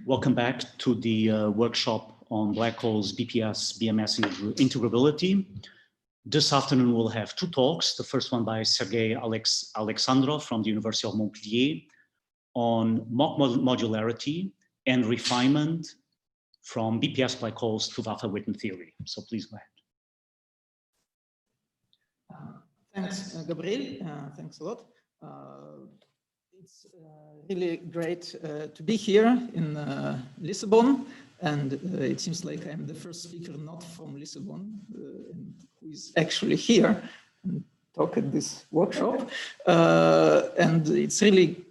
Welcome back to the workshop on black holes, BPS, BMS, and integrability. This afternoon we'll have two talks. The first one by Sergei Alexandrov from the University of Montpellier on Mach modularity and refinement from BPS black holes to Vafa-Witten theory. So please go ahead. Thanks, Gabriel. Thanks a lot. It's really great to be here in Lisbon, and it seems like I'm the first speaker not from Lisbon, who is actually here and talk at this workshop. And it's really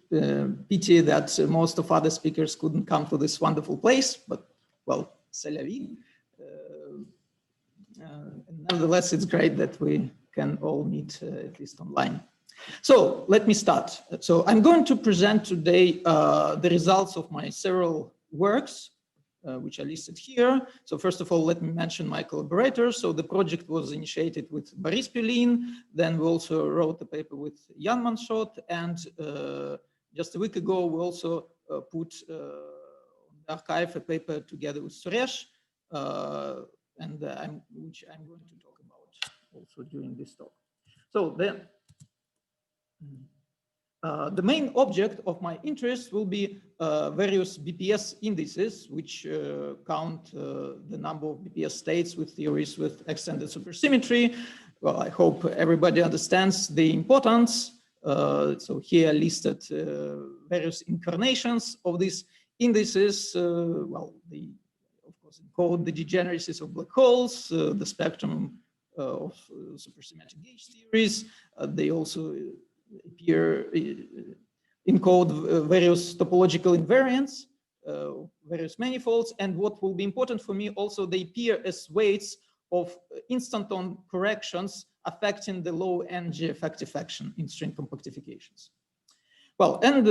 pity that most of other speakers couldn't come to this wonderful place, but well, c'est la vie. Nevertheless, it's great that we can all meet at least online. So let me start. So I'm going to present today the results of my several works, which are listed here. So first of all, let me mention my collaborators. So the project was initiated with Boris Pulin. Then we also wrote a paper with Jan Manschot. And just a week ago, we also put on the archive a paper together with Suresh, which I'm going to talk about also during this talk. So then, the main object of my interest will be various BPS indices, which count the number of BPS states with theories with extended supersymmetry. Well, I hope everybody understands the importance. So here listed various incarnations of these indices. Well, they of course encode the degeneracies of black holes, the spectrum of supersymmetric gauge theories. They also appear encode various topological invariants, various manifolds, and what will be important for me also, they appear as weights of instanton corrections affecting the low energy effective action in string compactifications. Well, and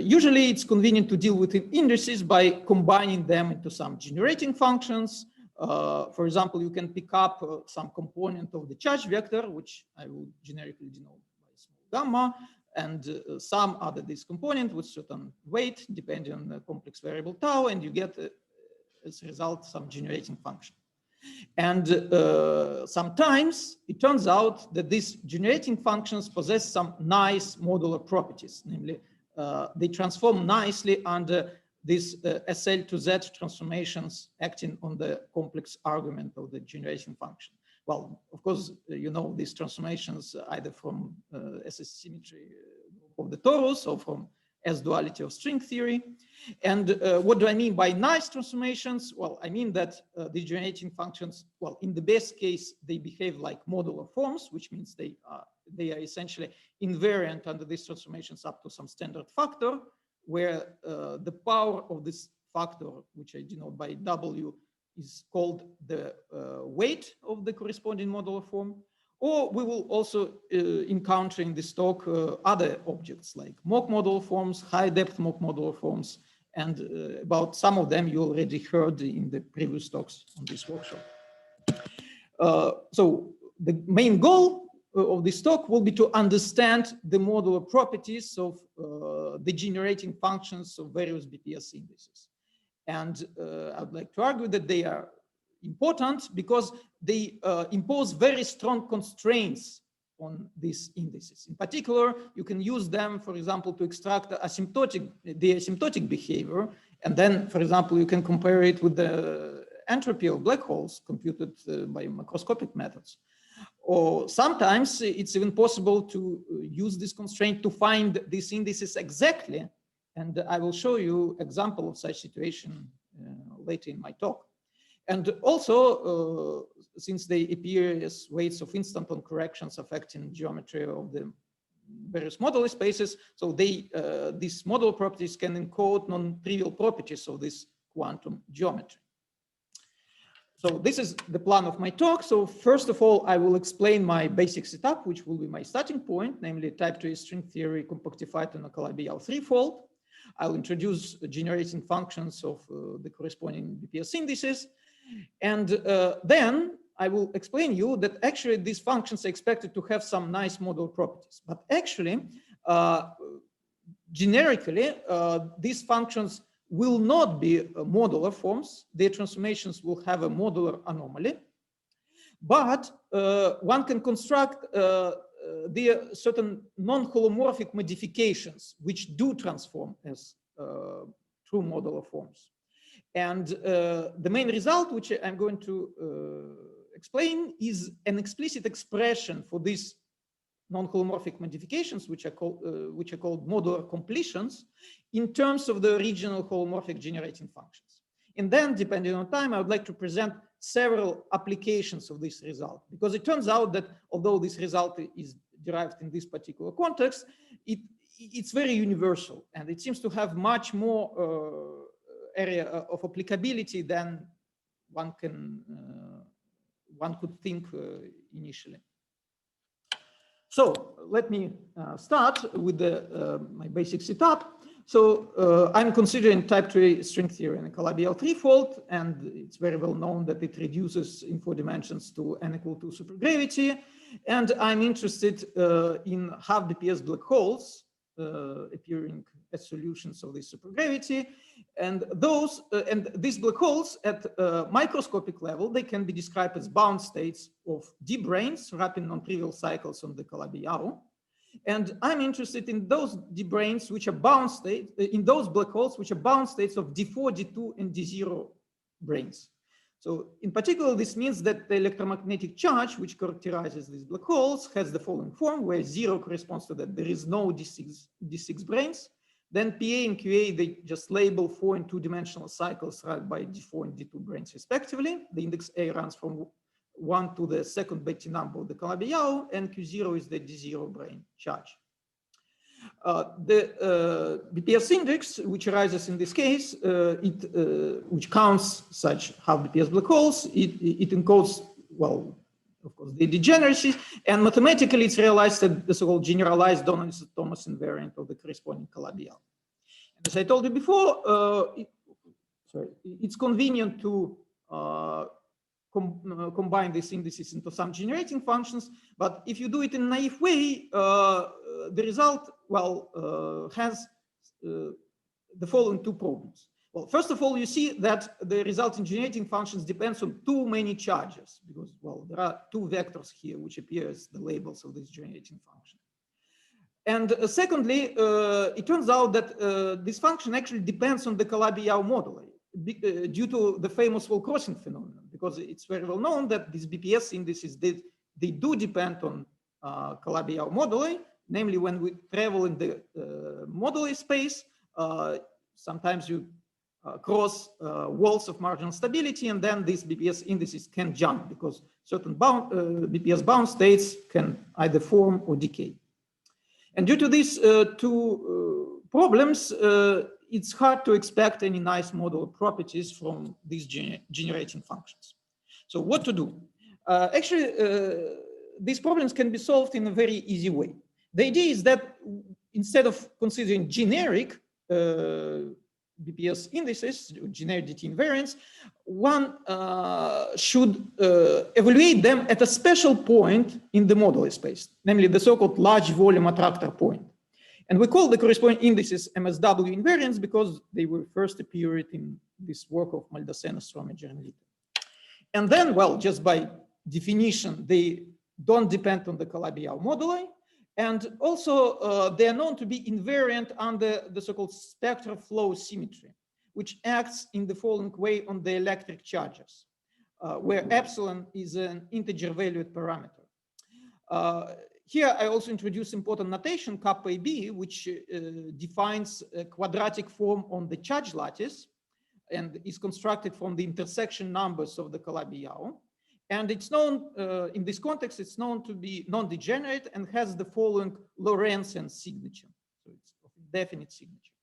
usually it's convenient to deal with indices by combining them into some generating functions. For example, you can pick up some component of the charge vector, which I will generically denote gamma, and some other this component with certain weight depending on the complex variable tau, and you get as a result some generating function. And sometimes it turns out that these generating functions possess some nice modular properties, namely they transform nicely under these SL to Z transformations acting on the complex argument of the generation function. Well, of course, you know these transformations either from SS symmetry of the torus or from S duality of string theory. And what do I mean by nice transformations? Well, I mean that the generating functions, well, in the best case, they behave like modular forms, which means they are essentially invariant under these transformations up to some standard factor, where the power of this factor, which I denote by W, is called the weight of the corresponding modular form. Or we will also encounter in this talk other objects like Mach modular forms, high depth Mach modular forms, and about some of them you already heard in the previous talks on this workshop. So the main goal of this talk will be to understand the modular properties of the generating functions of various BPS indices. And I'd like to argue that they are important because they impose very strong constraints on these indices. In particular, you can use them, for example, to extract the asymptotic behavior. And then, for example, you can compare it with the entropy of black holes computed by macroscopic methods. Or sometimes it's even possible to use this constraint to find these indices exactly. And I will show you example of such situation later in my talk. And also, since they appear as weights of instanton corrections affecting geometry of the various modular spaces, so these modular properties can encode non-trivial properties of this quantum geometry. So this is the plan of my talk. So first of all, I will explain my basic setup, which will be my starting point, namely type 2 string theory compactified on a Calabi-Yau threefold. I'll introduce generating functions of the corresponding BPS indices. And then I will explain you that actually these functions are expected to have some nice modular properties. But actually, generically, these functions will not be modular forms. Their transformations will have a modular anomaly. But one can construct the certain non-holomorphic modifications which do transform as true modular forms. And the main result, which I'm going to explain, is an explicit expression for these non-holomorphic modifications, which are called modular completions, in terms of the original holomorphic generating functions. And then, depending on time, I would like to present several applications of this result, because it turns out that although this result is derived in this particular context, it's very universal, and it seems to have much more area of applicability than one could think initially. So let me start with my basic setup. So I'm considering type 2 string theory in a Calabi-Yau threefold, and it's very well known that it reduces in 4 dimensions to n equal to supergravity. And I'm interested in half BPS black holes appearing as solutions of this supergravity. And these black holes at microscopic level, they can be described as bound states of D branes wrapping non-trivial cycles on the Calabi-Yau. And I'm interested in those D branes which are bound states, in those black holes which are bound states of D4, D2, and D0 branes. So in particular, this means that the electromagnetic charge which characterizes these black holes has the following form, where 0 corresponds to that there is no D6 branes. Then PA and QA, they just label 4 and 2-dimensional cycles right by D4 and D2 branes respectively. The index A runs from 1 to the second Betti number of the Calabi-Yau, and Q0 is the D0 brane charge. The BPS index, which arises in this case, which counts such half BPS black holes, it encodes, well, of course, the degeneracy, and mathematically it's realized that the so-called generalized Donaldson-Thomas invariant of the corresponding Calabi-Yau. As I told you before, it's convenient to combine these indices into some generating functions, but if you do it in a naive way, the result, well, has the following two problems. Well, first of all, you see that the result in generating functions depends on too many charges, because, well, there are two vectors here which appear as the labels of this generating function. And secondly, it turns out that this function actually depends on the Calabi-Yau moduli due to the famous wall crossing phenomenon, because it's very well known that these BPS indices, they do depend on Calabi-Yau moduli, namely when we travel in the moduli space, sometimes you cross walls of marginal stability, and then these BPS indices can jump because certain BPS bound states can either form or decay. And due to these two problems, it's hard to expect any nice modular properties from these generating functions. So what to do? Actually, these problems can be solved in a very easy way. The idea is that instead of considering generic BPS indices, generic DT invariants, one should evaluate them at a special point in the moduli space, namely the so-called large volume attractor point. And we call the corresponding indices MSW invariants because they were first appeared in this work of Maldacena, Strominger, and Litter. And then, well, just by definition, they don't depend on the Calabi-Yau moduli. And also, they are known to be invariant under the so-called spectral flow symmetry, which acts in the following way on the electric charges, where epsilon is an integer valued parameter. Here, I also introduce important notation, kappa AB, which defines a quadratic form on the charge lattice and is constructed from the intersection numbers of the Calabi-Yau. And it's known, in this context, it's known to be non-degenerate and has the following Lorentzian signature. So it's a definite signature.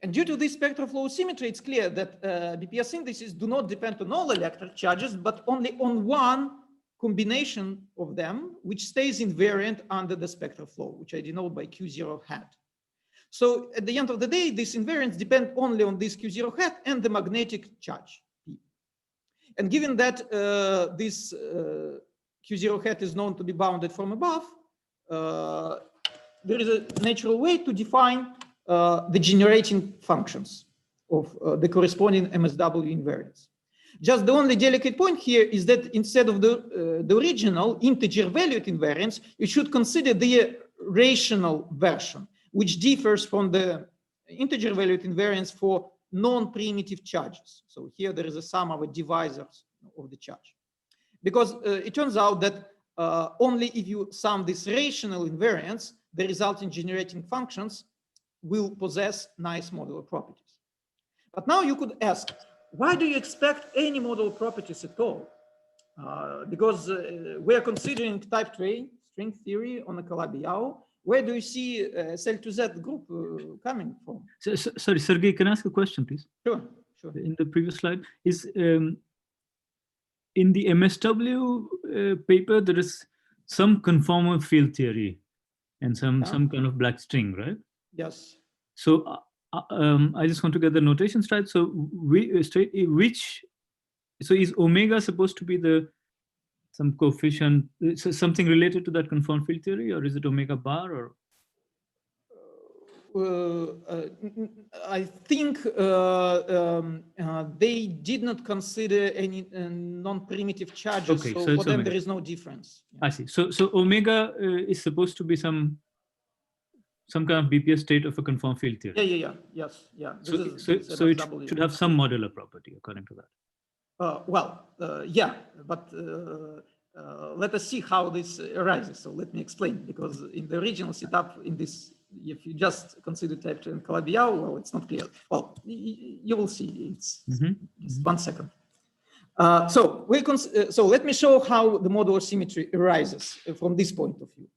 And due to this spectral flow symmetry, it's clear that BPS indices do not depend on all electric charges, but only on one combination of them, which stays invariant under the spectral flow, which I denote by Q0 hat. So at the end of the day, these invariants depend only on this Q0 hat and the magnetic charge. And given that this Q0 hat is known to be bounded from above, there is a natural way to define the generating functions of the corresponding MSW invariance. Just the only delicate point here is that instead of the original integer valued invariance, you should consider the rational version, which differs from the integer valued invariance for non-primitive charges. So here there is a sum of the divisors of the charge. Because it turns out that only if you sum this rational invariance, the resulting generating functions will possess nice modular properties. But now you could ask, why do you expect any modular properties at all? Because we are considering type tree string theory on a Calabi-Yau. Where do you see SL2Z group coming from? Sorry, Sergey, can I ask a question, please? Sure, sure. In the previous slide, is in the MSW paper, there is some conformal field theory and some kind of black string, right? Yes. So I just want to get the notation straight. So so is omega supposed to be some coefficient, so something related to that conformal field theory, or is it omega bar, or? I think they did not consider any non-primitive charges, Okay, so so for them omega. there is no difference. I see. So omega is supposed to be some kind of BPS state of a conformal field theory. Yes. So it should have some modular property according to that. Yeah, but let us see how this arises. So let me explain, because in the original setup, in this, if you just consider type 2 and Calabi-Yau, well, it's not clear. Well, you will see. It's just 1 second. So let me show how the modular symmetry arises from this point of view.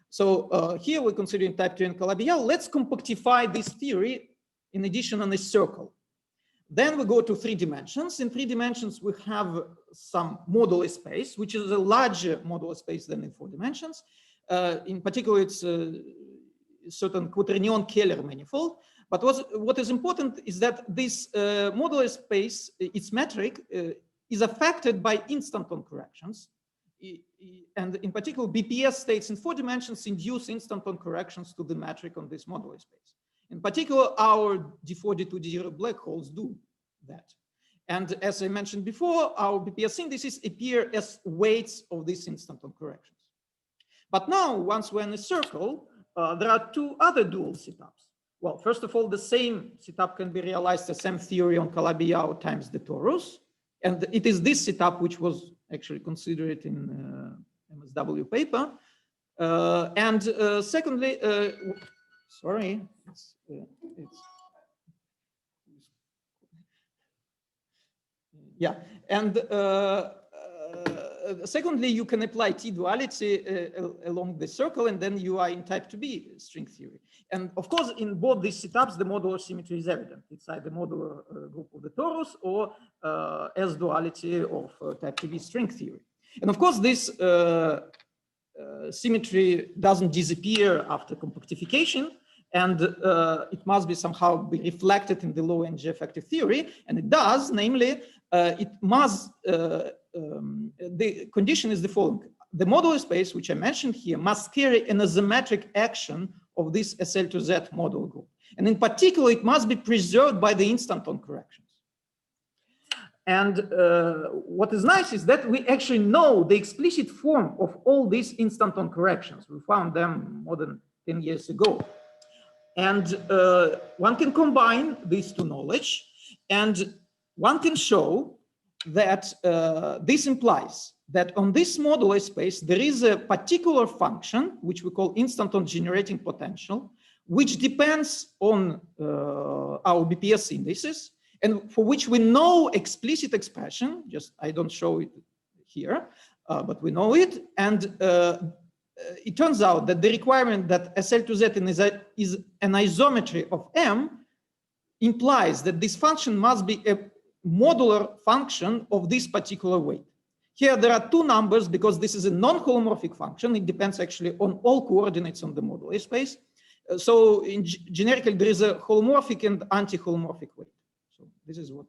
So here we're considering type 2 and Calabi-Yau. Let's compactify this theory in addition on a circle. Then we go to 3 dimensions. In 3 dimensions, we have some modular space, which is a larger modular space than in 4 dimensions. In particular, it's a certain quaternion-Keller manifold. But what is important is that this modular space, its metric, is affected by instanton corrections. And in particular, BPS states in 4 dimensions induce instanton corrections to the metric on this modular space. In particular, our D4, D2, D0 black holes do that. And as I mentioned before, our BPS indices appear as weights of these instanton corrections. But now, once we're in a circle, there are 2 other dual setups. Well, first of all, the same setup can be realized as M theory on Calabi-Yau times the torus. And it is this setup which was actually considered in MSW paper. And secondly, sorry, yeah, and secondly, you can apply T-duality along the circle, and then you are in type 2B string theory. And of course, in both these setups, the modular symmetry is evident. It's either modular group of the torus or S-duality of type 2B string theory. And of course, this symmetry doesn't disappear after compactification, and it must be somehow be reflected in the low energy effective theory, and it does. Namely, it must. The condition is the following: the modular space, which I mentioned here, must carry an asymmetric action of this SL2Z modular group, and in particular, it must be preserved by the instanton corrections. And what is nice is that we actually know the explicit form of all these instanton corrections. We found them more than 10 years ago. And one can combine these 2 knowledge, and one can show that this implies that on this modular space, there is a particular function, which we call instanton generating potential, which depends on our BPS indices, and for which we know explicit expression. Just I don't show it here, but we know it. And it turns out that the requirement that SL2Z is an isometry of M implies that this function must be a modular function of this particular weight. Here there are 2 numbers because this is a non-holomorphic function. It depends actually on all coordinates on the modular space. So generically there is a holomorphic and anti-holomorphic weight. So this is what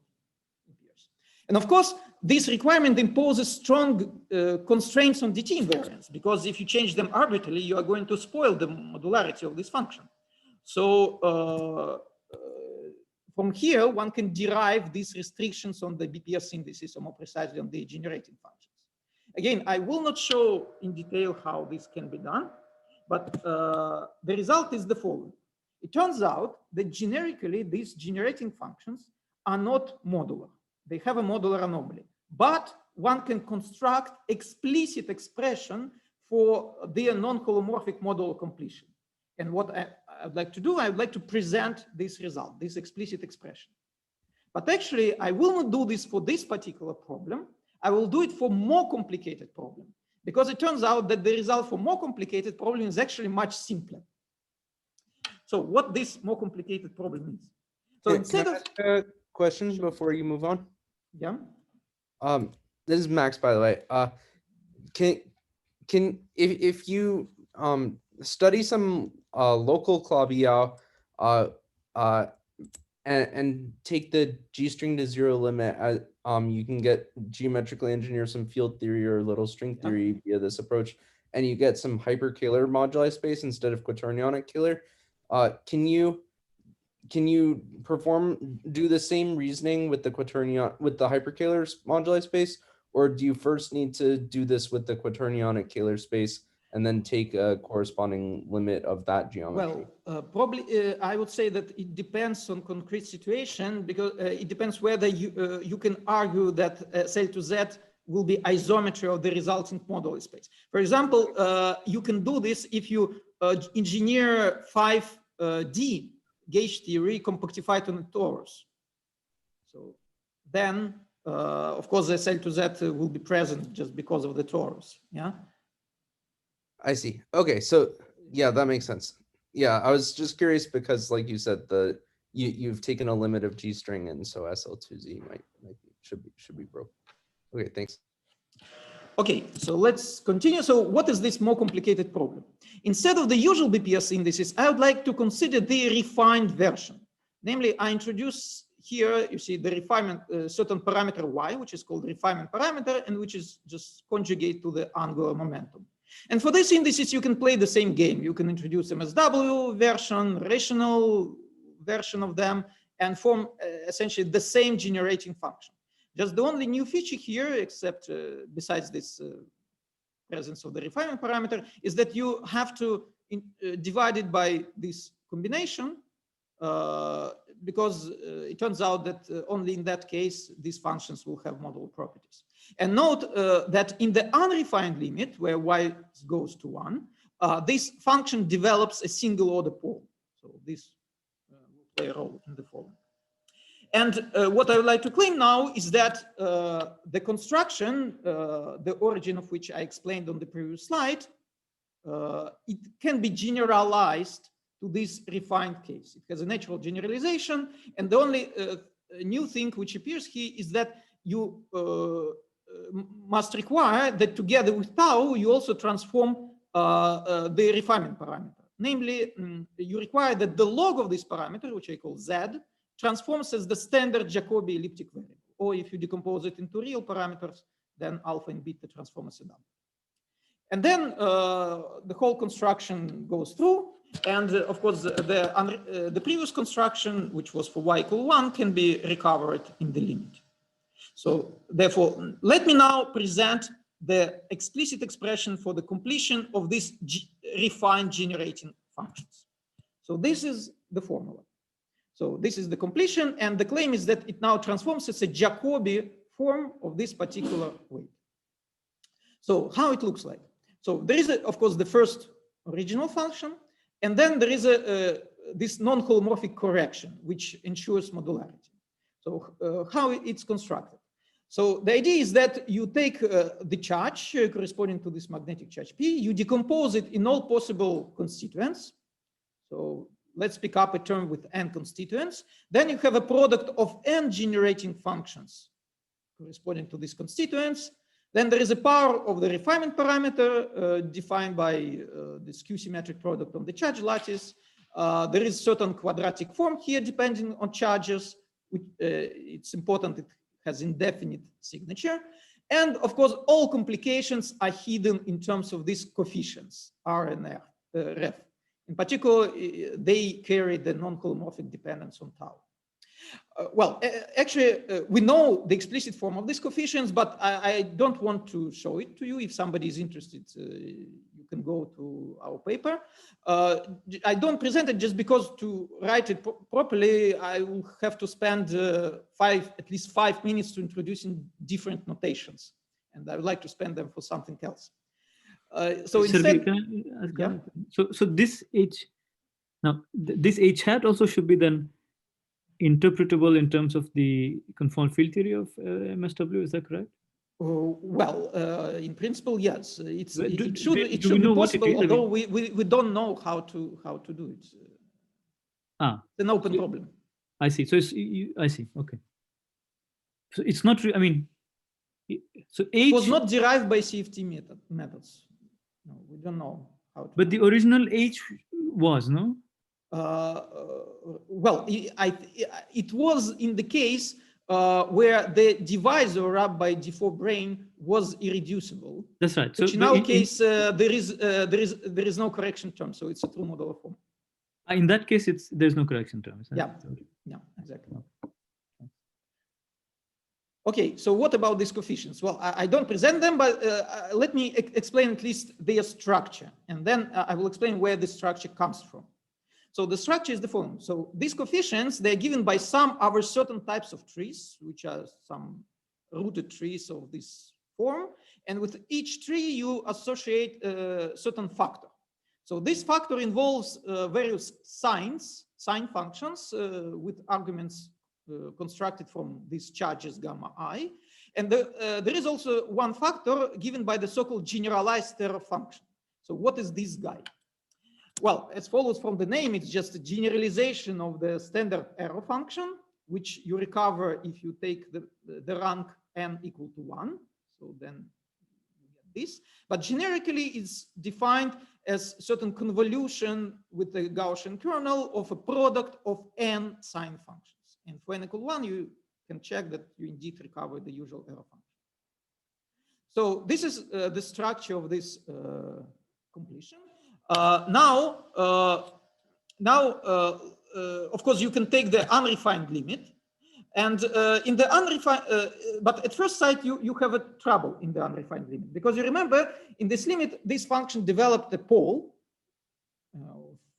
appears. And of course, this requirement imposes strong constraints on DT invariance, because if you change them arbitrarily, you are going to spoil the modularity of this function. So from here, one can derive these restrictions on the BPS indices, or more precisely on the generating functions. Again, I will not show in detail how this can be done, but the result is the following. It turns out that generically, these generating functions are not modular. They have a modular anomaly, but one can construct explicit expression for their non-holomorphic modular completion. And what I'd like to do, I would like to present this result, this explicit expression. But actually, I will not do this for this particular problem. I will do it for more complicated problem, because it turns out that the result for more complicated problem is actually much simpler. So what this more complicated problem is. So instead of a question before you move on. Yeah. This is Max, by the way. If you study some local Clavier and take the G string to zero limit, you can get geometrically engineer some field theory or little string theory via this approach, and you get some hyperkähler moduli space instead of quaternionic Kähler. Can you do the same reasoning with the hyperkähler moduli space, or do you first need to do this with the quaternionic Kähler space and then take a corresponding limit of that geometry? Well, probably I would say that it depends on concrete situation, because it depends whether you can argue that cell to Z will be isometry of the resulting moduli space. For example, you can do this if you engineer 5D gauge theory compactified on a torus. So then, of course, the cell to Z will be present just because of the torus. Yeah. I see. Okay, so yeah, that makes sense. Yeah, I was just curious because, like you said, you've taken a limit of G string, and so SL2Z should be broke. Okay, thanks. Okay, so let's continue. So what is this more complicated problem? Instead of the usual BPS indices, I would like to consider the refined version. Namely, I introduce here, you see the refinement, certain parameter Y, which is called refinement parameter, and which is just conjugate to the angular momentum. And for these indices, you can play the same game. You can introduce MSW version, rational version of them, and form essentially the same generating function. Just the only new feature here, except besides this presence of the refinement parameter, is that you have to divide it by this combination, because it turns out that only in that case, these functions will have modular properties. And note that in the unrefined limit, where Y goes to 1, this function develops a single order pole. So this will play a role in the following. And what I would like to claim now is that the construction, the origin of which I explained on the previous slide, it can be generalized to this refined case. It has a natural generalization. And the only new thing which appears here is that you must require that together with tau, you also transform the refinement parameter. Namely, you require that the log of this parameter, which I call Z, transforms as the standard Jacobi elliptic variable. Or if you decompose it into real parameters, then alpha and beta transform as a double. And then the whole construction goes through. And of course, the previous construction, which was for Y equal 1, can be recovered in the limit. So therefore, let me now present the explicit expression for the completion of these refined generating functions. So this is the formula. So this is the completion, and the claim is that it now transforms as a Jacobi form of this particular weight. So how it looks like? So there is, of course, the first original function, and then there is this non-holomorphic correction, which ensures modularity. So how it's constructed? So the idea is that you take the charge corresponding to this magnetic charge P, you decompose it in all possible constituents. So let's pick up a term with n constituents. Then you have a product of n generating functions corresponding to these constituents. Then there is a power of the refinement parameter defined by the skew-symmetric product of the charge lattice. There is certain quadratic form here depending on charges. It's important it has indefinite signature. And of course, all complications are hidden in terms of these coefficients, R and Ref. In particular, they carry the non-holomorphic dependence on tau. Actually, we know the explicit form of these coefficients, but I don't want to show it to you. If somebody is interested, you can go to our paper. I don't present it just because to write it properly, I will have to spend at least 5 minutes to introducing different notations. And I would like to spend them for something else. So instead, yeah. So this H, now this H hat also should be then interpretable in terms of the conformal field theory of MSW, is that correct? In principle, yes. It should we be know possible, what it is? although we don't know how to do it. It's an open problem. I see. So I see. Okay. So it's not. I mean, so H it was not derived by CFT methods. No, we don't know how to. But the original H was, no? Well, it was in the case where the divisor wrapped by D4 brane was irreducible. That's right. So in our case, there is no correction term, so it's a true modular form. In that case, there's no correction term. Yeah, exactly. Okay, so what about these coefficients? Well, I don't present them, but let me explain at least their structure, and then I will explain where this structure comes from. So the structure is the following. So these coefficients, they're given by some other certain types of trees, which are some rooted trees of this form. And with each tree, you associate a certain factor. So this factor involves various sign functions with arguments constructed from these charges gamma I. And there is also one factor given by the so-called generalized error function. So what is this guy? Well, as follows from the name, it's just a generalization of the standard error function, which you recover if you take the rank n equal to 1. So then you get this. But generically, it's defined as certain convolution with the Gaussian kernel of a product of n sign functions. And for n equal 1, you can check that you indeed recover the usual error function. So this is the structure of this completion. Now, of course, you can take the unrefined limit, and in the unrefined, but at first sight, you have a trouble in the unrefined limit, because you remember in this limit, this function developed a pole,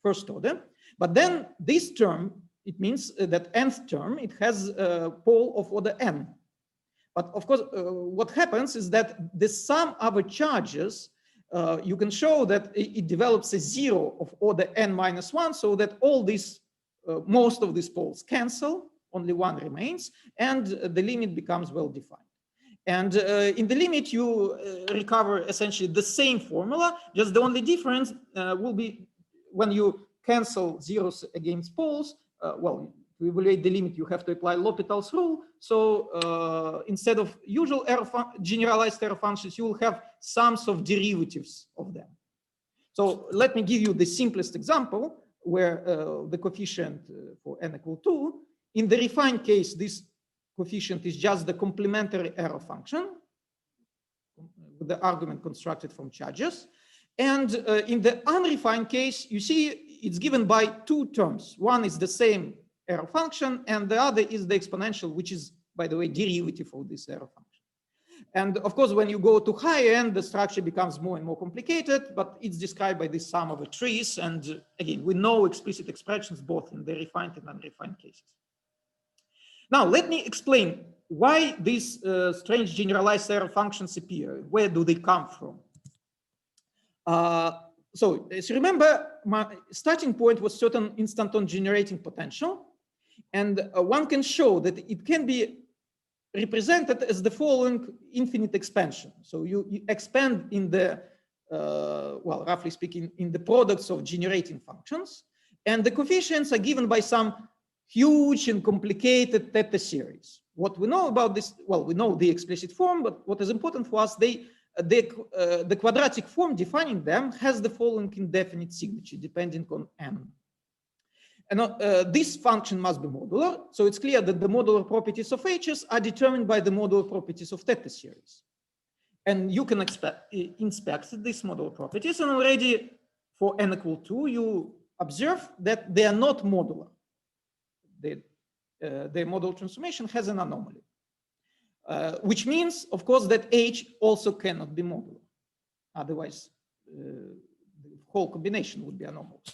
first order, but then this term, it means that nth term, it has a pole of order n. But of course, what happens is that the sum of the charges, you can show that it develops a zero of order n minus 1, so that all these, most of these poles cancel, only one remains, and the limit becomes well defined. And in the limit, you recover essentially the same formula, just the only difference will be when you cancel zeros against poles, well, to evaluate the limit, you have to apply L'Hopital's rule. So instead of usual generalized error functions, you will have sums of derivatives of them. So let me give you the simplest example where the coefficient for n equal 2. In the refined case, this coefficient is just the complementary error function with the argument constructed from charges. And in the unrefined case, you see it's given by two terms. One is the same error function, and the other is the exponential, which is, by the way, derivative of this error function. And of course, when you go to higher end, the structure becomes more and more complicated, but it's described by this sum of the trees. And again, we know explicit expressions both in the refined and unrefined cases. Now, let me explain why these strange generalized error functions appear. Where do they come from? So as you remember, my starting point was certain instanton generating potential. And one can show that it can be represented as the following infinite expansion. So you expand in the, well, roughly speaking, in the products of generating functions. And the coefficients are given by some huge and complicated theta series. What we know about this, well, we know the explicit form, but what is important for us, the quadratic form defining them has the following indefinite signature depending on n. And this function must be modular. So it's clear that the modular properties of H's are determined by the modular properties of theta series. And you can inspect these modular properties, and already for n equal 2, you observe that they are not modular. the model transformation has an anomaly, which means, of course, that H also cannot be modular. Otherwise, the whole combination would be anomalous.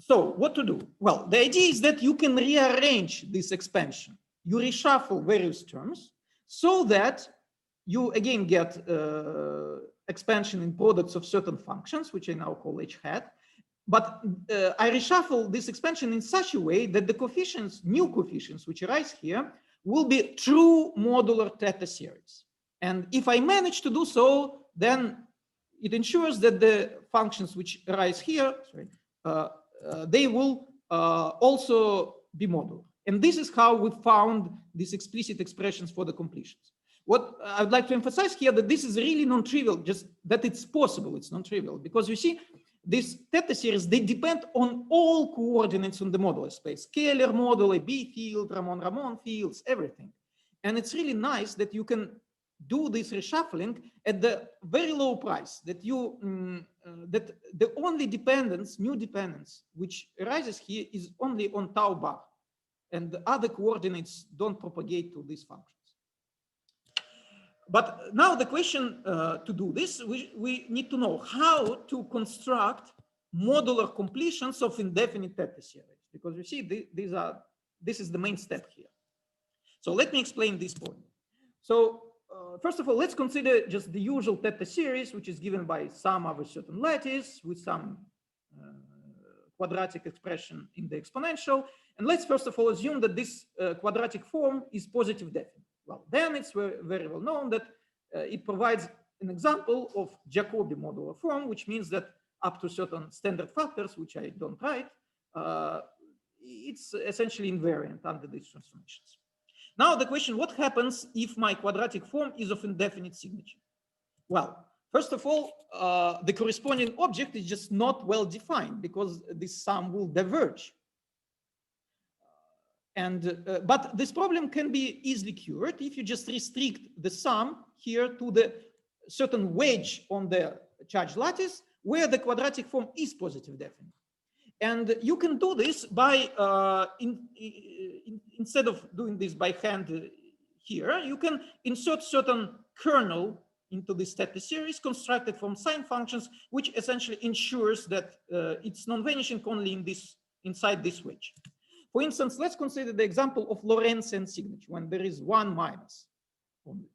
So what to do? Well, the idea is that you can rearrange this expansion. You reshuffle various terms so that you again get expansion in products of certain functions, which I now call H hat. But I reshuffle this expansion in such a way that the coefficients, new coefficients, which arise here, will be true modular theta series. And if I manage to do so, then it ensures that the functions which arise here, they will also be modular. And this is how we found these explicit expressions for the completions. What I would like to emphasize here, that this is really non-trivial, just that it's possible, it's non-trivial, because you see, these theta series, they depend on all coordinates on the modular space, scalar modular, B field, Ramon fields, everything. And it's really nice that you can do this reshuffling at the very low price, that you that the only dependence, new dependence, which arises here is only on tau bar, and the other coordinates don't propagate to these functions. But now the question to do this, we need to know how to construct modular completions of indefinite theta series, because you see this is the main step here. So let me explain this point. So first of all, let's consider just the usual theta series, which is given by sum over certain lattice with some quadratic expression in the exponential. And let's first of all assume that this quadratic form is positive definite. Well, then it's very well known that it provides an example of Jacobi modular form, which means that up to certain standard factors, which I don't write, it's essentially invariant under these transformations. Now the question, what happens if my quadratic form is of indefinite signature? Well, first of all, the corresponding object is just not well defined because this sum will diverge. But this problem can be easily cured if you just restrict the sum here to the certain wedge on the charge lattice where the quadratic form is positive definite. And you can do this by, instead of doing this by hand here, you can insert certain kernel into this theta series constructed from sine functions, which essentially ensures that it's non-vanishing only in inside this wedge. For instance, let's consider the example of Lorentzian signature when there is one minus only.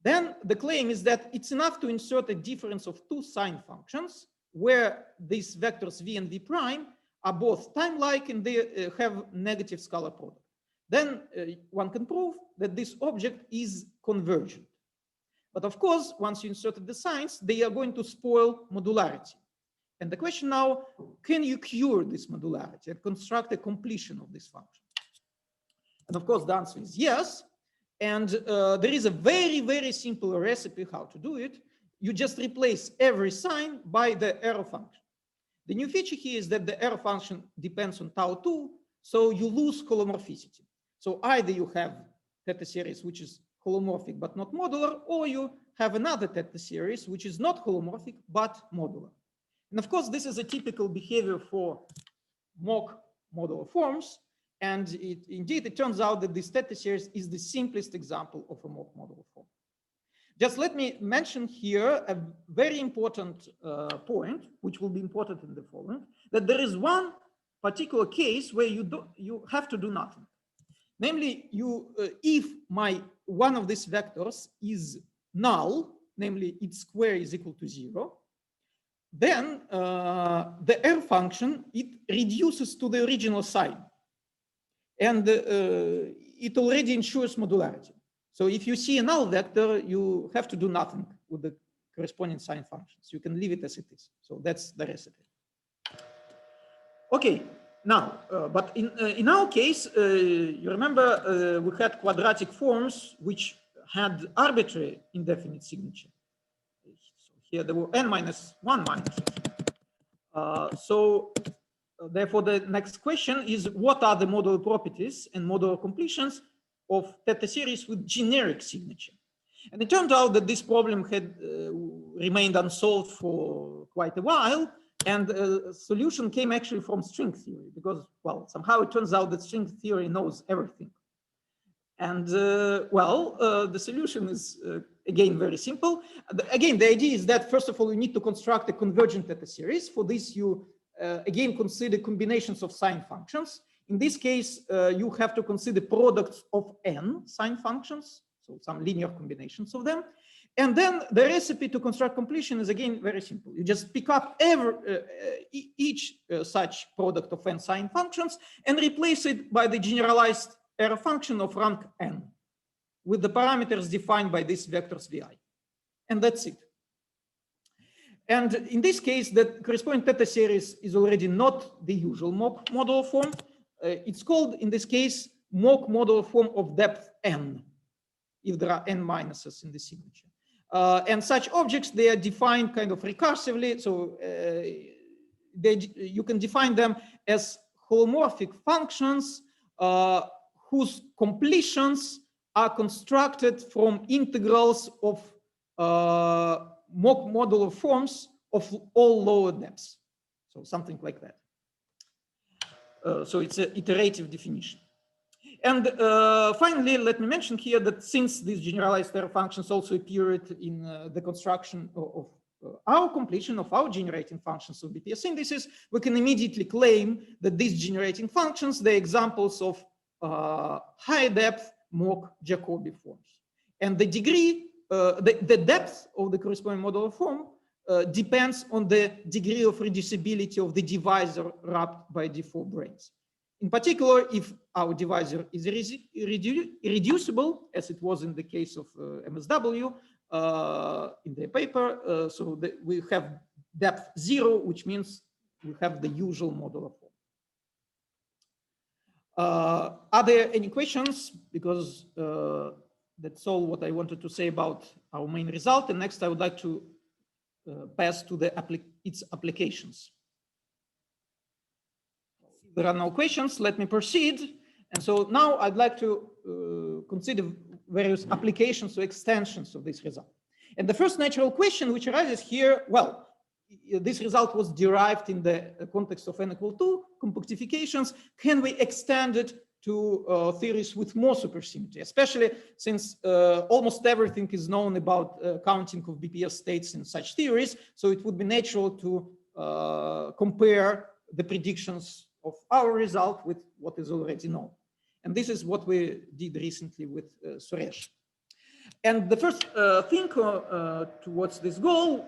Then the claim is that it's enough to insert a difference of two sine functions where these vectors v and v prime are both time-like and they have negative scalar product. Then one can prove that this object is convergent. But of course, once you inserted the signs, they are going to spoil modularity. And the question now, can you cure this modularity and construct a completion of this function? And of course, the answer is yes. And there is a very, very simple recipe how to do it. You just replace every sign by the error function. The new feature here is that the error function depends on tau2, so you lose holomorphicity. So either you have theta series which is holomorphic but not modular, or you have another theta series which is not holomorphic but modular. And of course, this is a typical behavior for mock modular forms. And indeed, it turns out that this theta series is the simplest example of a mock modular form. Just let me mention here a very important point, which will be important in the following, that there is one particular case where you have to do nothing. Namely, if one of these vectors is null, namely its square is equal to 0, then the error function, it reduces to the original sign. And it already ensures modularity. So if you see a null vector, you have to do nothing with the corresponding sign functions. You can leave it as it is. So that's the recipe. Okay, now, but in our case, you remember we had quadratic forms which had arbitrary indefinite signature. So here there were n minus 1 minus. Therefore, the next question is, what are the modular properties and modular completions of theta series with generic signature? And it turned out that this problem had remained unsolved for quite a while. And solution came actually from string theory because, well, somehow it turns out that string theory knows everything. And the solution is, again, very simple. Again, the idea is that, first of all, you need to construct a convergent theta series. For this, you, again, consider combinations of sign functions. In this case, you have to consider products of n sign functions, so some linear combinations of them. And then the recipe to construct completion is, again, very simple. You just pick up each such product of n sign functions and replace it by the generalized error function of rank n with the parameters defined by these vectors vi. And that's it. And in this case, the corresponding theta series is already not the usual mock modular form. It's called, in this case, mock modular form of depth n, if there are n minuses in the signature. And such objects, they are defined kind of recursively. So you can define them as holomorphic functions whose completions are constructed from integrals of mock modular forms of all lower depths. So something like that. So it's an iterative definition. And finally, let me mention here that since these generalized error functions also appeared in the construction of our completion of our generating functions of BPS indices, we can immediately claim that these generating functions, they're examples of high depth mock Jacobi forms. And the degree, the depth of the corresponding modular form depends on the degree of reducibility of the divisor wrapped by D4 branes. In particular, if our divisor is irreducible, as it was in the case of MSW in the paper, so we have depth 0, which means we have the usual modular form. Are there any questions? Because that's all what I wanted to say about our main result. And next, I would like to pass to its applications. If there are no questions, let me proceed. And so now I'd like to consider various applications or extensions of this result. And the first natural question which arises here, well, this result was derived in the context of n=2 compactifications. Can we extend it to theories with more supersymmetry, especially since almost everything is known about counting of BPS states in such theories? So it would be natural to compare the predictions of our result with what is already known. And this is what we did recently with Suresh. And the first thing towards this goal,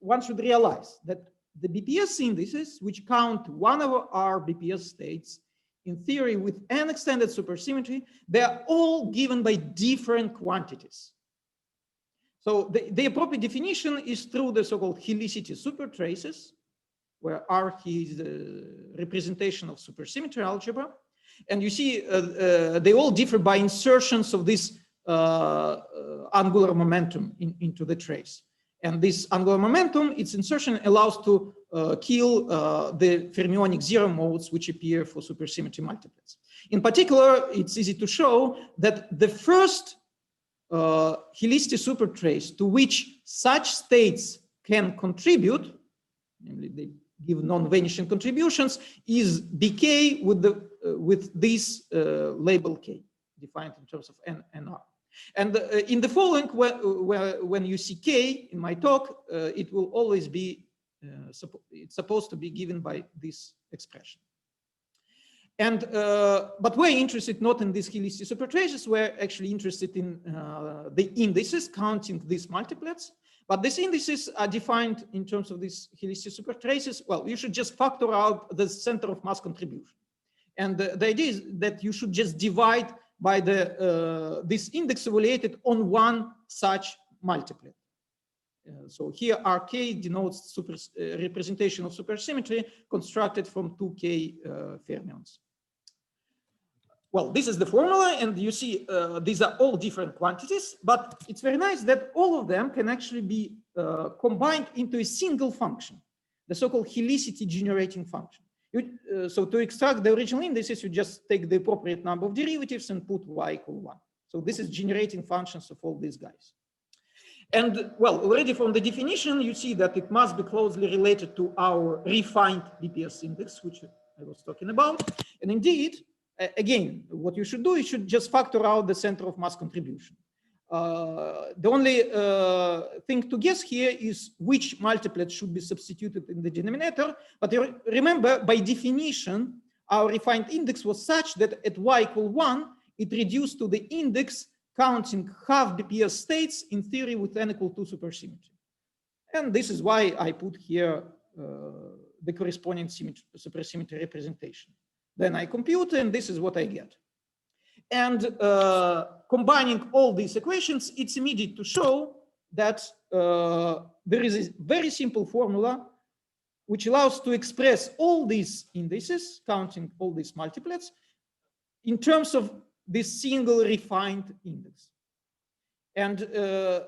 one should realize that the BPS indices, which count one over R BPS states, in theory with n extended supersymmetry, they are all given by different quantities. So the appropriate definition is through the so-called helicity supertraces, where R is the representation of supersymmetry algebra. And you see they all differ by insertions of this angular momentum into the trace. And this angular momentum, its insertion allows to kill the fermionic zero modes which appear for supersymmetry multiplets. In particular, it's easy to show that the first helicity supertrace to which such states can contribute, namely they give non-vanishing contributions, is bk with this label k, defined in terms of n and r. And in the following, when you see k in my talk, it will always be, it's supposed to be given by this expression. And, but we're interested not in these helicity supertraces, we're actually interested in the indices counting these multiplets. But these indices are defined in terms of these helicity supertraces. Well, you should just factor out the center of mass contribution. And the idea is that you should just divide by the this index evaluated on one such multiplet. So here RK denotes representation of supersymmetry constructed from 2k fermions. Well, this is the formula, and you see these are all different quantities, but it's very nice that all of them can actually be combined into a single function, the so-called helicity generating function. So to extract the original indices, you just take the appropriate number of derivatives and put y = 1. So this is generating functions of all these guys. And well, already from the definition, you see that it must be closely related to our refined BPS index, which I was talking about. And indeed, again, what you should do, you should just factor out the center of mass contribution. The only thing to guess here is which multiplet should be substituted in the denominator. But remember, by definition, our refined index was such that at y=1, it reduced to the index counting half BPS states in theory with n=2 supersymmetry. And this is why I put here the corresponding supersymmetry representation. Then I compute, and this is what I get. And combining all these equations, it's immediate to show that there is a very simple formula which allows to express all these indices, counting all these multiplets, in terms of this single refined index. And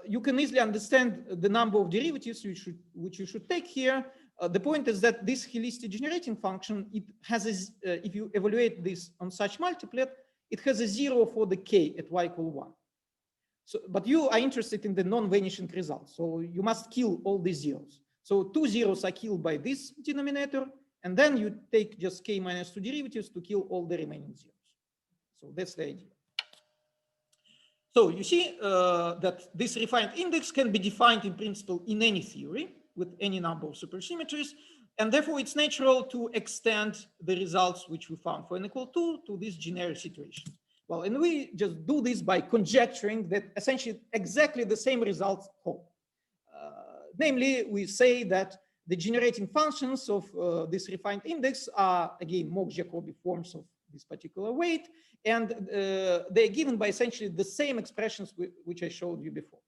you can easily understand the number of derivatives which you should take here. The point is that this Helicity generating function, it has if you evaluate this on such multiplet, it has a 0 for the k at y=1. So, but you are interested in the non-vanishing result. So you must kill all these zeros. So 2 zeros are killed by this denominator, and then you take just k-2 derivatives to kill all the remaining zeros. So that's the idea. So you see that this refined index can be defined in principle in any theory with any number of supersymmetries, and therefore it's natural to extend the results which we found for n=2 to this generic situation. Well, and we just do this by conjecturing that essentially exactly the same results hold. Namely, we say that the generating functions of this refined index are, again, Mock-Jacobi forms of this particular weight, and they're given by essentially the same expressions which I showed you before.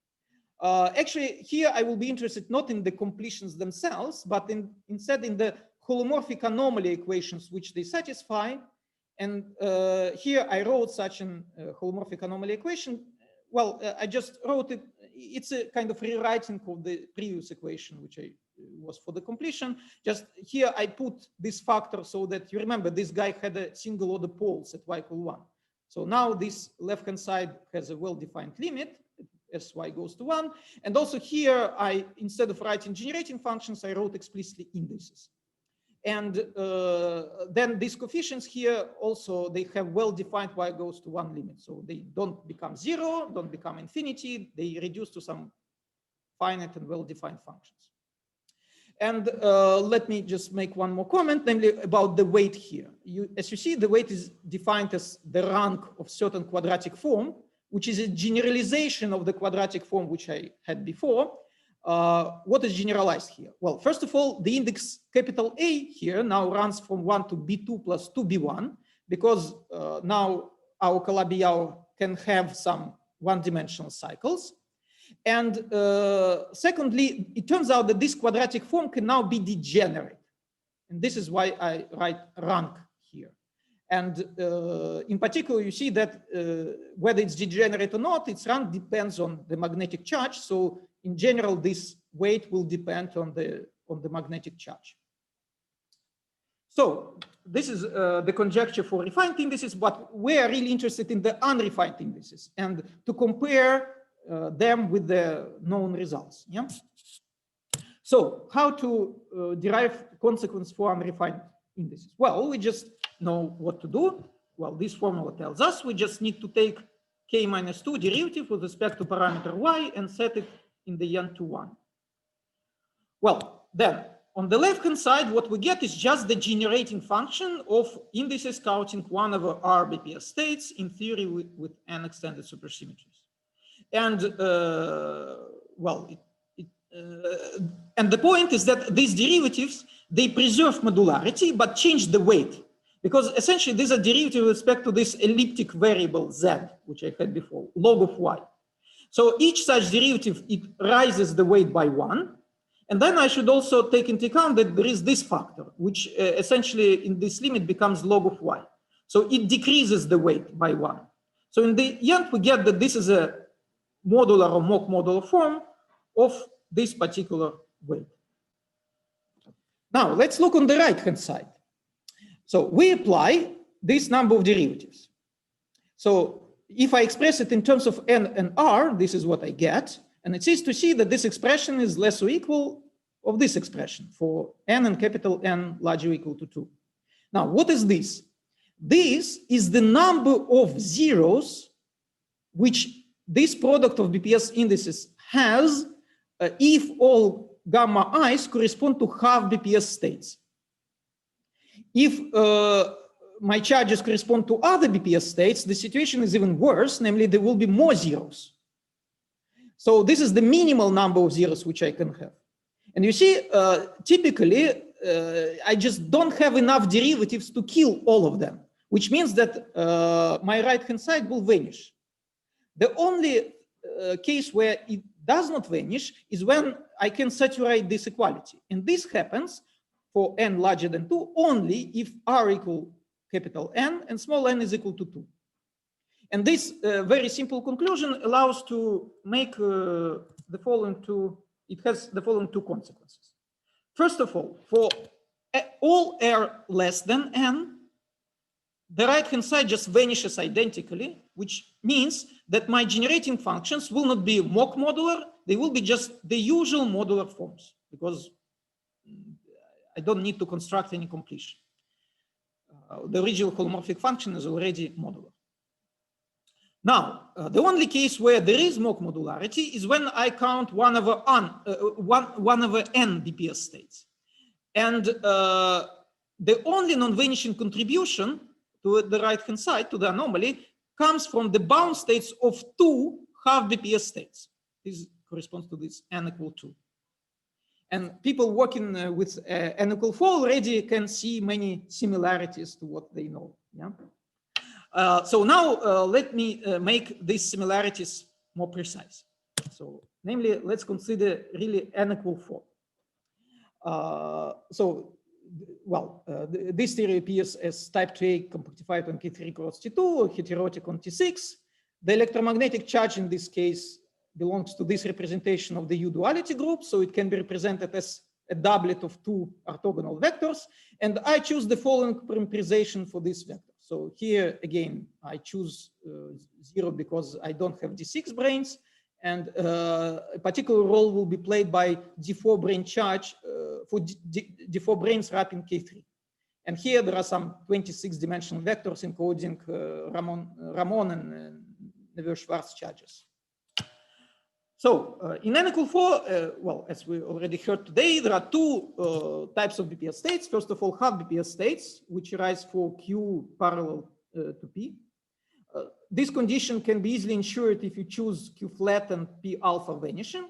Actually, here I will be interested not in the completions themselves, but instead in the holomorphic anomaly equations which they satisfy. And here I wrote such an holomorphic anomaly equation. Well, I just wrote it. It's a kind of rewriting of the previous equation, which was for the completion. Just here I put this factor so that you remember this guy had a single order poles at y=1. So now this left-hand side has a well-defined limit as y goes to 1. And also here, instead of writing generating functions, I wrote explicitly indices. And then these coefficients here also, they have well-defined y goes to 1 limit. So they don't become 0, don't become infinity. They reduce to some finite and well-defined functions. And let me just make one more comment, namely about the weight here. As you see, the weight is defined as the rank of certain quadratic form, which is a generalization of the quadratic form which I had before. What is generalized here? Well, first of all, the index capital A here now runs from 1 to B2 plus 2B1, because now our Calabi-Yau can have some one-dimensional cycles. And secondly, it turns out that this quadratic form can now be degenerate. And this is why I write rank here. And in particular, you see that whether it's degenerate or not, its rank depends on the magnetic charge. So in general, this weight will depend on the magnetic charge. So this is the conjecture for refined indices, but we are really interested in the unrefined indices and to compare them with the known results. Yeah. So how to derive consequence for unrefined indices? Well, we just know what to do. Well, this formula tells us we just need to take k-2 derivative with respect to parameter y and set it in the n to 1. Well, then on the left-hand side, what we get is just the generating function of indices counting 1 over r BPS states in theory with n extended supersymmetries. And well, and the point is that these derivatives, they preserve modularity, but change the weight. Because essentially, these are derivatives with respect to this elliptic variable z, which I had before, log of y. So each such derivative, it rises the weight by 1. And then I should also take into account that there is this factor, which essentially in this limit becomes log of y. So it decreases the weight by 1. So in the end, we get that this is a modular or mock modular form of this particular weight. Now, let's look on the right-hand side. So we apply this number of derivatives. So if I express it in terms of n and r, this is what I get. And it's easy to see that this expression is less or equal of this expression for n and capital N larger or equal to 2. Now, what is this? This is the number of zeros which this product of BPS indices has if all gamma i's correspond to half BPS states. If my charges correspond to other BPS states, the situation is even worse, namely there will be more zeros. So this is the minimal number of zeros which I can have. And you see, typically, I just don't have enough derivatives to kill all of them, which means that my right-hand side will vanish. The only case where it does not vanish is when I can saturate this equality. And this happens for n larger than 2 only if r equal capital N and small n is equal to 2. And this very simple conclusion allows to make the following two, it has the following two consequences. First of all, for all r less than n, the right-hand side just vanishes identically, which means that my generating functions will not be mock modular, they will be just the usual modular forms, because I don't need to construct any completion. The original holomorphic function is already modular. Now, the only case where there is mock modularity is when I count 1 over n BPS states. And the only non-vanishing contribution to the right-hand side, to the anomaly, comes from the bound states of 2 half BPS states. This corresponds to this n equal 2. And people working with n equal 4 already can see many similarities to what they know. Yeah. So now let me make these similarities more precise. So namely, let's consider really n equal 4. This theory appears as type 2A compactified on K3 cross T2 or heterotic on T6. The electromagnetic charge in this case belongs to this representation of the U duality group, so it can be represented as a doublet of 2 orthogonal vectors. And I choose the following parameterization for this vector. So here again, I choose 0 because I don't have D6 branes, and a particular role will be played by D4 brane charge for D4 branes wrapping K3. And here there are some 26-dimensional vectors encoding Ramon and Neveu-Schwarz charges. So in n equal 4, well, as we already heard today, there are two types of BPS states. First of all, half BPS states, which arise for Q parallel to P. This condition can be easily ensured if you choose Q flat and P alpha vanishing.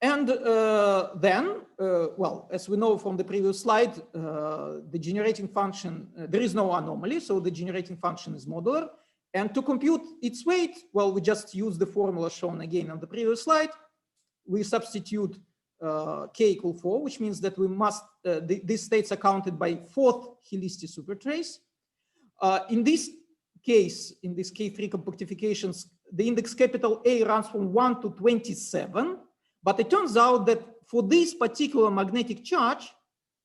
And then, well, as we know from the previous slide, the generating function, there is no anomaly, so the generating function is modular. And to compute its weight, well, we just use the formula shown again on the previous slide. We substitute k equal 4, which means that we must, these states are counted by 4th Helisty supertrace. In this case, in this K3 compactifications, the index capital A runs from 1 to 27. But it turns out that for this particular magnetic charge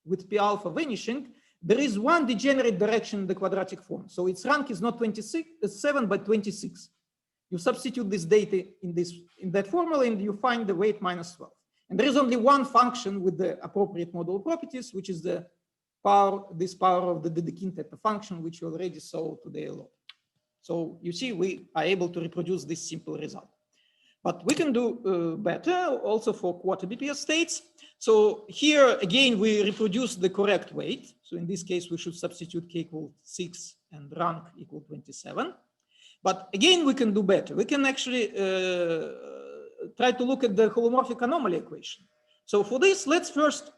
with P alpha vanishing, there is one degenerate direction in the quadratic form. So its rank is not 27, but 26. You substitute this data in that formula and you find the weight minus 12. And there is only one function with the appropriate modular properties, which is the power, this power of the Dedekind theta function, which you already saw today a lot. So you see, we are able to reproduce this simple result. But we can do better also for quarter BPS states. So here again, we reproduce the correct weight. So in this case, we should substitute k equal 6 and rank equal 27. But again, we can do better. We can actually try to look at the holomorphic anomaly equation. So for this, let's first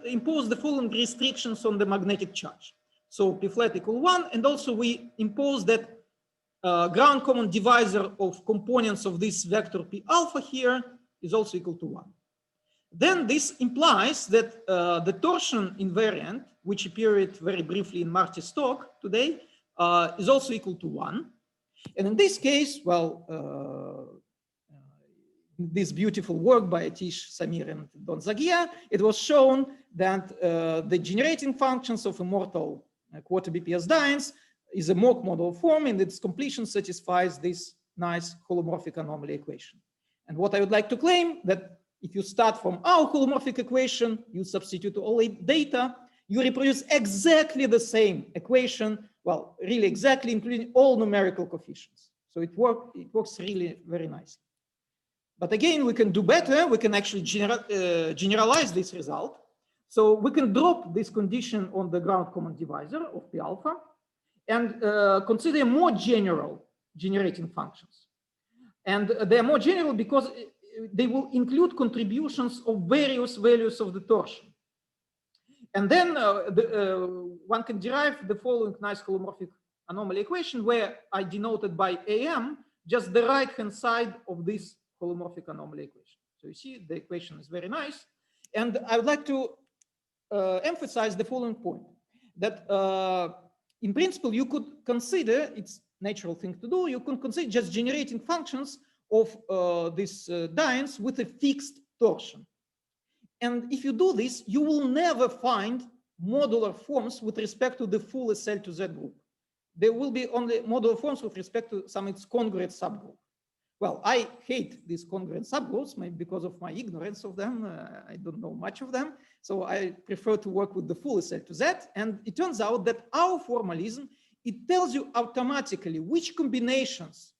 impose the following restrictions on the magnetic charge. So P flat equal 1, and also we impose that ground common divisor of components of this vector P alpha here is also equal to 1. Then this implies that the torsion invariant, which appeared very briefly in Marty's talk today, is also equal to 1. And in this case, well, this beautiful work by Atish, Samir, and Don Zaghia, it was shown that the generating functions of immortal quarter BPS dynes is a mock model form, and its completion satisfies this nice holomorphic anomaly equation. And what I would like to claim that if you start from our holomorphic equation, you substitute all data, you reproduce exactly the same equation, well, really exactly, including all numerical coefficients. So it works really very nicely. But again, we can do better. We can actually generalize this result. So we can drop this condition on the ground common divisor of P alpha and consider more general generating functions. And they're more general because they will include contributions of various values of the torsion. And then one can derive the following nice holomorphic anomaly equation, where I denoted by AM just the right-hand side of this holomorphic anomaly equation. So you see the equation is very nice. And I would like to emphasize the following point, that in principle, you could consider, it's natural thing to do, you can consider just generating functions of these dynes with a fixed torsion. And if you do this, you will never find modular forms with respect to the full SL to Z group. There will be only modular forms with respect to some its congruent subgroup. Well, I hate these congruent subgroups, maybe because of my ignorance of them. I don't know much of them. So I prefer to work with the full SL to Z. And it turns out that our formalism, it tells you automatically which combinations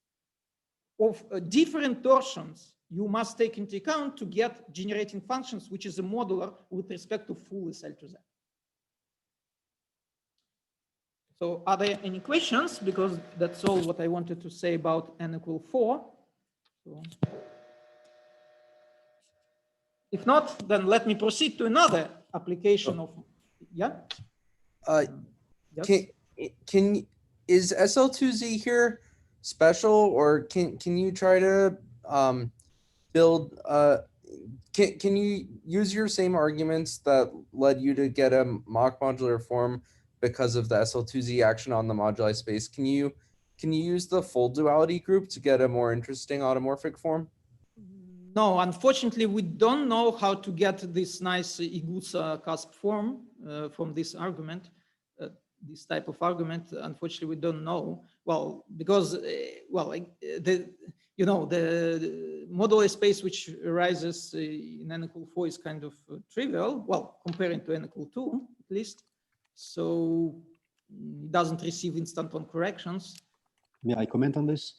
of different torsions you must take into account to get generating functions, which is a modular with respect to full SL to Z. So are there any questions? Because that's all what I wanted to say about n equal 4. So, if not, then let me proceed to another application of, yeah? Yes. Is SL2Z here special, or can you try to build, can you use your same arguments that led you to get a mock modular form because of the SL2Z action on the moduli space? Can you use the full duality group to get a more interesting automorphic form? No, unfortunately, we don't know how to get this nice Igusa cusp form from this argument, this type of argument. Unfortunately, we don't know. Well, because, the modular space which arises in n equal 4 is kind of trivial, well, comparing to n equal 2, at least. So it doesn't receive instanton corrections. May I comment on this?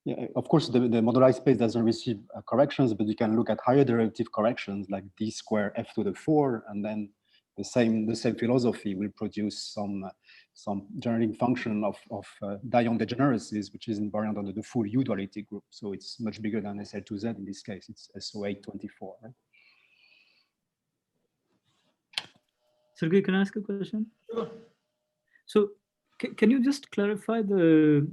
Yeah, of course, the moduli space doesn't receive corrections, but you can look at higher derivative corrections like d square f to the 4, and then the same philosophy will produce some generating function of Dion degeneracies, which is invariant under the full U duality group. So it's much bigger than SL2Z in this case. It's SO824. Right? Sergey, can I ask a question? Sure. So can you just clarify the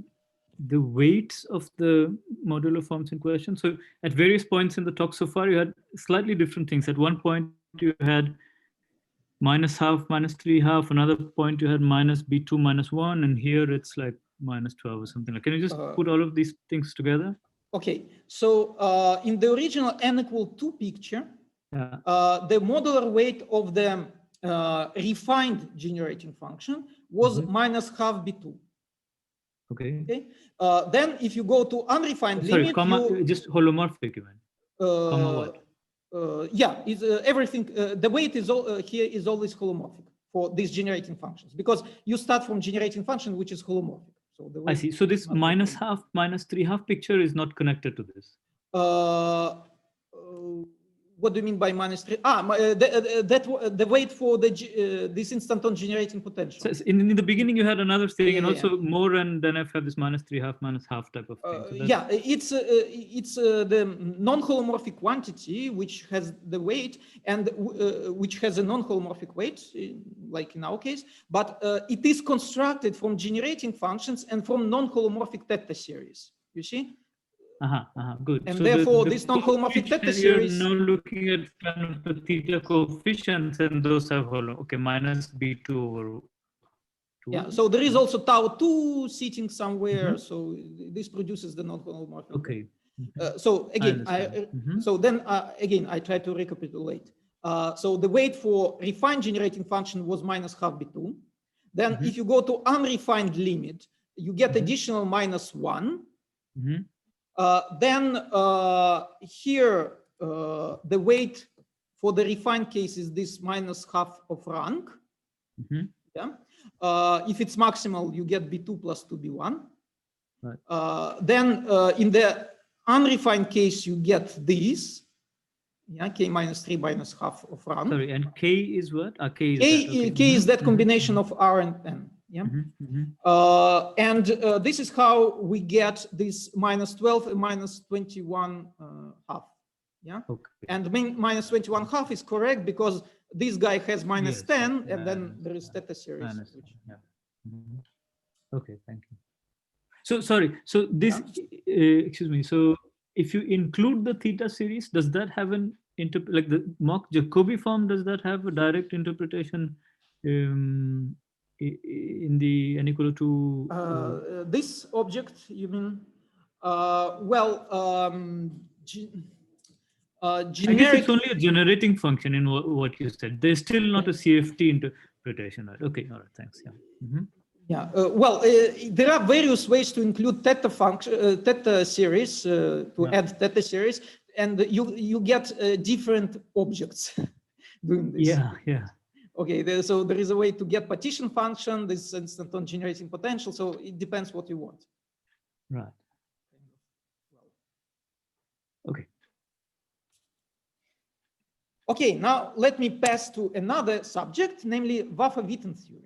weights of the modular forms in question? So at various points in the talk so far, you had slightly different things. At one point, you had -½ -3½ another point you had -B2 -1, and here it's like -12 or something. Like, can you just put all of these things together? Okay, so in the original n equal 2 picture, Yeah. the modular weight of the refined generating function was -½ B2. Okay. Okay. Then if you go to unrefined limit, comma, just holomorphic even. Comma what? Yeah, is everything. The weight is here is always holomorphic for these generating functions, because you start from generating function which is holomorphic. So the I see. So this -½ -3½ picture is not connected to this. What do you mean by -3? The weight for this instanton generating potential. So in the beginning, you had another thing, and also more, and then I have this -3½ -½ type of thing. So yeah, it's the non-holomorphic quantity which has the weight and which has a non-holomorphic weight, like in our case, but it is constructed from generating functions and from non-holomorphic theta series. You see? Good. And so therefore, this non-holomorphic theta series. You're now looking at kind of the theta coefficients, and those have okay -B2 over 2. Yeah. So there is also tau2 sitting somewhere. So this produces the non-holomorphic. Okay. So again, again, I try to recapitulate. So the weight for refined generating function was -½ B2. Then if you go to unrefined limit, you get additional -1. Then here, the weight for the refined case is this minus half of rank. Yeah. If it's maximal, you get B2 plus 2B1. Right. Then in the unrefined case, you get this. Yeah, K minus 3 minus half of rank. Sorry, and K is what? K is K, that, okay. K is that combination of R and N. Yeah. And this is how we get this minus 12 and minus 21 half. Yeah. Okay. And minus 21 half is correct because this guy has minus 10, and then there is theta series. Which... Okay, thank you. So sorry. So this, excuse me. So if you include the theta series, does that have an like the mock Jacobi form? Does that have a direct interpretation in the n equal to this object? You mean? Generic... I guess it's only a generating function in what you said. There's still not a CFT interpretation, right? Okay, all right, thanks. Yeah. Yeah. There are various ways to include theta function, theta series, to add theta series, and you get different objects doing this. Yeah. Okay. So there is a way to get partition function, this instanton generating potential. So it depends what you want. Right. Okay. Okay, now let me pass to another subject, namely Waffe-Witten theory.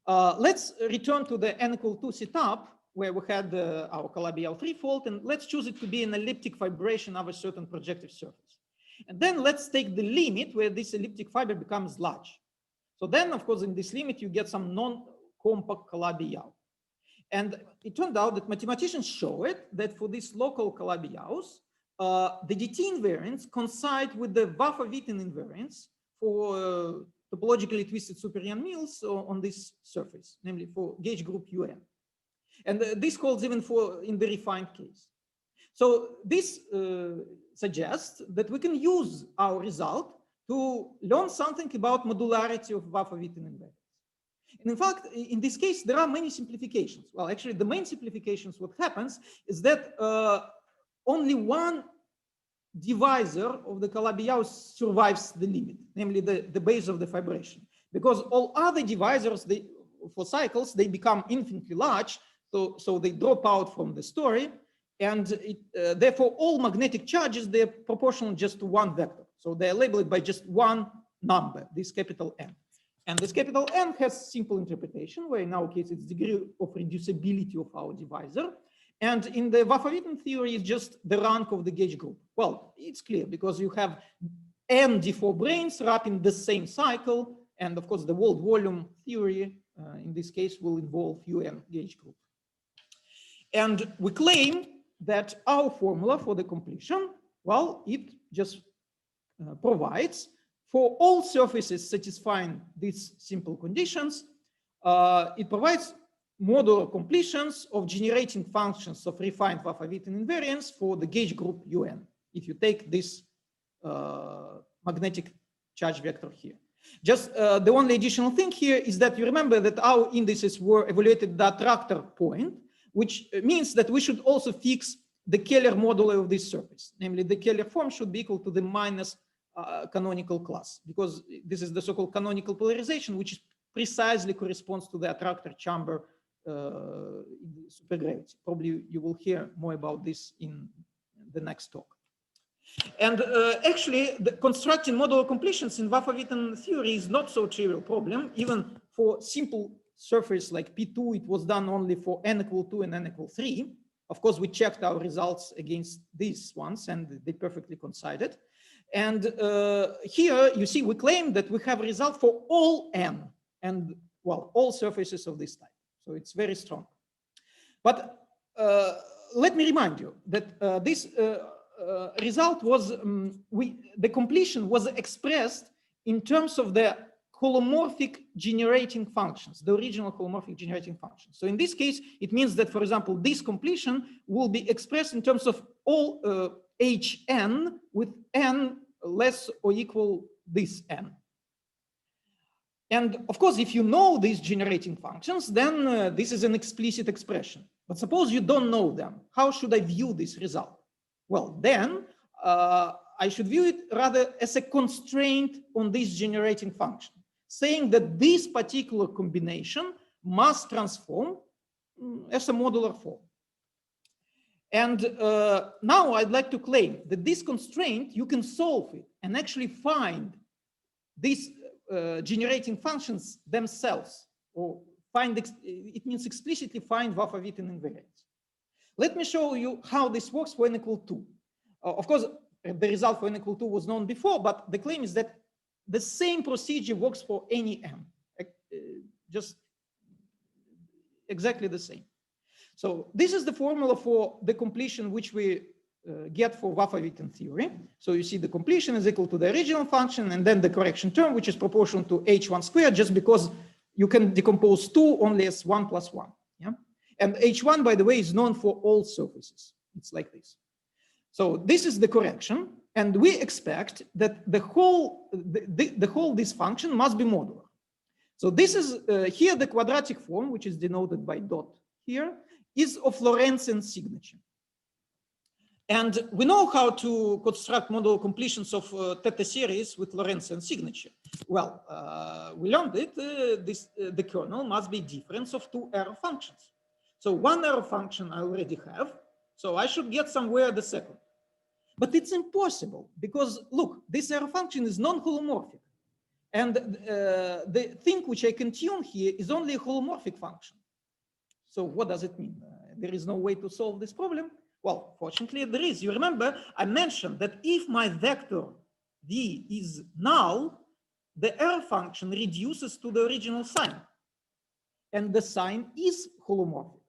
Let's return to the n equal 2 setup where we had our Calabi-Yau threefold, and let's choose it to be an elliptic fibration of a certain projective surface. And then let's take the limit where this elliptic fiber becomes large. So then, of course, in this limit, you get some non-compact Calabi-Yau. And it turned out that mathematicians show it that for these local Calabi-Yaus, the DT invariants coincide with the Waffe-Witten invariants for topologically twisted super-Young mills on this surface, namely for gauge group UN. And this holds even for in the refined case. So this suggests that we can use our result to learn something about modularity of Waffe-Witten invariants. And in fact, in this case, there are many simplifications. Well, actually, the main simplifications, what happens is that only one divisor of the Calabi-Yau survives the limit, namely the base of the fibration. Because all other divisors, for cycles, they become infinitely large, so they drop out from the story, and therefore all magnetic charges, they're proportional just to one vector. So they're labeled by just one number, this capital N. And this capital N has simple interpretation, where in our case, it's degree of reducibility of our divisor. And in the Waffe-Witten theory, it's just the rank of the gauge group. Well, it's clear because you have n d4 branes wrapping the same cycle. And of course, the world volume theory, in this case, will involve UN gauge group. And we claim that our formula for the completion, well, it just provides for all surfaces satisfying these simple conditions, it provides modular completions of generating functions of refined Waffe-Witten invariants for the gauge group UN, if you take this magnetic charge vector here. Just the only additional thing here is that you remember that our indices were evaluated at the attractor point, which means that we should also fix the Keller modulo of this surface. Namely, the Keller form should be equal to the minus canonical class, because this is the so-called canonical polarization, which precisely corresponds to the attractor chamber in the supergravity. Probably you will hear more about this in the next talk. And actually, the constructing modular completions in Waffe-Witten theory is not so trivial problem. Even for simple surface like P2, it was done only for n equal 2 and n equal 3. Of course, we checked our results against these ones, and they perfectly coincided. And here, you see, we claim that we have a result for all n, and well, all surfaces of this type. So it's very strong. But let me remind you that this result was, the completion was expressed in terms of the holomorphic generating functions, the original holomorphic generating functions. So in this case, it means that, for example, this completion will be expressed in terms of all Hn with n less or equal this n. And of course, if you know these generating functions, then this is an explicit expression. But suppose you don't know them. How should I view this result? Well, then I should view it rather as a constraint on this generating function, saying that this particular combination must transform as a modular form. And now I'd like to claim that this constraint, you can solve it and actually find these generating functions themselves, or find, it means explicitly find Waffa-Witten invariants. Let me show you how this works for n equal 2. Of course, the result for n equal 2 was known before, but the claim is that the same procedure works for any m, just exactly the same. So this is the formula for the completion which we get for Waffa-Witten theory. So you see the completion is equal to the original function and then the correction term, which is proportional to h1 squared, just because you can decompose 2 only as 1 plus 1. Yeah? And h1, by the way, is known for all surfaces. It's like this. So this is the correction. And we expect that the whole this function must be modular. So this is here the quadratic form, which is denoted by dot here, is of Lorentzian signature. And we know how to construct modular completions of theta series with Lorentzian signature. Well, we learned it, the kernel must be difference of 2 error functions. So one error function I already have, so I should get somewhere the second. But it's impossible because look, this error function is non-holomorphic. And the thing which I can tune here is only a holomorphic function. So what does it mean? There is no way to solve this problem? Well, fortunately there is. You remember I mentioned that if my vector v is null, the error function reduces to the original sign. And the sign is holomorphic.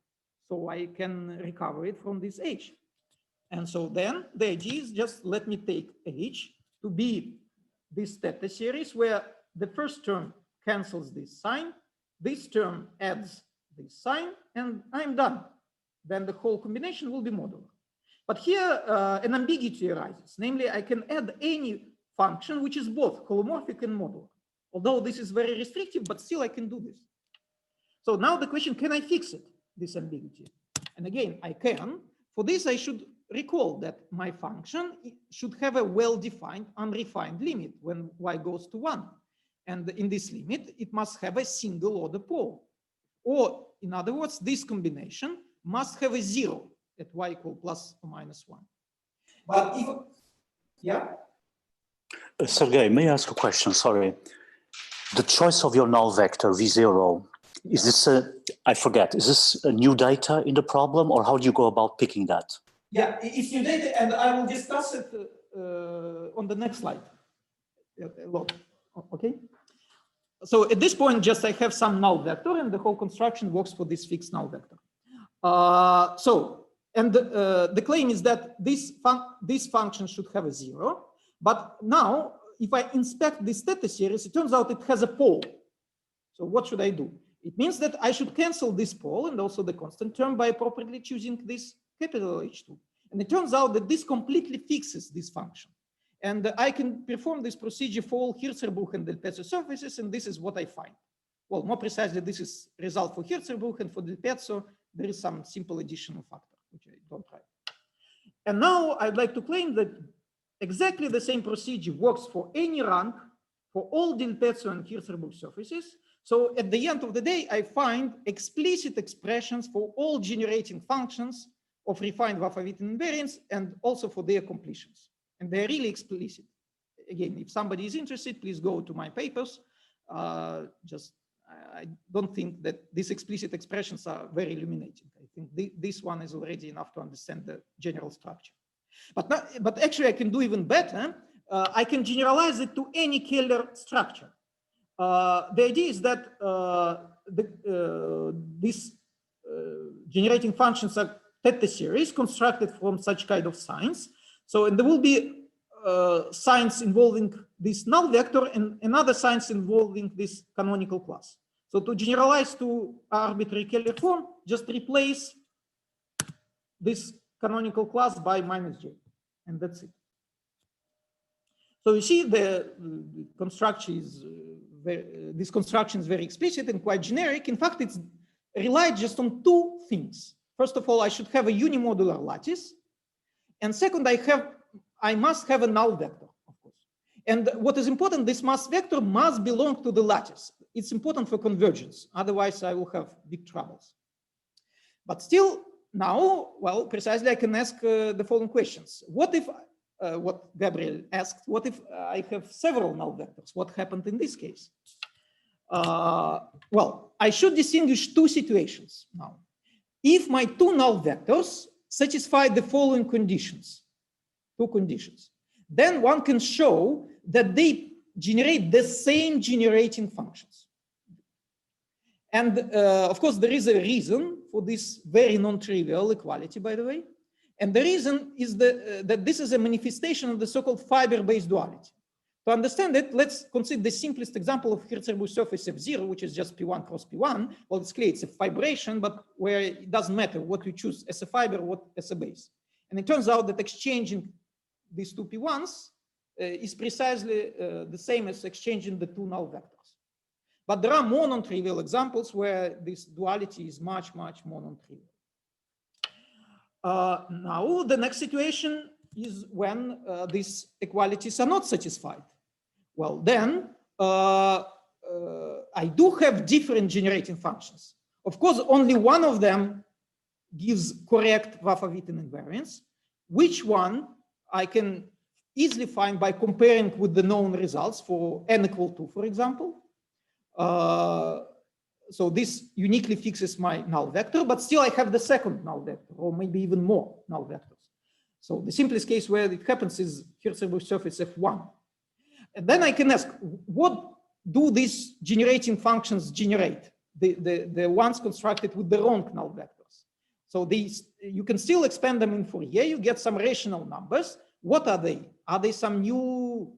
So I can recover it from this h. And so then the idea is just let me take h to be this theta series where the first term cancels this sign, this term adds this sign, and I'm done. Then the whole combination will be modular. But here an ambiguity arises. Namely, I can add any function which is both holomorphic and modular. Although this is very restrictive, but still I can do this. So now the question, can I fix it, this ambiguity? And again, I can. For this, I should recall that my function should have a well-defined, unrefined limit when y goes to 1. And in this limit, it must have a single order pole. Or in other words, this combination must have a 0 at y equal plus or minus 1. But if, yeah? Sergey, may I ask a question? Sorry. The choice of your null vector, V0, is this I forget, is this a new data in the problem, or how do you go about picking that? Yeah, it's new data, and I will discuss it on the next slide. Okay. So at this point, just I have some null vector, and the whole construction works for this fixed null vector. The claim is that this function should have a 0. But now, if I inspect this theta series, it turns out it has a pole. So what should I do? It means that I should cancel this pole and also the constant term by appropriately choosing this capital H2. And it turns out that this completely fixes this function. And I can perform this procedure for all Hirzebruch and Del Pezzo surfaces, and this is what I find. Well, more precisely, this is result for Hirzebruch, and for Del Pezzo, there is some simple additional factor, which I don't write. And now I'd like to claim that exactly the same procedure works for any rank for all Del Pezzo and Hirzebruch surfaces. So at the end of the day, I find explicit expressions for all generating functions of refined Waffa-Witten invariants and also for their completions. And they're really explicit. Again, if somebody is interested, please go to my papers. I don't think that these explicit expressions are very illuminating. I think this one is already enough to understand the general structure. But actually, I can do even better. I can generalize it to any Keller structure. The idea is that these generating functions are theta series constructed from such kind of signs. So and there will be signs involving this null vector and another signs involving this canonical class. So to generalize to arbitrary Keller form, just replace this canonical class by -j, and that's it. So you see the construction is this construction is very explicit and quite generic. In fact, it's relied just on two things. First of all, I should have a unimodular lattice. And second, I must have a null vector, of course. And what is important, this mass vector must belong to the lattice. It's important for convergence. Otherwise, I will have big troubles. But still, now, well, precisely, I can ask the following questions. What if, what Gabriel asked, what if I have several null vectors? What happened in this case? Well, I should distinguish two situations now. If my two null vectors satisfy the following conditions, two conditions, then one can show that they generate the same generating functions. And of course, there is a reason for this very non-trivial equality, by the way. And the reason is that this is a manifestation of the so-called fiber-based duality. To understand it, let's consider the simplest example of Hirzebruch surface F0, which is just P1 cross P1. Well, it's clear it's a fibration, but where it doesn't matter what you choose as a fiber, what as a base. And it turns out that exchanging these two P1s is precisely the same as exchanging the two null vectors. But there are more non-trivial examples where this duality is much, much more non-trivial. Now, the next situation is when these equalities are not satisfied. Well, then I do have different generating functions. Of course, only one of them gives correct Vafa-Witten invariance. Which one I can easily find by comparing with the known results for n equal 2, for example. So this uniquely fixes my null vector, but still I have the second null vector, or maybe even more null vectors. So the simplest case where it happens is Hirzebruch surface F1. And then I can ask, what do these generating functions generate? The ones constructed with the wrong null vectors. So these, you can still expand them in Fourier, you get some rational numbers. What are they? Are they some new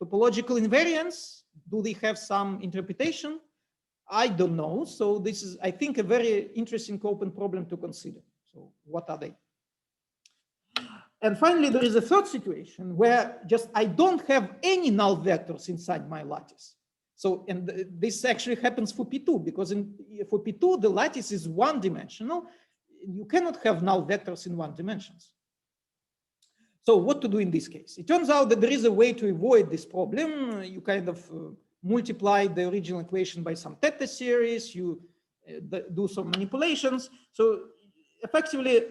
topological invariants? Do they have some interpretation? I don't know. So this is, I think, a very interesting open problem to consider. So what are they? And finally, there is a third situation where just I don't have any null vectors inside my lattice. So, and this actually happens for P2, because for P2, the lattice is one-dimensional. You cannot have null vectors in one dimensions. So what to do in this case? It turns out that there is a way to avoid this problem. You kind of multiply the original equation by some theta series, you do some manipulations. So effectively,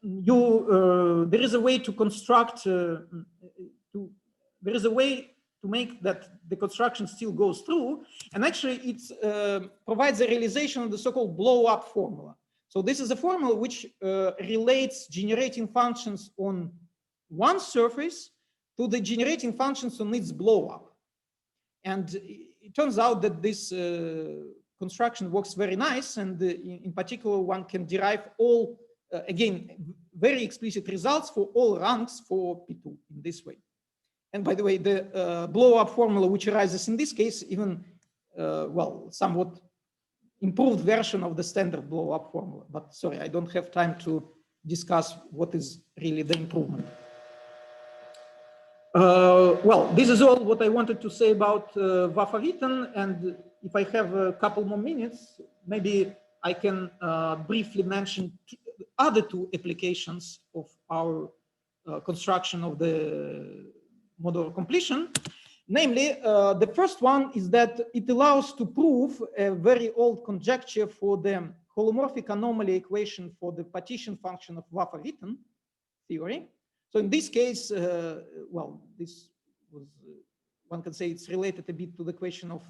there is a way to construct, there is a way to make that the construction still goes through. And actually it provides a realization of the so-called blow-up formula. So this is a formula which relates generating functions on one surface to the generating functions on its blow-up. And it turns out that this construction works very nice. And in particular, one can derive all, again, very explicit results for all ranks for P2 in this way. And by the way, the blow-up formula which arises in this case, even, well, somewhat improved version of the standard blow-up formula. But sorry, I don't have time to discuss what is really the improvement. Well, this is all what I wanted to say about Vafa-Witten. And if I have a couple more minutes, maybe I can briefly mention other two applications of our construction of the modular completion. Namely, the first one is that it allows to prove a very old conjecture for the holomorphic anomaly equation for the partition function of Vafa-Witten theory. So in this case, well, this was, one can say it's related a bit to the question of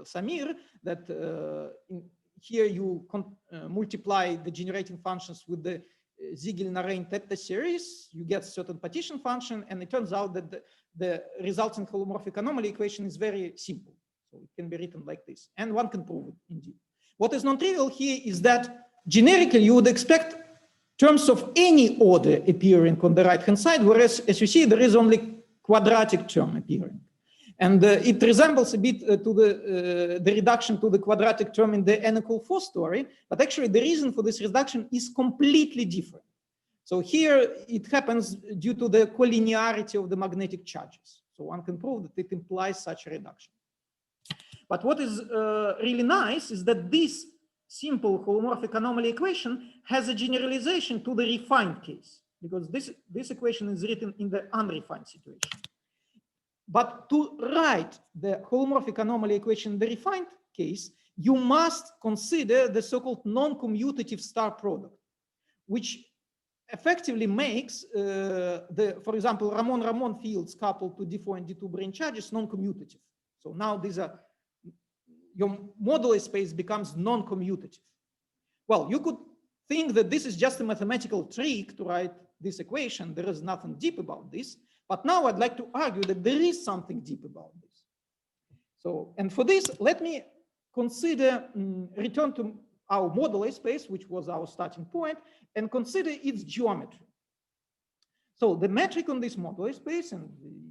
Samir, that here you multiply the generating functions with the Ziegel-Narijn theta series, you get certain partition function, and it turns out that the resulting holomorphic anomaly equation is very simple. So it can be written like this, and one can prove it indeed. What is non-trivial here is that generically you would expect terms of any order appearing on the right-hand side, whereas as you see, there is only quadratic term appearing. And it resembles a bit to the reduction to the quadratic term in the n equal 4 story, but actually the reason for this reduction is completely different. So here it happens due to the collinearity of the magnetic charges. So one can prove that it implies such a reduction. But what is really nice is that this simple holomorphic anomaly equation has a generalization to the refined case, because this equation is written in the unrefined situation. But to write the holomorphic anomaly equation in the refined case, you must consider the so-called non-commutative star product, which effectively makes for example, Ramon-Ramon fields coupled to D4 and D2 brane charges non-commutative. So now these are, your moduli space becomes non-commutative. Well, you could think that this is just a mathematical trick to write this equation. There is nothing deep about this. But now I'd like to argue that there is something deep about this. So, and for this, let me consider, return to our moduli space, which was our starting point, and consider its geometry. So the metric on this moduli space and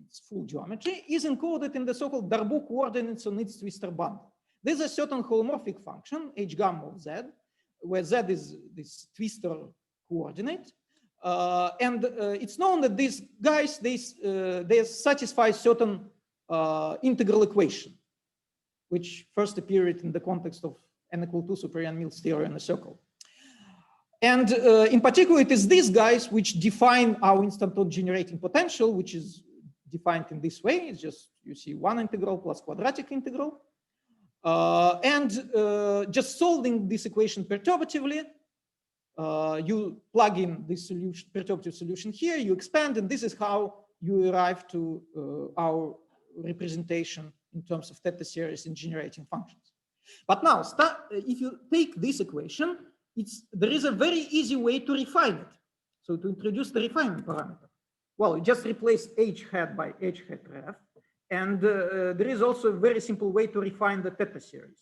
its full geometry is encoded in the so-called Darboux coordinates on its twistor bundle. There's a certain holomorphic function, h gamma of z, where z is this twistor coordinate. It's known that these guys, they satisfy certain integral equation, which first appeared in the context of n equal to super Yang-Mills theory in a circle. And in particular, it is these guys which define our instanton generating potential, which is defined in this way. It's just, you see, one integral plus quadratic integral. Just solving this equation perturbatively, you plug in this solution, perturbative solution here, you expand, and this is how you arrive to our representation in terms of theta series in generating functions. But now, if you take this equation, there is a very easy way to refine it. So to introduce the refinement parameter. Well, you just replace h hat by h hat ref. And there is also a very simple way to refine the theta series.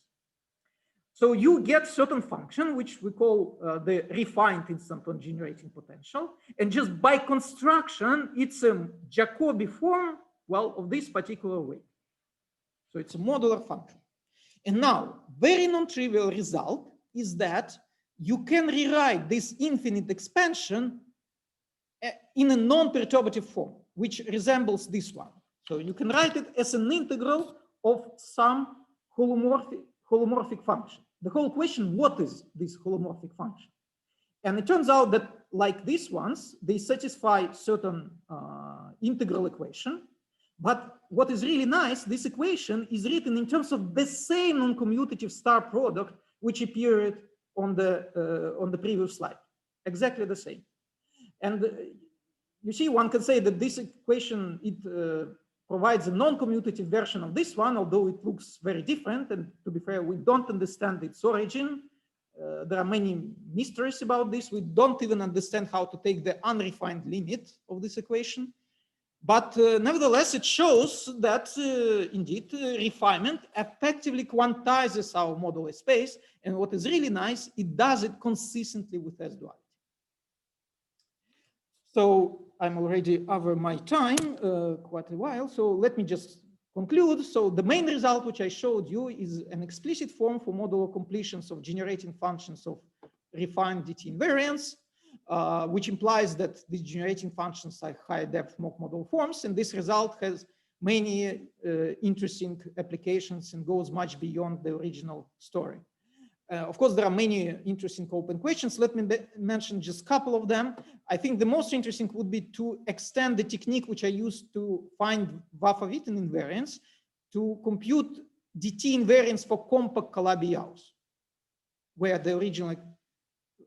So you get certain function, which we call the refined instanton generating potential. And just by construction, it's a Jacobi form, well, of this particular way. So it's a modular function. And now, very non-trivial result is that you can rewrite this infinite expansion in a non-perturbative form, which resembles this one. So you can write it as an integral of some holomorphic function. The whole question, what is this holomorphic function? And it turns out that like these ones, they satisfy certain integral equation. But what is really nice, this equation is written in terms of the same non-commutative star product which appeared on the previous slide, exactly the same. And you see, one can say that this equation, it provides a non-commutative version of this one, although it looks very different. And to be fair, we don't understand its origin. There are many mysteries about this. We don't even understand how to take the unrefined limit of this equation. But nevertheless, it shows that indeed refinement effectively quantizes our moduli space. And what is really nice, it does it consistently with S duality. So I'm already over my time quite a while. So let me just conclude. So the main result which I showed you is an explicit form for modular completions of generating functions of refined DT invariance. Which implies that the generating functions are high depth mock model forms. And this result has many interesting applications and goes much beyond the original story. Of course, there are many interesting open questions. Let me mention just a couple of them. I think the most interesting would be to extend the technique which I used to find Waffa-Witten invariance to compute DT invariance for compact Calabi-Yau's, where the original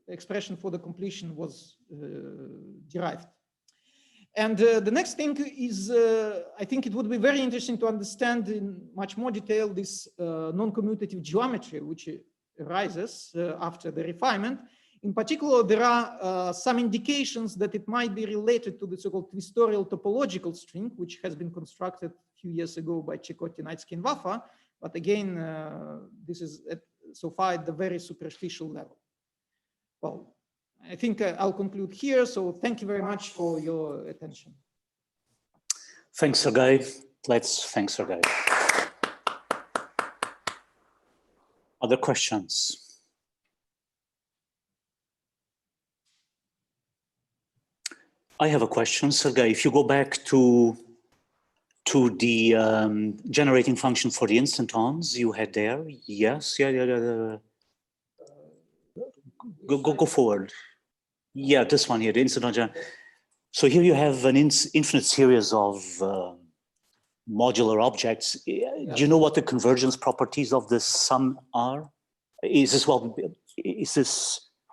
expression for the completion was derived. And the next thing is, I think it would be very interesting to understand in much more detail this non-commutative geometry, which arises after the refinement. In particular, there are some indications that it might be related to the so-called twistorial topological string, which has been constructed a few years ago by Cecotti, Naitsky, and Waffa. But again, this is so far at the very superficial level. Well, I think I'll conclude here. So thank you very much for your attention. Thanks, Sergei. Let's thank Sergei. Other questions? I have a question, Sergei. If you go back to to the generating function for the instantons you had there. Yes, yeah. Go forward. Yeah, this one here, the instanton. So here you have an infinite series of modular objects. Do you know what the convergence properties of this sum are? Is this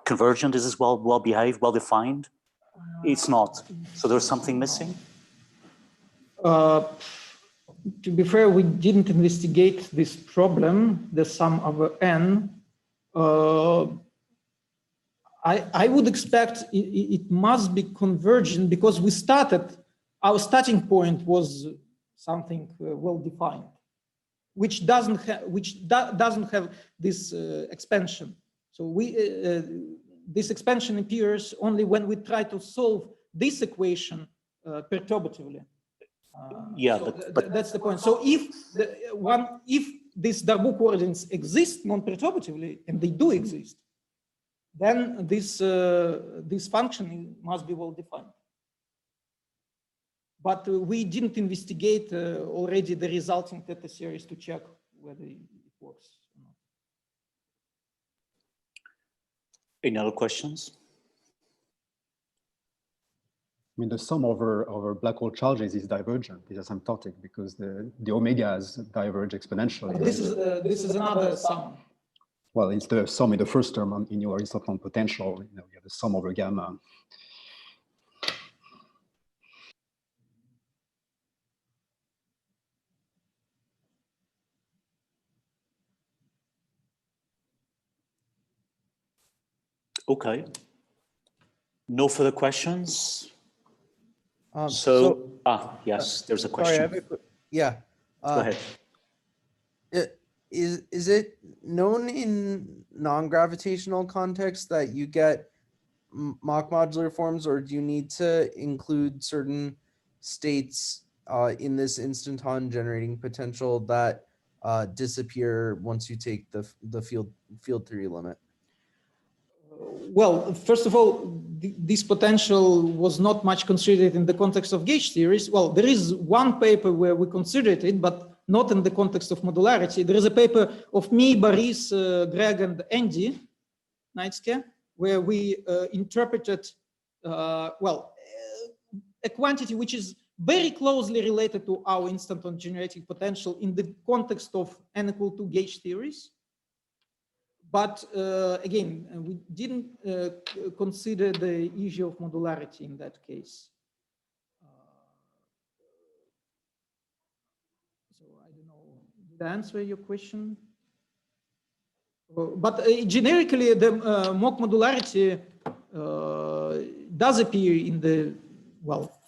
convergent? Is this well behaved, well defined? It's not. So there's something missing. To be fair, we didn't investigate this problem, the sum over n. I would expect it must be convergent because we started, our starting point was something well defined, which doesn't have this expansion. So this expansion appears only when we try to solve this equation perturbatively. Yeah, so but that's the point. So if these Darboux coordinates exist non-perturbatively, and they do exist, then this function must be well defined. But we didn't investigate already the resulting theta series to check whether it works or not. Any other questions? I mean, the sum over black hole charges is divergent, is asymptotic, because the omegas diverge exponentially. This is another sum. Well, it's the sum in the first term in your Aristotle potential. You know, you have the sum over gamma. Okay. No further questions? Yes, there's a question. Sorry, yeah. Go ahead. Is it known in non-gravitational context that you get Mach modular forms, or do you need to include certain states in this instanton generating potential that disappear once you take the field theory limit? Well, first of all, this potential was not much considered in the context of gauge theories. Well, there is one paper where we considered it, but not in the context of modularity. There is a paper of me, Boris, Greg, and Andy Neitske, where we interpreted, a quantity which is very closely related to our instanton generating potential in the context of n=2 gauge theories. But again, we didn't consider the issue of modularity in that case. So I don't know, did I answer your question? But generically, the Mach modularity does appear in the,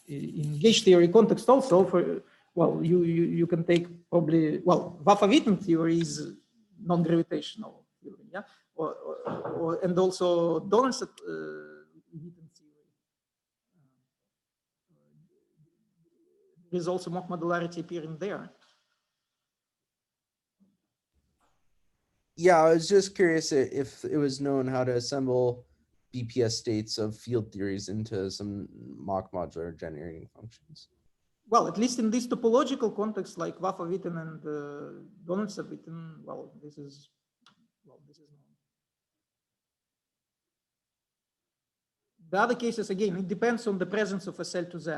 in gauge theory context also. You can take probably, Waffa-Witten theory is non-gravitational. Yeah, and also Donaldson-Witten theory. There's also Mach modularity appearing there. Yeah, I was just curious if it was known how to assemble BPS states of field theories into some Mach modular generating functions. Well, at least in this topological context, like Waffa-Witten and Donaldson-Witten, this is known. The other cases, again, it depends on the presence of a cell to Z.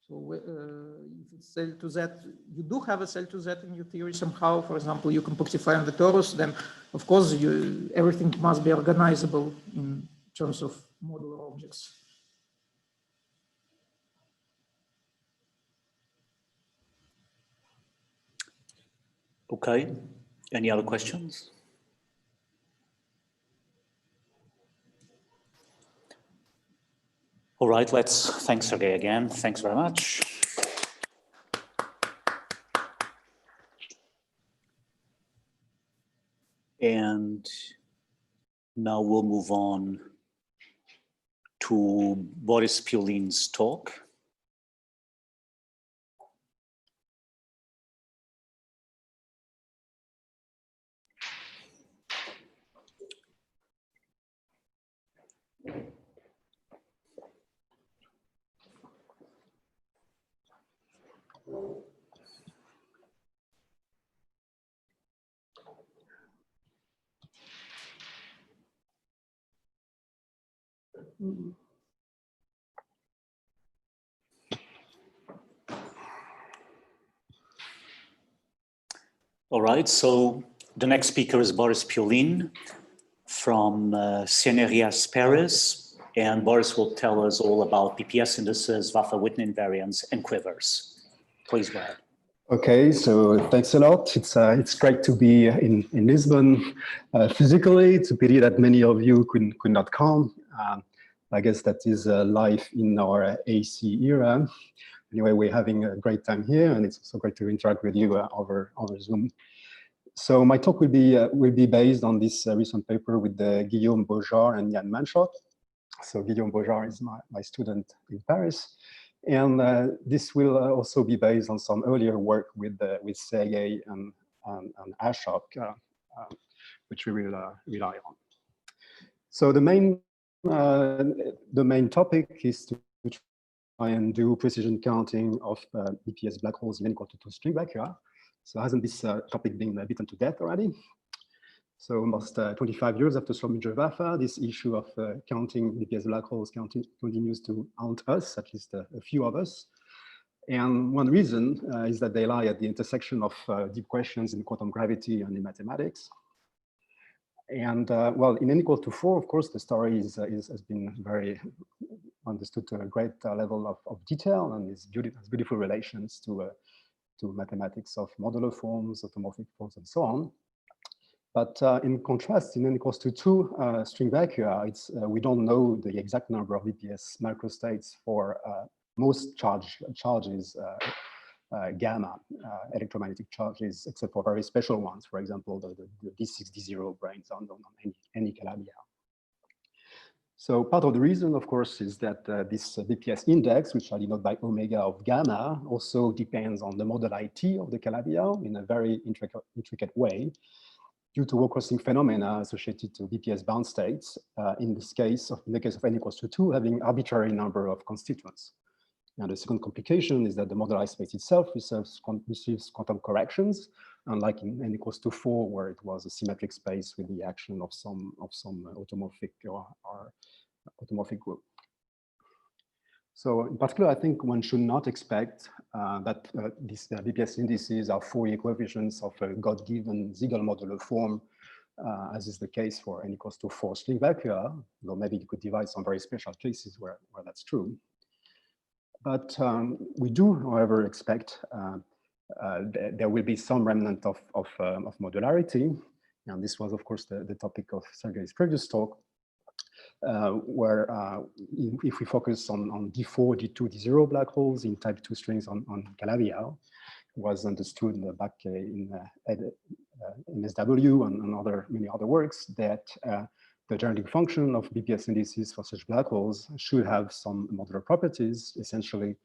So if it's cell to Z, you do have a cell to Z in your theory somehow. For example, you compactify on the torus, then of course everything must be organizable in terms of modular objects. Okay. Any other questions? All right, thanks Sergey again. Thanks very much. And now we'll move on to Boris Piolin's talk. All right, so the next speaker is Boris Piolin from CNRS Paris, and Boris will tell us all about BPS indices, Vafa-Whitney invariants, and quivers. Please go ahead. Okay, so thanks a lot. It's great to be in Lisbon physically. It's a pity that many of you could not come. I guess that is life in our AC era. Anyway, we're having a great time here, and it's also great to interact with you over Zoom. So my talk will be based on this recent paper with Guillaume Beaujard and Yann Manschot. So Guillaume Beaujard is my student in Paris. And this will also be based on some earlier work with Sergey and Ashok, which we will rely on. So the main topic is to try and do precision counting of BPS black holes in n equal to 2 string vacua. So hasn't this topic been beaten to death already? So almost 25 years after Schrödinger-Vafa, this issue of counting BPS black holes continues to haunt us, at least a few of us. And one reason is that they lie at the intersection of deep questions in quantum gravity and in mathematics. And well, in n equal to 4, of course, the story has been very understood to a great level of detail, and has beautiful relations to mathematics of modular forms, automorphic forms, and so on. But in contrast, in n equals to 2 string vacua, we don't know the exact number of BPS microstates for most charges, gamma electromagnetic charges, except for very special ones. For example, the D6, D0 brains on any Calabi-Yau. So part of the reason, of course, is that this BPS index, which I denote by omega of gamma, also depends on the model IT of the Calabi-Yau in a very intricate way, due to Wall-crossing phenomena associated to BPS bound states, in the case of n equals to 2, having arbitrary number of constituents. And the second complication is that the model I space itself receives quantum corrections, unlike in n equals to 4, where it was a symmetric space with the action of some automorphic or automorphic group. So in particular, I think one should not expect that these BPS indices are Fourier coefficients of a God-given Siegel modular form, as is the case for n equals to 4 string vacua, though maybe you could devise some very special cases where that's true. But we do, however, expect there will be some remnant of modularity. And this was, of course, the topic of Sergey's previous talk, where if we focus on D4, D2, D0 black holes in type 2 strings on Calabi-Yau, was understood back in MSW and many other works that the generating function of BPS indices for such black holes should have some modular properties, essentially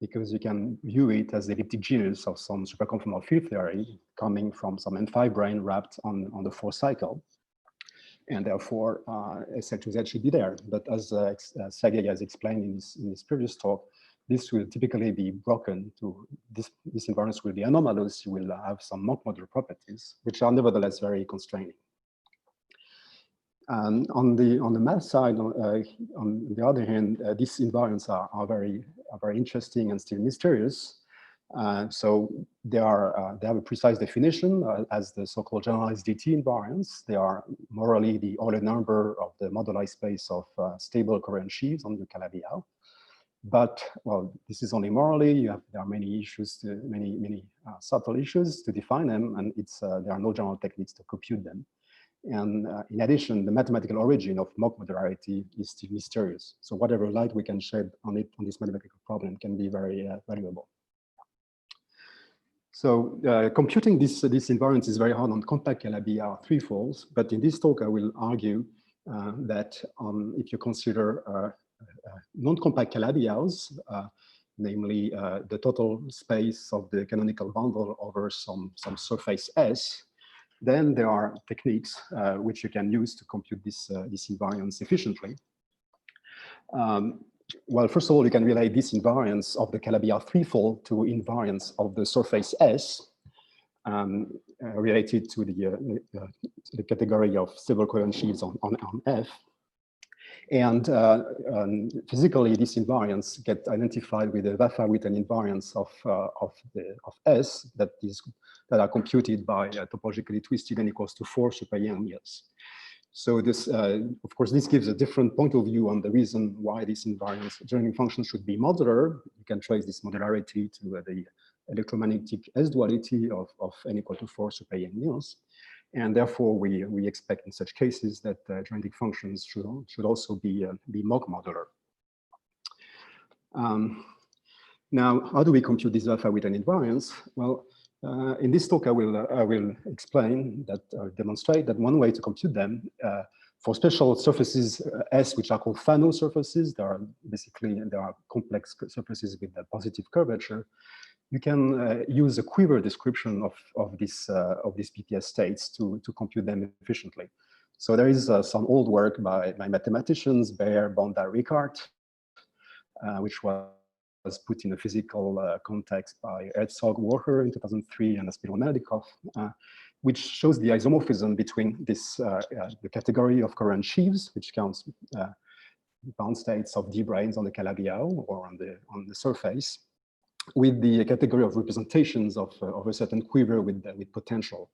because you can view it as the elliptic genus of some superconformal field theory coming from some N5 brane wrapped on the 4 cycle. And therefore, SL2Z should be there. But as Sergey has explained in his previous talk, this will typically be broken to, this invariance will be anomalous. You will have some mock modular properties, which are nevertheless very constraining. On the math side, on the other hand, these invariants are very interesting and still mysterious. So they have a precise definition as the so-called generalized DT invariants. They are morally the Euler number of the moduli space of stable covariant sheaves on the Calabi-Yau. But well, this is only morally. There are many issues, many subtle issues to define them, and there are no general techniques to compute them. And in addition, the mathematical origin of mock modularity is still mysterious. So whatever light we can shed on this mathematical problem can be very valuable. So computing this invariance is very hard on compact Calabi-Yau threefolds, but in this talk I will argue that if you consider non-compact Calabi-Yaus, namely the total space of the canonical bundle over some surface S, then there are techniques which you can use to compute this invariance efficiently. Well, first of all, you can relate this invariance of the Calabi-Yau threefold to invariance of the surface S related to the category of stable covariant sheaves on F. And physically, these invariants get identified with the Vafa-Witten invariants of S that are computed by topologically twisted n equals to 4 super Yang mirrors. So this, of course, this gives a different point of view on the reason why these invariants generating functions should be modular. You can trace this modularity to the electromagnetic S duality of n equal to 4 super Yang mirrors. And therefore, we expect in such cases that genetic functions should also be Mock modular. Now, how do we compute these Vafa-Witten invariants? Well, in this talk, I will explain that, demonstrate that one way to compute them for special surfaces S, which are called Fano surfaces. There are complex surfaces with a positive curvature. You can use a quiver description of these BPS states to compute them efficiently. So there is some old work by mathematicians, Baer, Bonda, Ricard, which was put in a physical context by Herzog, Warher in 2003, and Aspinall Meldikov, which shows the isomorphism between this the category of current sheaves, which counts bound states of d-branes on the Calabi-Yau or on the surface, with the category of representations of a certain quiver with potential,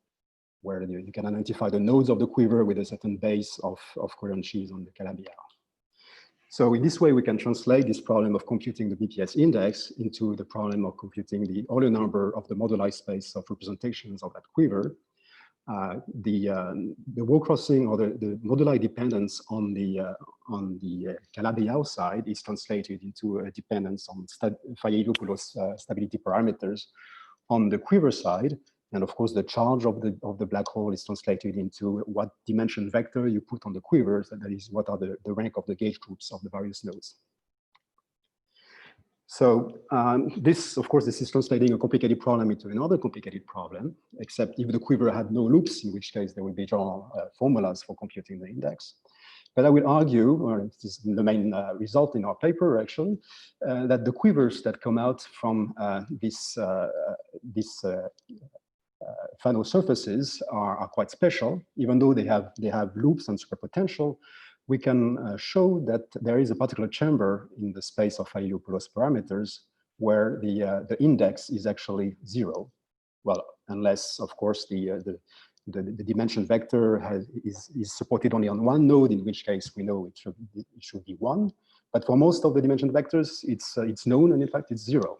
where you can identify the nodes of the quiver with a certain base of coherent sheaves on the Calabi-Yau. So in this way, we can translate this problem of computing the BPS index into the problem of computing the Euler number of the moduli space of representations of that quiver. The wall crossing or the moduli dependence on the Calabi-Yau side is translated into a dependence on Fayet-Illoupoulos stability parameters on the quiver side. And of course, the charge of the black hole is translated into what dimension vector you put on the quivers, that is, what are the rank of the gauge groups of the various nodes. So this is translating a complicated problem into another complicated problem, except if the quiver had no loops, in which case there would be general formulas for computing the index. But I will argue, or this is the main result in our paper actually, that the quivers that come out from these Fano surfaces are quite special. Even though they have loops and superpotential, we can show that there is a particular chamber in the space of Fayet-Illoupoulos parameters where the index is actually 0. Well, unless of course the dimension vector is supported only on one node, in which case we know it should be 1. But for most of the dimension vectors, it's known, and in fact it's 0.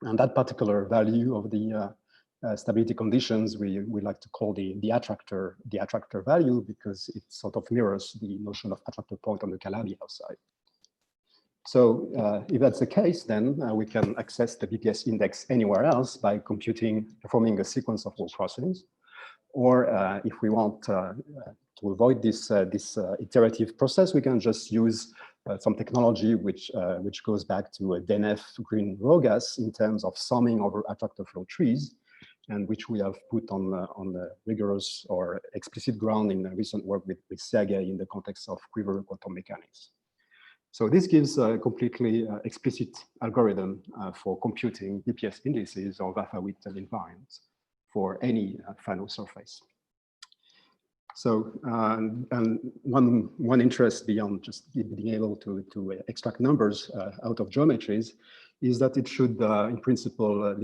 And that particular value of the stability conditions we like to call the attractor value, because it sort of mirrors the notion of attractor point on the Calabi-Yau side. So if that's the case, then we can access the BPS index anywhere else by performing a sequence of wall crossings. Or if we want to avoid this iterative process, we can just use some technology which goes back to a Denef Green-Rogas in terms of summing over attractor flow trees, and which we have put on the rigorous or explicit ground in recent work with Sergei in the context of quiver quantum mechanics. So this gives a completely explicit algorithm for computing BPS indices or Vafa-Witten invariants for any Fano surface. So, and one interest beyond just being able to extract numbers out of geometries is that it should, in principle,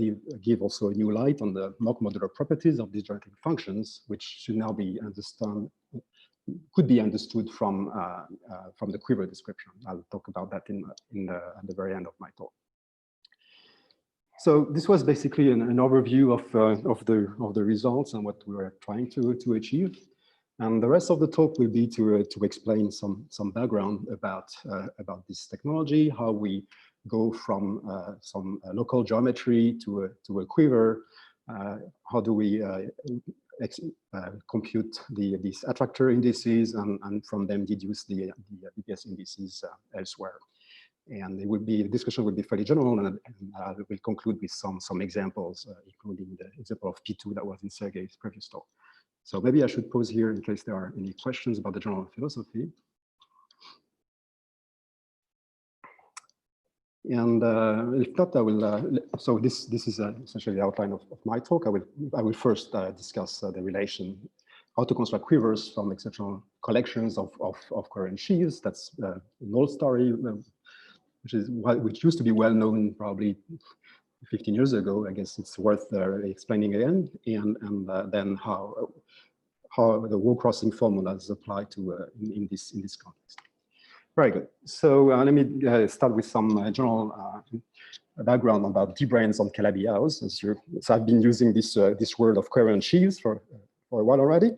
give also a new light on the Mock modular properties of these geometric functions, which should now be could be understood from the quiver description. I'll talk about that at the very end of my talk. So this was basically an overview of the results and what we were trying to achieve. And the rest of the talk will be to explain some background about this technology, how we go from some local geometry to a quiver, how do we compute these attractor indices and from them deduce the BPS indices elsewhere. And the discussion will be fairly general, and we'll conclude with some examples, including the example of P2 that was in Sergei's previous talk. So maybe I should pause here in case there are any questions about the general philosophy. And if not, I will. So this is essentially the outline of my talk. I will first discuss the relation, how to construct quivers from exceptional collections of coherent sheaves. That's an old story, which used to be well known probably 15 years ago. I guess it's worth explaining again, and then how the wall crossing formulas apply to in this context. Very good. So let me start with some general background about D-branes on calabi-Yaos. So I've been using this word of coherent sheaves for a while already.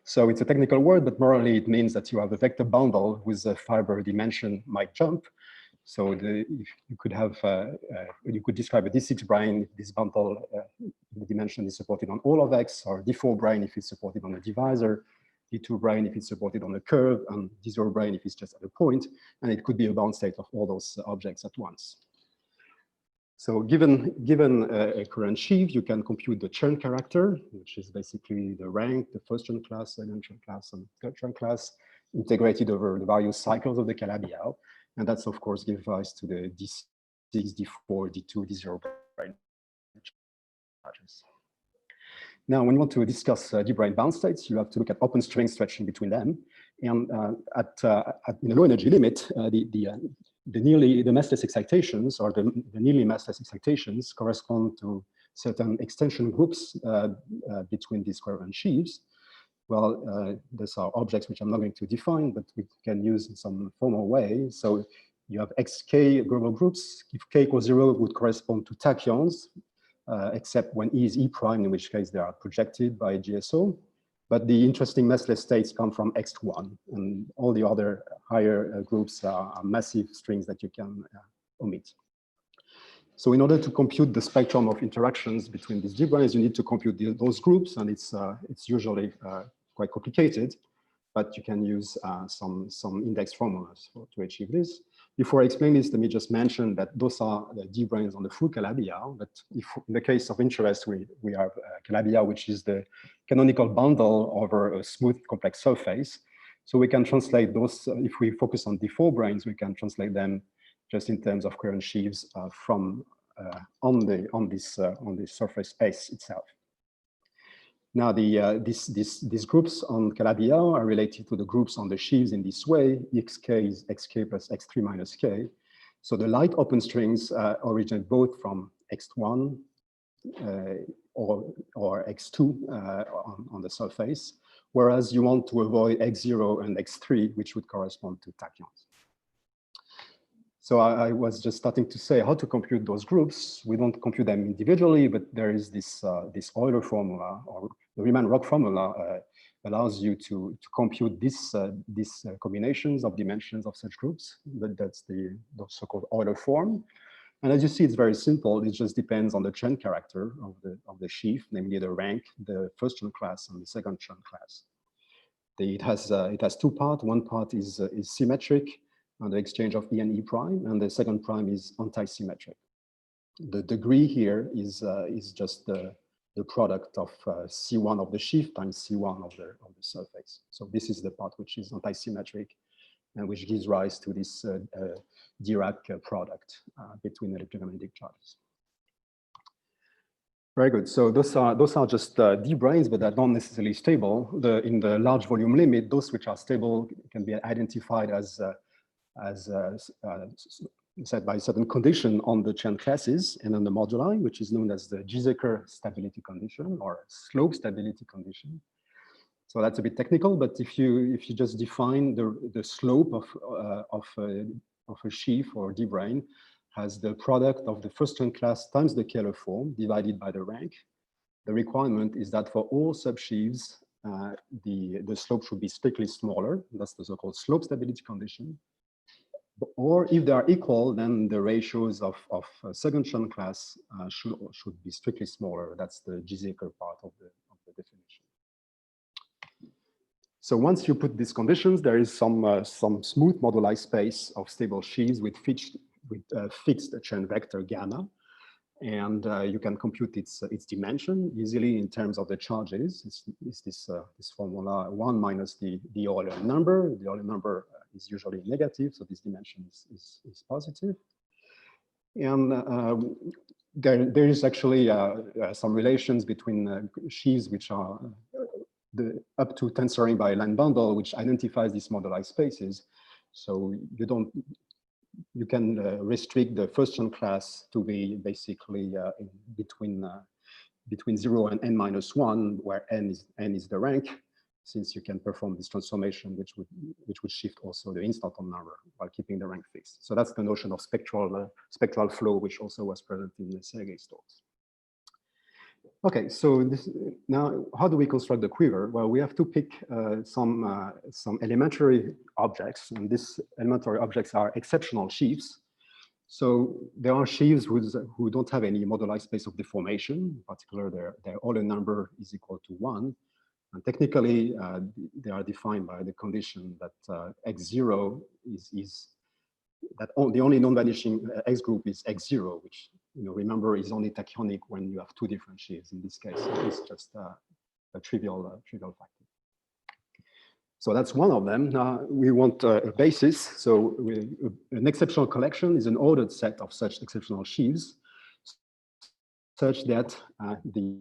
So it's a technical word, but morally it means that you have a vector bundle with a fiber dimension might jump. So if you could have, you could describe a D6 brane if this bundle, the dimension is supported on all of X, or D4 brane if it's supported on a divisor, D2 brane if it's supported on a curve, and D0 brane if it's just at a point, and it could be a bound state of all those objects at once. So given a coherent sheaf, you can compute the Chern character, which is basically the rank, the first Chern class, second Chern class, and third Chern class, integrated over the various cycles of the calabi-Yau. And that's, of course, gives rise to the D6, D4, D2, D0 brane charges. Now, when you want to discuss D-brane bound states, you have to look at open string stretching between them. And in the low energy limit, the massless excitations, or the nearly massless excitations, correspond to certain extension groups between these coherent sheaves. Well, these are objects which I'm not going to define, but we can use in some formal way. So you have xk global groups. If k equals 0, it would correspond to tachyons, except when E is E prime, in which case they are projected by GSO. But the interesting massless states come from X to 1, and all the other higher groups are massive strings that you can omit. So in order to compute the spectrum of interactions between these D-branes, you need to compute those groups, and it's usually quite complicated, but you can use some index formulas to achieve this. Before I explain this, let me just mention that those are the D-branes on the full calabi-Yau, but if in the case of interest, we have calabi-Yau, which is the canonical bundle over a smooth complex surface. So we can translate those, if we focus on D4 branes, we can translate them just in terms of coherent sheaves on this surface space itself. Now, these groups on calabi-Yau are related to the groups on the sheaves in this way. xk is xk plus x3 minus k. So the light open strings originate both from x1 or x2 on the surface, whereas you want to avoid x0 and x3, which would correspond to tachyons. So I was just starting to say how to compute those groups. We don't compute them individually, but there is this Euler formula, or the Riemann-Roch formula allows you to compute these combinations of dimensions of such groups. That's the so-called Euler form. And as you see, it's very simple. It just depends on the Chern character of the sheaf, namely the rank, the first Chern class, and the second Chern class. It has two parts. One part is symmetric, and the exchange of E and E prime, and the second prime is anti-symmetric. The degree here is just the product of C1 of the sheaf times C1 of the surface. So this is the part which is anti-symmetric, and which gives rise to this Dirac product between electromagnetic charges. Very good. So those are just D-branes, but they're not necessarily stable. In the large volume limit, those which are stable can be identified as set by a certain condition on the Chern classes and on the moduli, which is known as the Giesecke stability condition or slope stability condition. So that's a bit technical, but if you just define the slope of a sheaf or D-brane as the product of the first Chern class times the Kähler form divided by the rank, the requirement is that for all subsheaves, the slope should be strictly smaller. That's the so-called slope stability condition. Or if they are equal, then the ratios of second Chern class should be strictly smaller. That's the Giesecke part of the definition. So once you put these conditions, there is some smooth moduli space of stable sheaves with fixed Chern vector gamma, and you can compute its dimension easily in terms of the charges. It's this formula 1 minus the Euler number. The Euler number is usually negative, so this dimension is positive. And there is actually some relations between sheaves which are up to tensoring by line bundle, which identifies these moduli spaces. So you can restrict the first-term class to be basically between 0 and n-1, where n is the rank, since you can perform this transformation, which would shift also the instanton number while keeping the rank fixed. So that's the notion of spectral flow, which also was present in the Sergei's talks. Okay, so now how do we construct the quiver? Well, we have to pick some elementary objects, and these elementary objects are exceptional sheaves. So there are sheaves who don't have any moduli space of deformation. In particular, their Euler number is equal to 1. And technically, they are defined by the condition that x0 is that the only non-vanishing X group is X0, which, remember, is only tachyonic when you have two different sheaves. In this case, it's just a trivial factor. So that's one of them. Now we want a basis. So an exceptional collection is an ordered set of such exceptional sheaves, such that the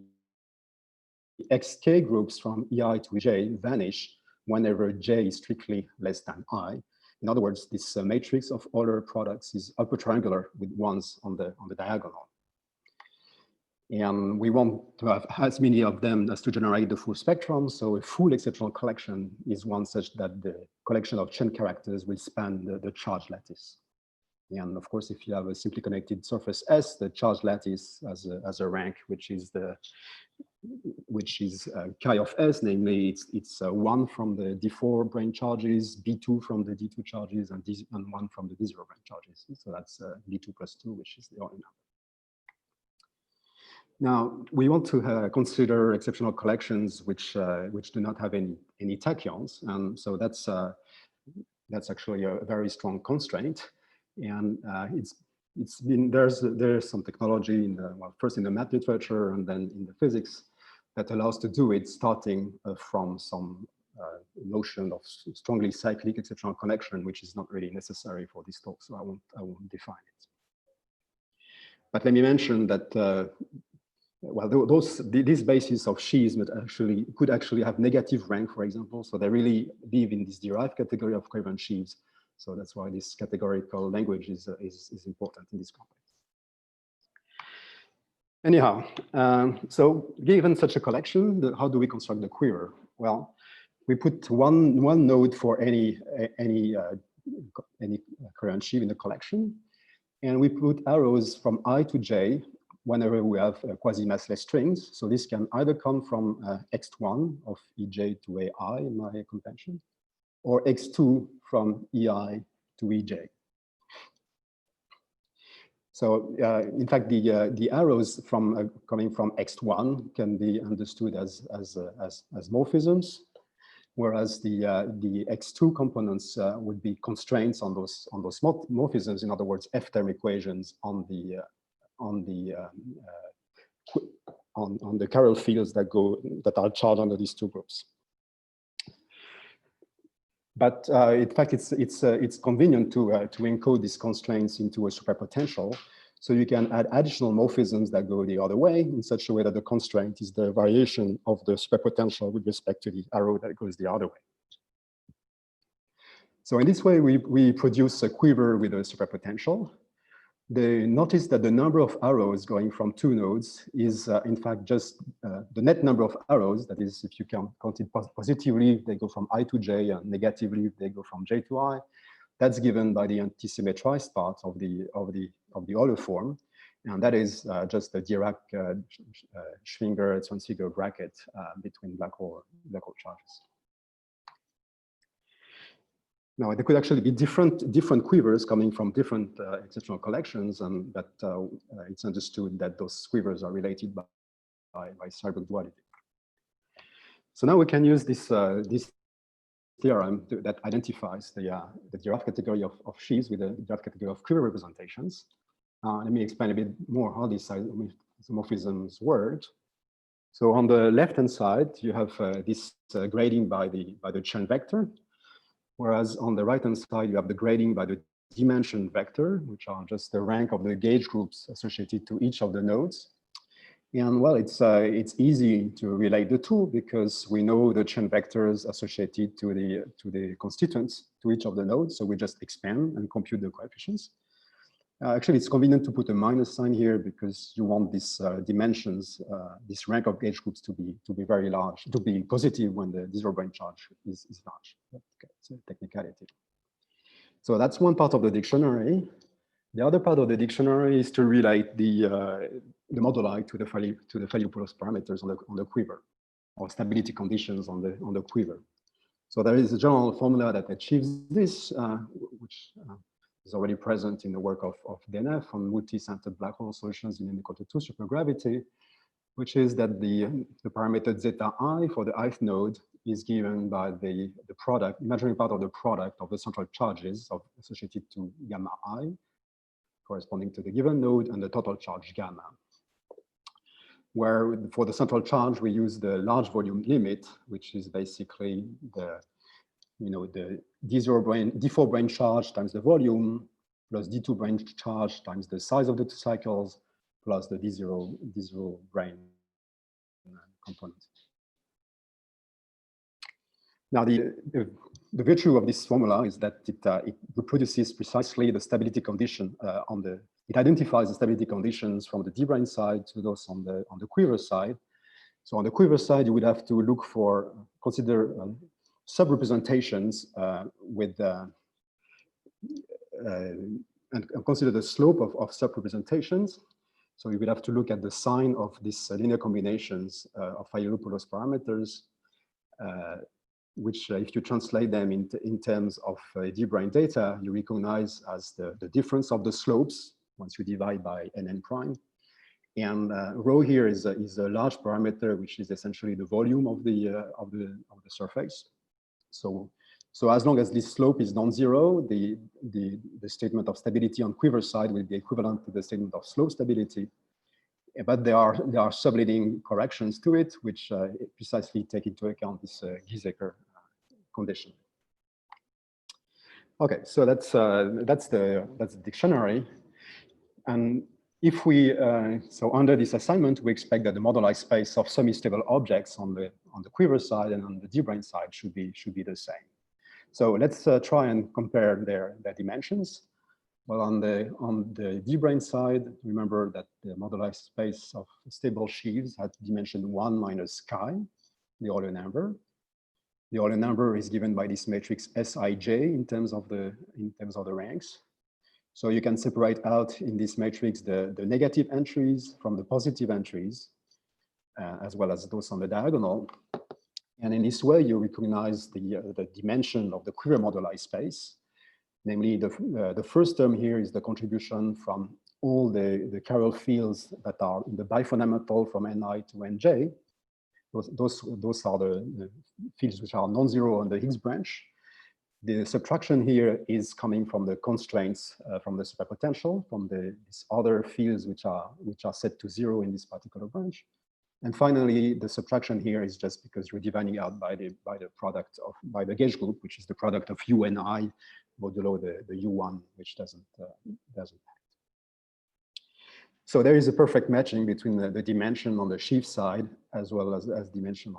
xk groups from EI to j vanish whenever j is strictly less than I. In other words, this matrix of Euler products is upper triangular with ones on the diagonal. And we want to have as many of them as to generate the full spectrum. So a full exceptional collection is one such that the collection of chain characters will span the charge lattice. And of course, if you have a simply connected surface S, the charge lattice as a rank, which is chi of S, namely it's 1 from the D4 brane charges, B2 from the D2 charges, and 1 from the D0 brane charges. So that's B2 plus 2, which is the Euler number. Now, we want to consider exceptional collections which do not have any tachyons, and so that's actually a very strong constraint. And there's some technology first in the math literature and then in the physics that allows to do it, starting from some notion of strongly cyclic exceptional connection, which is not really necessary for this talk, so I won't define it. But let me mention that these bases of sheaves could actually have negative rank, for example, so they really live in this derived category of covariant sheaves. So that's why this categorical language is important in this context. Anyhow, so given such a collection, how do we construct the quiver? Well, we put one node for any covariant sheaf in the collection, and we put arrows from I to j whenever we have quasi-massless strings. So this can either come from x1 of ej to ai in my convention, or x2 from ei to ej. So in fact, the arrows coming from x1 can be understood as morphisms, whereas the x2 components would be constraints on those morphisms. In other words, f-term equations on the chiral fields that are charged under these two groups. But in fact, it's convenient to encode these constraints into a superpotential, so you can add additional morphisms that go the other way in such a way that the constraint is the variation of the superpotential with respect to the arrow that goes the other way. So in this way, we produce a quiver with a superpotential. Notice that the number of arrows going from two nodes is in fact just the net number of arrows. That is, if you can count it positively, they go from I to j, and negatively, they go from j to I. That's given by the antisymmetrized part of the Euler form, and that is just the Dirac-Schwinger-Zwanziger bracket between black hole charges. Now, there could actually be different quivers coming from different exceptional collections, and that it's understood that those quivers are related by Seiberg duality. So now we can use this theorem that identifies the Dirac category of sheaves with the Dirac category of quiver representations. Let me explain a bit more how these isomorphisms work. So on the left-hand side, you have this grading by the chain vector. Whereas on the right-hand side, you have the grading by the dimension vector, which are just the rank of the gauge groups associated to each of the nodes. And well, it's easy to relate the two because we know the chain vectors associated to the constituents to each of the nodes. So we just expand and compute the coefficients. Actually, it's convenient to put a minus sign here because you want these dimensions, this rank of gauge groups to be very large, to be positive when the zero brane charge is large. Okay, it's a technicality. So that's one part of the dictionary. The other part of the dictionary is to relate the moduli to the Faliopoulos parameters on the quiver, or stability conditions on the quiver. So there is a general formula that achieves this, which is already present in the work of DNF on multi-centered black hole solutions in n=2 supergravity, which is that the parameter zeta I for the ith node is given by the product, imaginary part of the product of the central charges associated to gamma I, corresponding to the given node, and the total charge gamma. Where for the central charge, we use the large volume limit, which is basically the D4 brane charge times the volume, plus D2 brane charge times the size of the two cycles, plus the D0 brane component. Now, the virtue of this formula is that it reproduces precisely the stability condition it identifies the stability conditions from the D brane side to those on the quiver side. So on the quiver side, you would have to consider sub-representations and consider the slope of sub-representations. So you would have to look at the sign of these linear combinations of Faliopoulos parameters, which if you translate them in terms of D brane data, you recognize as the difference of the slopes once you divide by nn prime. And rho here is a large parameter, which is essentially the volume of the surface. So as long as this slope is non-zero, the statement of stability on quiver side will be equivalent to the statement of slope stability. But there are subleading corrections to it, which precisely take into account this Giesecker condition. Okay, so that's the dictionary. And if we so under this assignment, we expect that the moduli space of semi-stable objects on the quiver side and on the D brane side should be the same. So let's try and compare their dimensions. Well, on the D brane side, remember that the moduli space of stable sheaves had dimension 1 minus chi, the Euler number. The Euler number is given by this matrix Sij in terms of the ranks. So you can separate out in this matrix the negative entries from the positive entries, as well as those on the diagonal. And in this way, you recognize the dimension of the quiver moduli space. Namely, the first term here is the contribution from all the chiral fields that are in the bifundamental from Ni to Nj. Those are the fields which are non-zero on the Higgs branch. The subtraction here is coming from the constraints from the superpotential, from these other fields which are set to 0 in this particular branch. And finally, the subtraction here is just because you're dividing out by the gauge group, which is the product of U and I modulo the U1, which doesn't act. So there is a perfect matching between the dimension on the sheaf side as well as dimension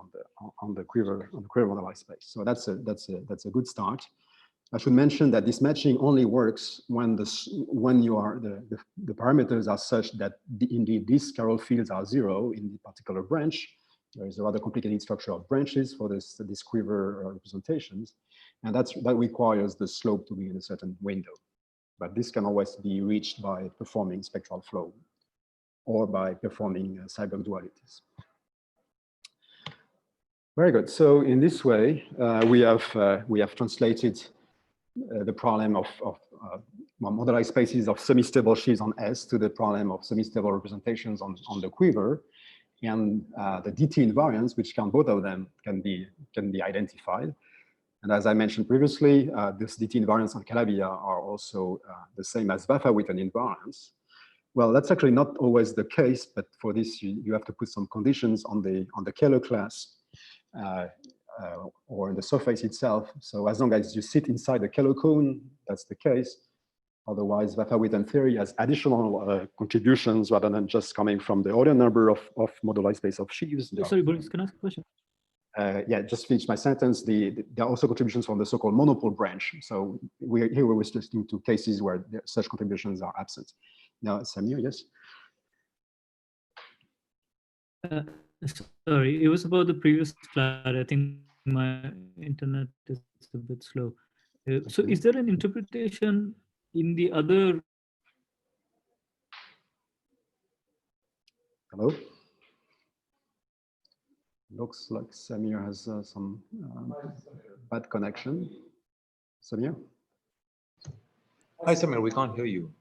on the quiver moduli space. So that's a good start. I should mention that this matching only works when the parameters are such that indeed these chiral fields are 0 in the particular branch. There is a rather complicated structure of branches for this quiver representations, and that requires the slope to be in a certain window. But this can always be reached by performing spectral flow or by performing Seiberg dualities. Very good. So in this way, we have translated the problem of moduli spaces of semi-stable sheaves on S to the problem of semi-stable representations on the quiver, and the DT invariants, which both of them can be identified. And as I mentioned previously, this DT invariants on Calabi-Yau are also the same as Vafa-Witten invariants. Well, that's actually not always the case, but for this you have to put some conditions on the Kähler class or in the surface itself. So as long as you sit inside the Kähler cone, that's the case. Otherwise, Vafa-Witten theory has additional contributions rather than just coming from the order number of moduli space of sheaves. Sorry, Boris, can I ask a question? Yeah, just finish my sentence. There are also contributions from the so-called monopole branch. So here we're restricting to cases where such contributions are absent. Now, Samir, yes? Sorry, it was about the previous slide. I think my internet is a bit slow. So is there an interpretation in the other? Hello? Looks like Samir has some bad connection. Samir? Hi, Samir, we can't hear you.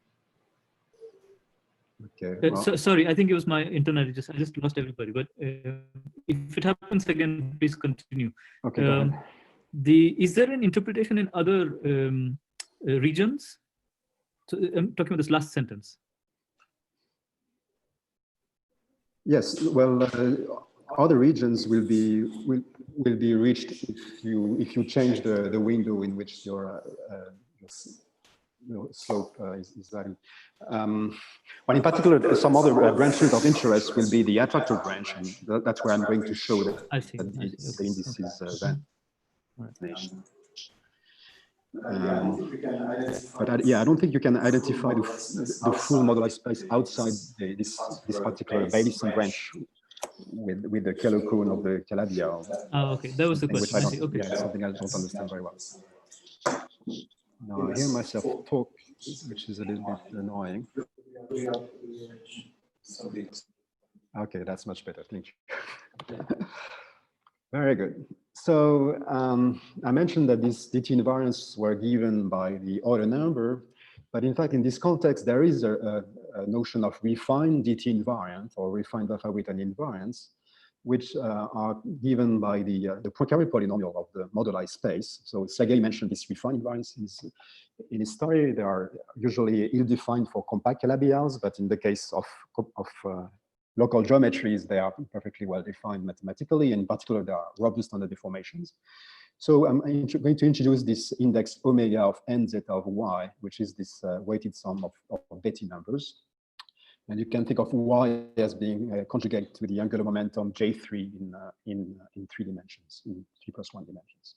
Okay. Well, Sorry, I think it was my internet. I just lost everybody. But if it happens again, please continue. okay, go ahead. Is there an interpretation in other regions? So I'm talking about this last sentence. Yes, well, other regions will be reached if you change the window in which your slope is varied. But in particular, some other branches of interest will be the attractor branch, and that's where I'm going to show that, the indices validation. But yeah, I don't think you can identify the full moduli space outside this particular Bayesian branch with the Keller cone of the Calabia. Oh, okay, that was the question. Which I don't, yeah, something I don't understand very well. Now I hear myself talk, which is a little bit annoying. Okay, that's much better. Thank you. Very good. So I mentioned that these DT invariants were given by the order number, but in fact, in this context, there is a notion of refined DT invariant or refined Vafa-Witten invariants, which are given by the Poincare polynomial of the moduli space. So Sergei mentioned these refined invariants in his story. They are usually ill-defined for compact Calabias, but in the case of local geometries, they are perfectly well defined mathematically. In particular, they are robust under deformations. So I'm going to introduce this index omega of n zeta of y, which is this weighted sum of Betti numbers. And you can think of y as being conjugate to the angular momentum J3 in 3 dimensions, in 3+1 dimensions.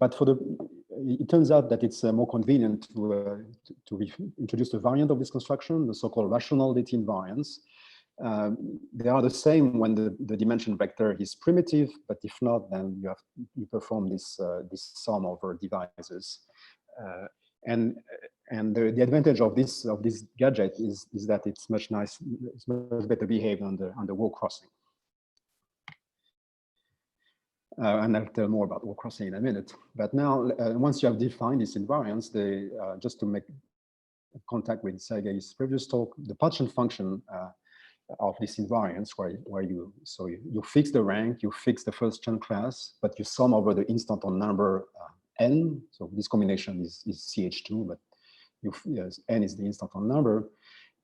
But it turns out that it's more convenient to introduce a variant of this construction, the so-called rational DT invariants. They are the same when the dimension vector is primitive, but if not, then you perform this sum over divisors. And the advantage of this gadget is that it's much better behaved under wall crossing. And I'll tell more about wall crossing in a minute. But now, once you have defined these invariants, just to make contact with Sergei's previous talk, the partial function of these invariants, where you fix the rank, you fix the first Chern class, but you sum over the instanton number n. So this combination is CH2, but n is the instanton number.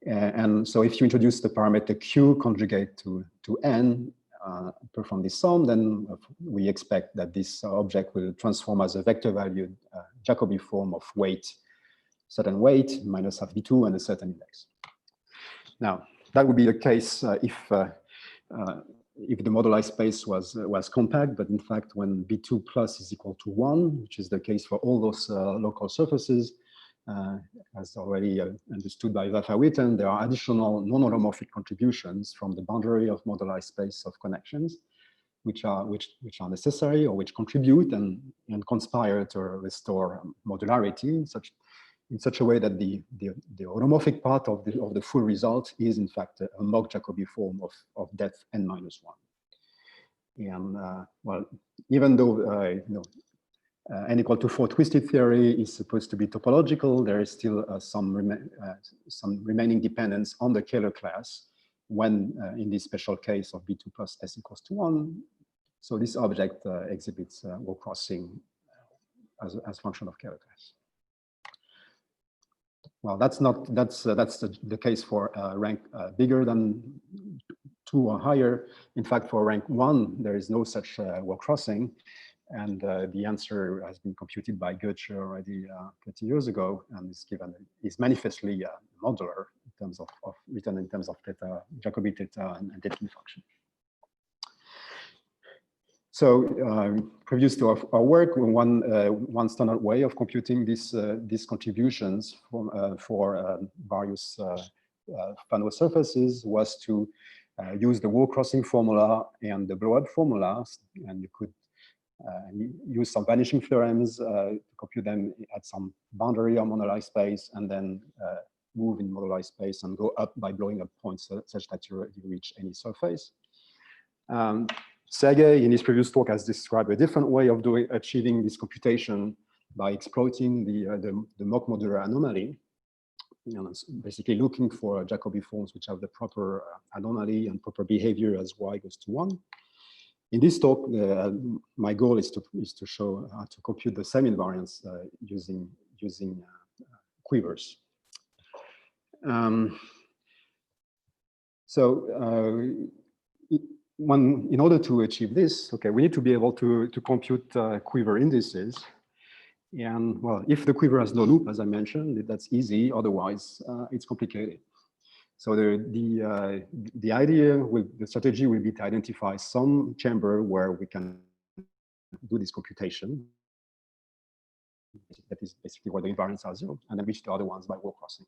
And so if you introduce the parameter q conjugate to n, perform this sum, then we expect that this object will transform as a vector valued Jacobi form of weight, certain weight minus half B2 and a certain index. Now, that would be the case if the moduli space was compact, but in fact, when B2 plus is equal to 1, which is the case for all those local surfaces, as already understood by Vafa-Witten, there are additional non-holomorphic contributions from the boundary of moduli space of connections, which are necessary or which contribute and conspire to restore modularity in such a way that the holomorphic part of the full result is in fact a mock Jacobi form of depth n-1. And well, even though n equal to 4 twisted theory is supposed to be topological, there is still some remaining dependence on the Keller class when in this special case of B2 plus s equals to 1. So this object exhibits wall crossing as a function of Keller class. Well, that's the case for rank bigger than 2 or higher. In fact, for rank 1, there is no such wall crossing. And the answer has been computed by Goethe already 30 years ago, and is manifestly modular in terms of written in terms of theta, Jacobi theta, and Dedekind function. So previous to our work, one standard way of computing these contributions for various Fano surfaces was to use the wall crossing formula and the blow-up formulas, and you could use some vanishing theorems to compute them at some boundary or moduli space, and then move in moduli space and go up by blowing up points such that you reach any surface. Sergey, in his previous talk, has described a different way of achieving this computation by exploiting the mock modular anomaly. Basically looking for Jacobi forms which have the proper anomaly and proper behavior as y goes to 1. In this talk, my goal is to show how to compute the same invariance using quivers. In order to achieve this, okay, we need to be able to compute quiver indices. And well, if the quiver has no loop, as I mentioned, that's easy. Otherwise, it's complicated. So the idea the strategy will be to identify some chamber where we can do this computation. That is basically where the invariants are 0, and then reach the other ones by wall crossing.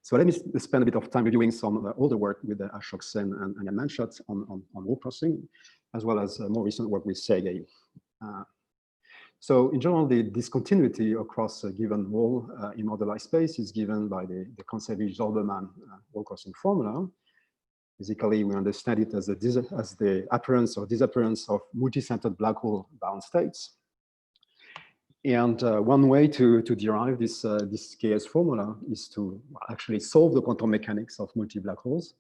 So let me spend a bit of time reviewing some older work with Ashok Sen and Jan Manschot on wall crossing, as well as more recent work with Sergey. So in general, the discontinuity across a given wall in moduli space is given by the Kontsevich-Zolbermann wall crossing formula. Basically, we understand it as the appearance or disappearance of multi-centered black hole bound states. And one way to derive this KS formula is to actually solve the quantum mechanics of multi-black holes.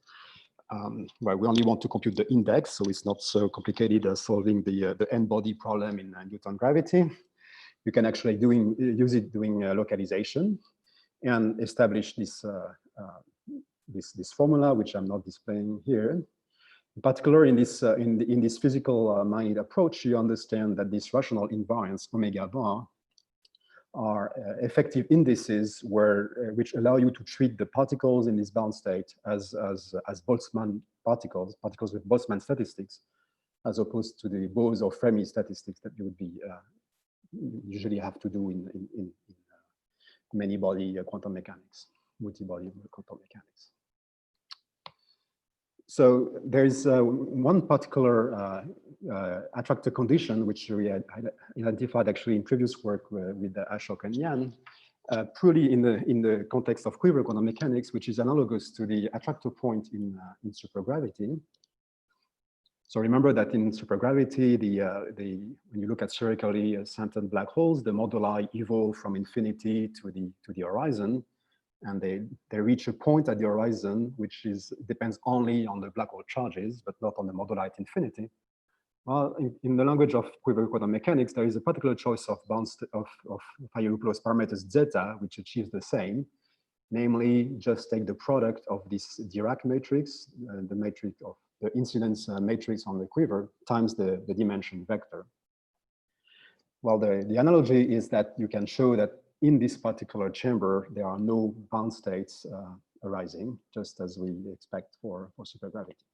Well, we only want to compute the index, so it's not so complicated as solving the n-body problem in Newton gravity. You can actually use it doing localization and establish this formula, which I'm not displaying here. In particular, in this physical-minded approach, you understand that these rational invariants omega bar are effective indices which allow you to treat the particles in this bound state as Boltzmann particles with Boltzmann statistics, as opposed to the Bose or Fermi statistics that you would be usually have to do in many body quantum mechanics, multi-body quantum mechanics. So there is one particular attractor condition which we had identified actually in previous work with Ashok and Jan, purely in the context of quiver quantum mechanics, which is analogous to the attractor point in supergravity. So remember that in supergravity, when you look at spherically centered black holes, the moduli evolve from infinity to the horizon. And they reach a point at the horizon, which depends only on the black hole charges, but not on the moduli at infinity. Well, in the language of quiver quantum mechanics, there is a particular choice of bounds of Fourier-Laplace parameters zeta, which achieves the same. Namely, just take the product of this Dirac matrix, the matrix of the incidence matrix on the quiver, times the dimension vector. Well, the analogy is that you can show that in this particular chamber, there are no bound states arising, just as we expect for supergravity.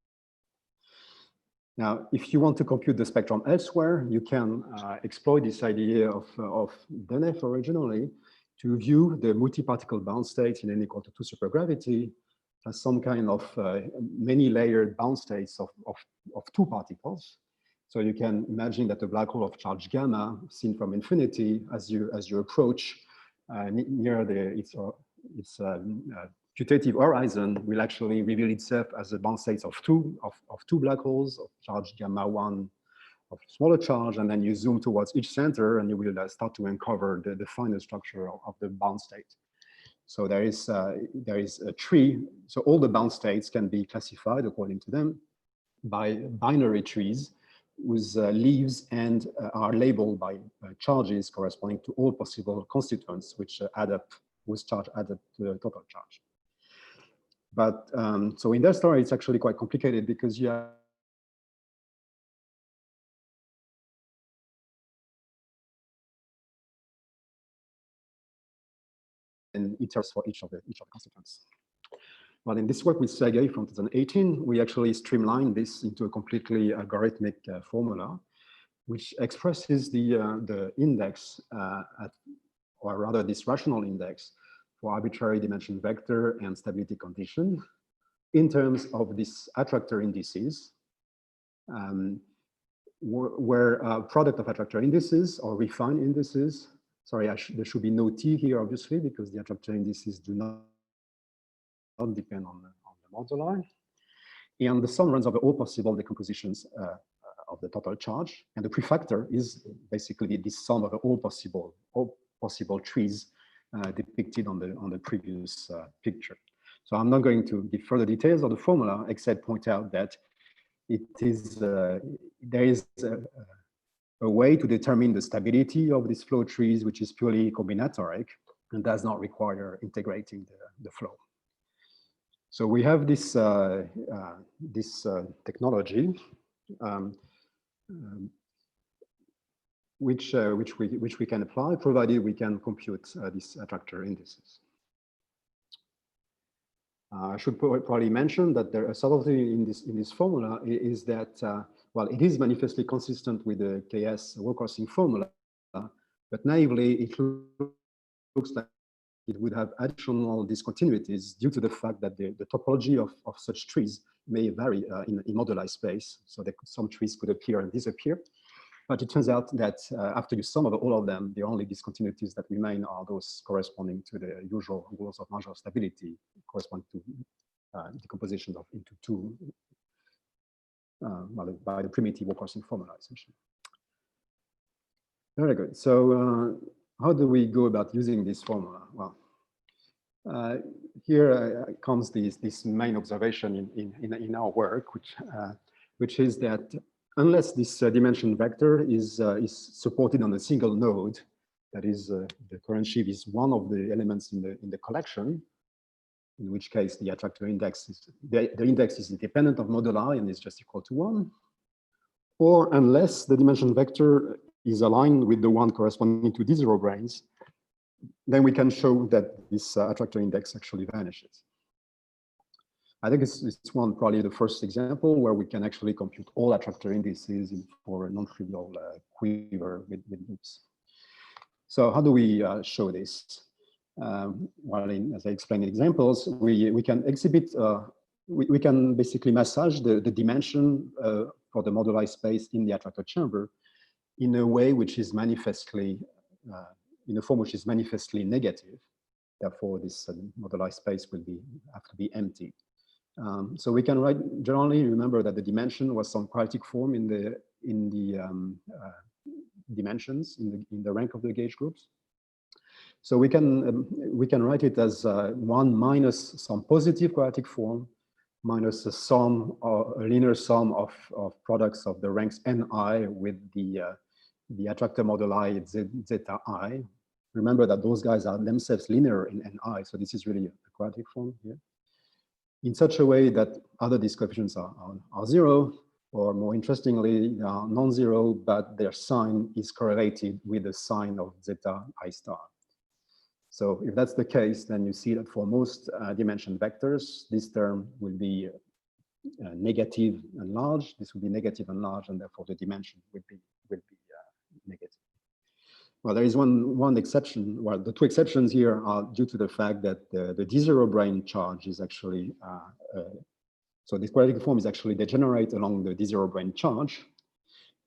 Now, if you want to compute the spectrum elsewhere, you can exploit this idea of Denef originally to view the multi-particle bound states in n equal to 2 supergravity as some kind of many-layered bound states of 2 particles. So you can imagine that a black hole of charge gamma, seen from infinity, as you approach near its putative horizon, will actually reveal itself as a bound states of two black holes of charge gamma 1 of smaller charge, and then you zoom towards each center, and you will start to uncover the final structure of the bound state. So there is a tree. So all the bound states can be classified according to them by binary trees whose leaves and are labeled by charges corresponding to all possible constituents, which add up, whose charge add up to the total charge. But so in that story, it's actually quite complicated because you have then iterates for each of the constituents. Well, in this work with Sergey from 2018, we actually streamlined this into a completely algorithmic formula, which expresses the index or rather this rational index for arbitrary dimension vector and stability condition in terms of these attractor indices, where product of attractor indices or refined indices. Sorry, there should be no T here, obviously, because the attractor indices do not depend on the moduli. And the sum runs over all possible decompositions of the total charge. And the prefactor is basically the sum of all possible trees depicted on the previous picture. So I'm not going to give further details of the formula, except point out that it is there is a way to determine the stability of these flow trees, which is purely combinatoric and does not require integrating the flow. So we have this technology, which we can apply, provided we can compute these attractor indices. I should probably mention that there are subtlety in this formula is that well, it is manifestly consistent with the KS Walkersing formula, but naively it looks like it would have additional discontinuities due to the fact that the topology of such trees may vary in moduli space. So that some trees could appear and disappear. But it turns out that after you sum over all of them, the only discontinuities that remain are those corresponding to the usual rules of marginal stability, correspond to decomposition into two by the primitive Walkersing formula, essentially. Very good. So how do we go about using this formula? Well, here comes this main observation in our work, which is that unless this dimension vector is supported on a single node, that is the current sheaf is one of the elements in the collection, in which case the attractor index is the index is independent of moduli and is just equal to 1, or unless the dimension vector is aligned with the one corresponding to D0 branes, then we can show that this attractor index actually vanishes. I think it's probably the first example where we can actually compute all attractor indices for a non-trivial quiver with loops. So how do we show this? Well, as I explained in examples, we can exhibit, we can basically massage the dimension for the moduli space in the attractor chamber in a way which is manifestly, in a form which is manifestly negative. Therefore, this moduli space will have to be empty. So we can write generally. Remember that the dimension was some quadratic form in the dimensions in the rank of the gauge groups. So we can write it as 1 minus some positive quadratic form minus a sum or a linear sum of products of the ranks ni with the attractor moduli zeta I. Remember that those guys are themselves linear in ni, so this is really a quadratic form here. In such a way that other these coefficients are 0, or more interestingly, they are non-zero, but their sign is correlated with the sign of zeta I star. So if that's the case, then you see that for most dimension vectors, this term will be negative and large. This will be negative and large, and therefore the dimension will be negative. Well, there is one exception. Well, the two exceptions here are due to the fact that the D0 brane charge is actually, so this quadratic form is actually degenerate along the D0 brane charge.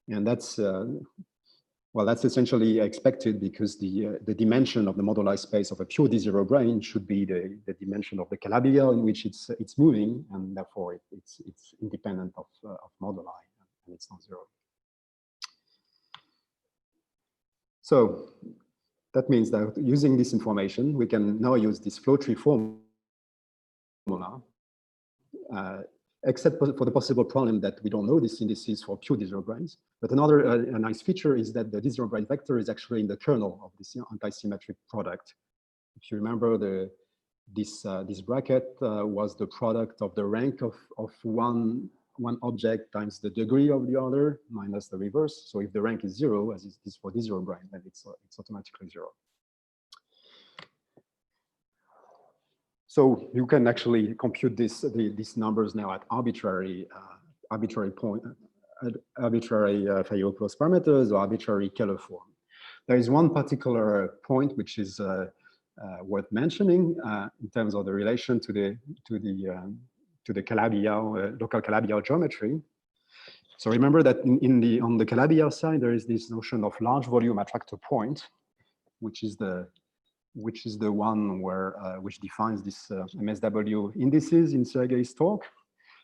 And that's, well, that's essentially expected because the dimension of the moduli space of a pure D0 brane should be the dimension of the Calabi-Yau in which it's moving, and therefore it's independent of moduli, and it's not zero. So that means that using this information, we can now use this flow tree formula, except for the possible problem that we don't know these indices for pure D0 branes. But another a nice feature is that the D0 brane vector is actually in the kernel of this anti-symmetric product. If you remember, this bracket was the product of the rank of one object times the degree of the other minus the reverse. So if the rank is 0, as it is for D0 brane, then it's automatically 0. So you can actually compute these numbers now at arbitrary Fourier-Close parameters or arbitrary Keller form. There is one particular point which is worth mentioning in terms of the relation to the Calabi-Yau local Calabi-Yau geometry. So remember that on the Calabi-Yau side there is this notion of large volume attractor point, which is the one where which defines this MSW indices in Sergei's talk.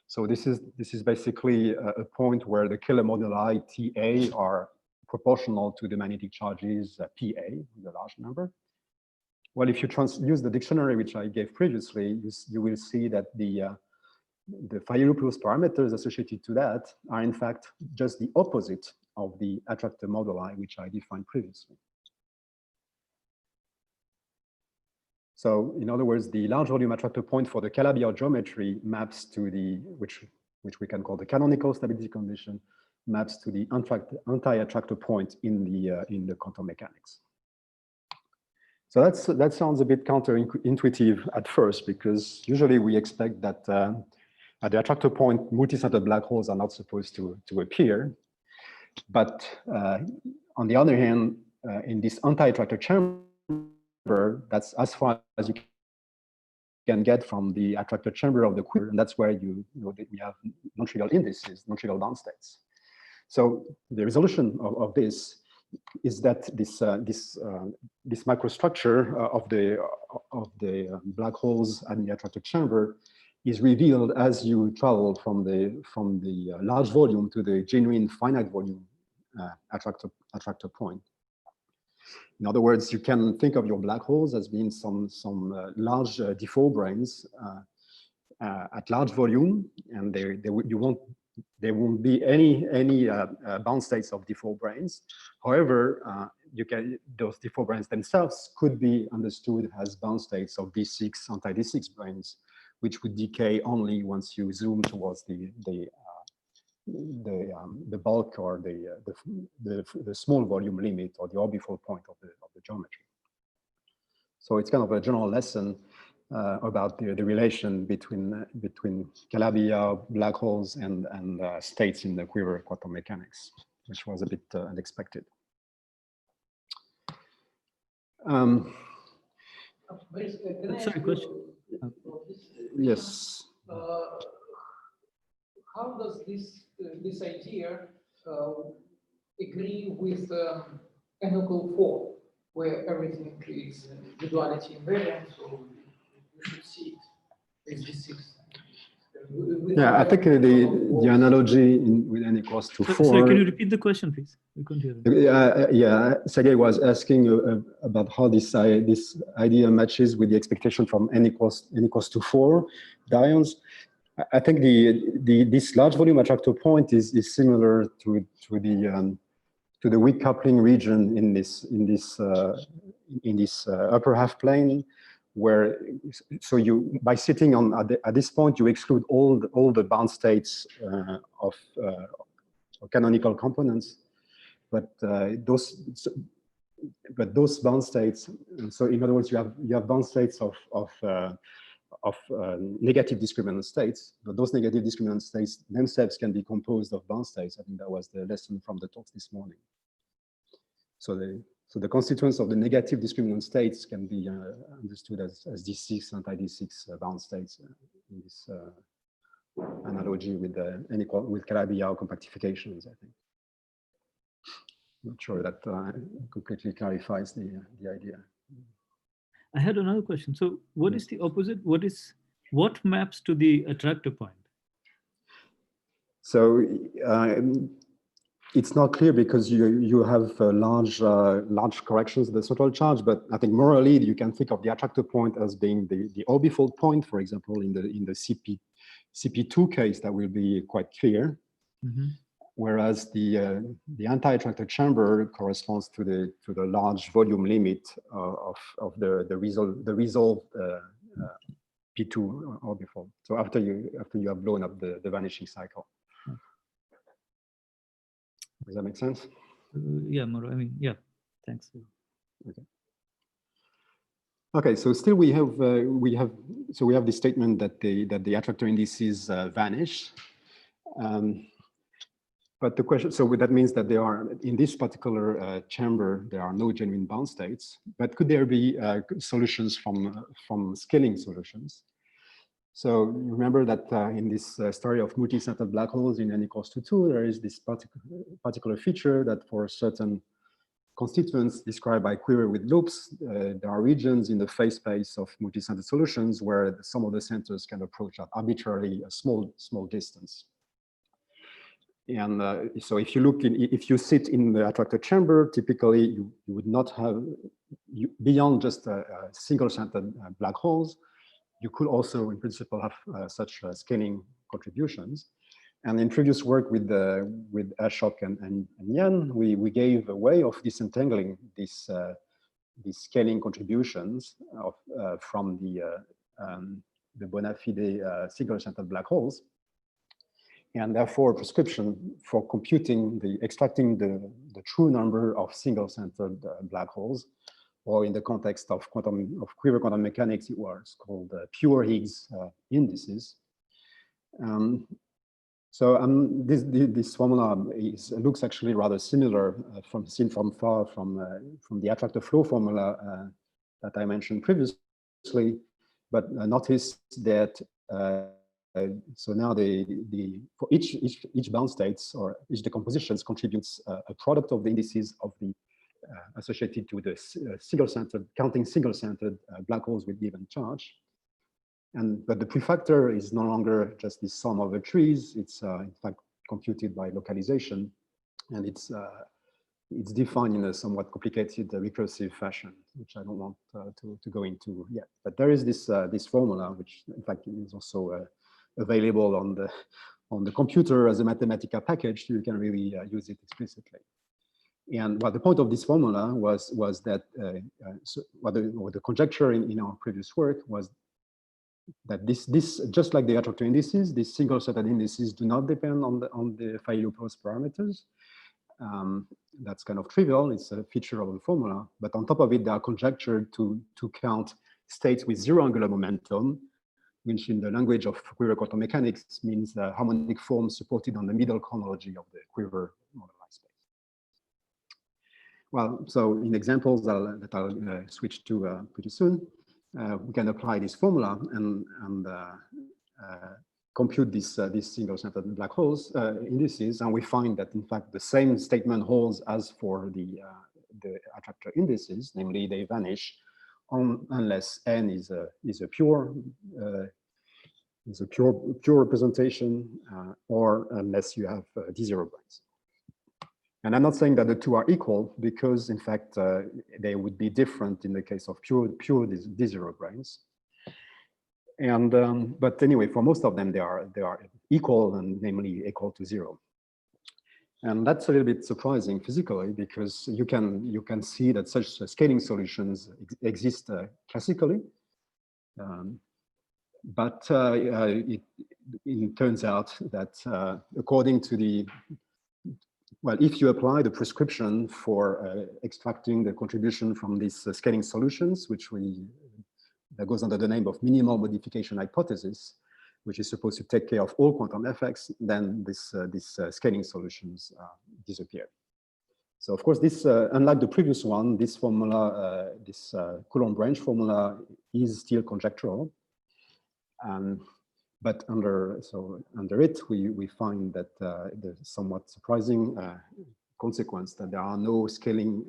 So this is basically a point where the Keller moduli TA are proportional to the magnetic charges PA, the large number. Well, if you use the dictionary which I gave previously, you will see that the Fourier-Close parameters associated to that are in fact just the opposite of the attractor moduli which I defined previously. So in other words, the large volume attractor point for the Calabi-Yau geometry maps to the, which we can call the canonical stability condition, maps to the anti-attractor point in the quantum mechanics. So that sounds a bit counterintuitive at first, because usually we expect that at the attractor point, multi-centered black holes are not supposed to appear. But on the other hand, in this anti-attractor chamber, that's as far as you can get from the attractor chamber of the queer, and that's where we have non-trivial indices, non-trivial bound states. So the resolution of this is that this microstructure of the black holes and the attractor chamber is revealed as you travel from the large volume to the genuine finite volume attractor point. In other words, you can think of your black holes as being some large D4 brains at large volume, and there won't be any bound states of D4 brains. However, those D4 brains themselves could be understood as bound states of D6 anti-D6 brains, which would decay only once you zoom towards the bulk or the small volume limit or the orbifold point of the geometry. So it's kind of a general lesson about the relation between Calabi-Yau black holes and states in the quiver quantum mechanics, which was a bit unexpected. Sorry, question. Yes. How does this idea agree with n=4, where everything includes the duality invariant? So you should see it as D6. Yeah, I think the analogy with n=4. Sorry, can you repeat the question, please? We couldn't hear it. Yeah, Sergei was asking about how this idea matches with the expectation from n=4 dions. I think this large volume attractor point is similar to the weak coupling region in this upper half plane, where you by sitting at this point you exclude all the bound states of canonical components, but those bound states. So in other words, you have bound states of negative discriminant states, but those negative discriminant states themselves can be composed of bound states. I think that was the lesson from the talks this morning. So the constituents of the negative discriminant states can be understood as D6 anti-D6 bound states in this analogy with Calabi-Yau compactifications, I think. I'm not sure that completely clarifies the idea. I had another question. So what is the opposite? What maps to the attractor point? So it's not clear because you have large corrections of the central charge, but I think morally you can think of the attractor point as being the orbifold point, for example, in the CP2 case. That will be quite clear. Mm-hmm. Whereas the anti-attractor chamber corresponds to the large volume limit of the resolved P2 orbifold. So after you have blown up the vanishing cycle. Does that make sense? Yeah, Mauro. I mean, yeah. Thanks. Okay. Okay, so still we have this statement that the attractor indices vanish. But the question, so that means that there are, in this particular chamber, there are no genuine bound states, but could there be solutions from scaling solutions? So remember that in this story of multi-centered black holes in n equals to 2, there is this particular feature that for certain constituents described by Quiver with loops, there are regions in the phase space of multi-centered solutions where some of the centers can approach at arbitrarily a small distance. And so if you sit in the attractor chamber, typically you would not have, beyond just single-centered black holes, you could also, in principle, have such scaling contributions. And in previous work with Ashok and Yan, we gave a way of disentangling these scaling contributions from the bona fide single-centered black holes. And therefore, prescription for extracting the true number of single-centered black holes, or in the context of Quiver quantum mechanics, it was called pure Higgs indices. This formula looks actually rather similar seen from far from the attractor flow formula that I mentioned previously, but notice that so now for each bound states or each decompositions contributes a product of the indices of the associated to the counting single-centered black holes with given charge. But the prefactor is no longer just the sum of the trees. It's in fact computed by localization, and it's defined in a somewhat complicated recursive fashion, which I don't want to go into yet. But there is this formula, which in fact is also available on the computer as a Mathematica package. You can really use it explicitly. And the point of this formula was that the conjecture in our previous work was that this just like the attractor indices, these single-centered indices do not depend on the Fayet-Lopez parameters. That's kind of trivial. It's a feature of the formula. But on top of it, they are conjectured to count states with zero angular momentum, which in the language of Quiver quantum mechanics means the harmonic form supported on the middle chronology of the Quiver moduli space. Well, so in examples that I'll switch to pretty soon, we can apply this formula and compute these single-centered black holes indices, and we find that in fact the same statement holds as for the attractor indices, namely they vanish unless n is a pure representation, or unless you have d0 branes. And I'm not saying that the two are equal, because in fact they would be different in the case of pure d0 branes. And but anyway, for most of them they are equal, and namely equal to 0. And that's a little bit surprising physically, because you can see that such scaling solutions exist classically. But it turns out that according to if you apply the prescription for extracting the contribution from these scaling solutions, that goes under the name of minimal modification hypothesis, which is supposed to take care of all quantum effects, then these scaling solutions disappear. So of course, this, unlike the previous one, this formula, this Coulomb branch formula is still conjectural. But under it, we find that the somewhat surprising consequence that there are no scaling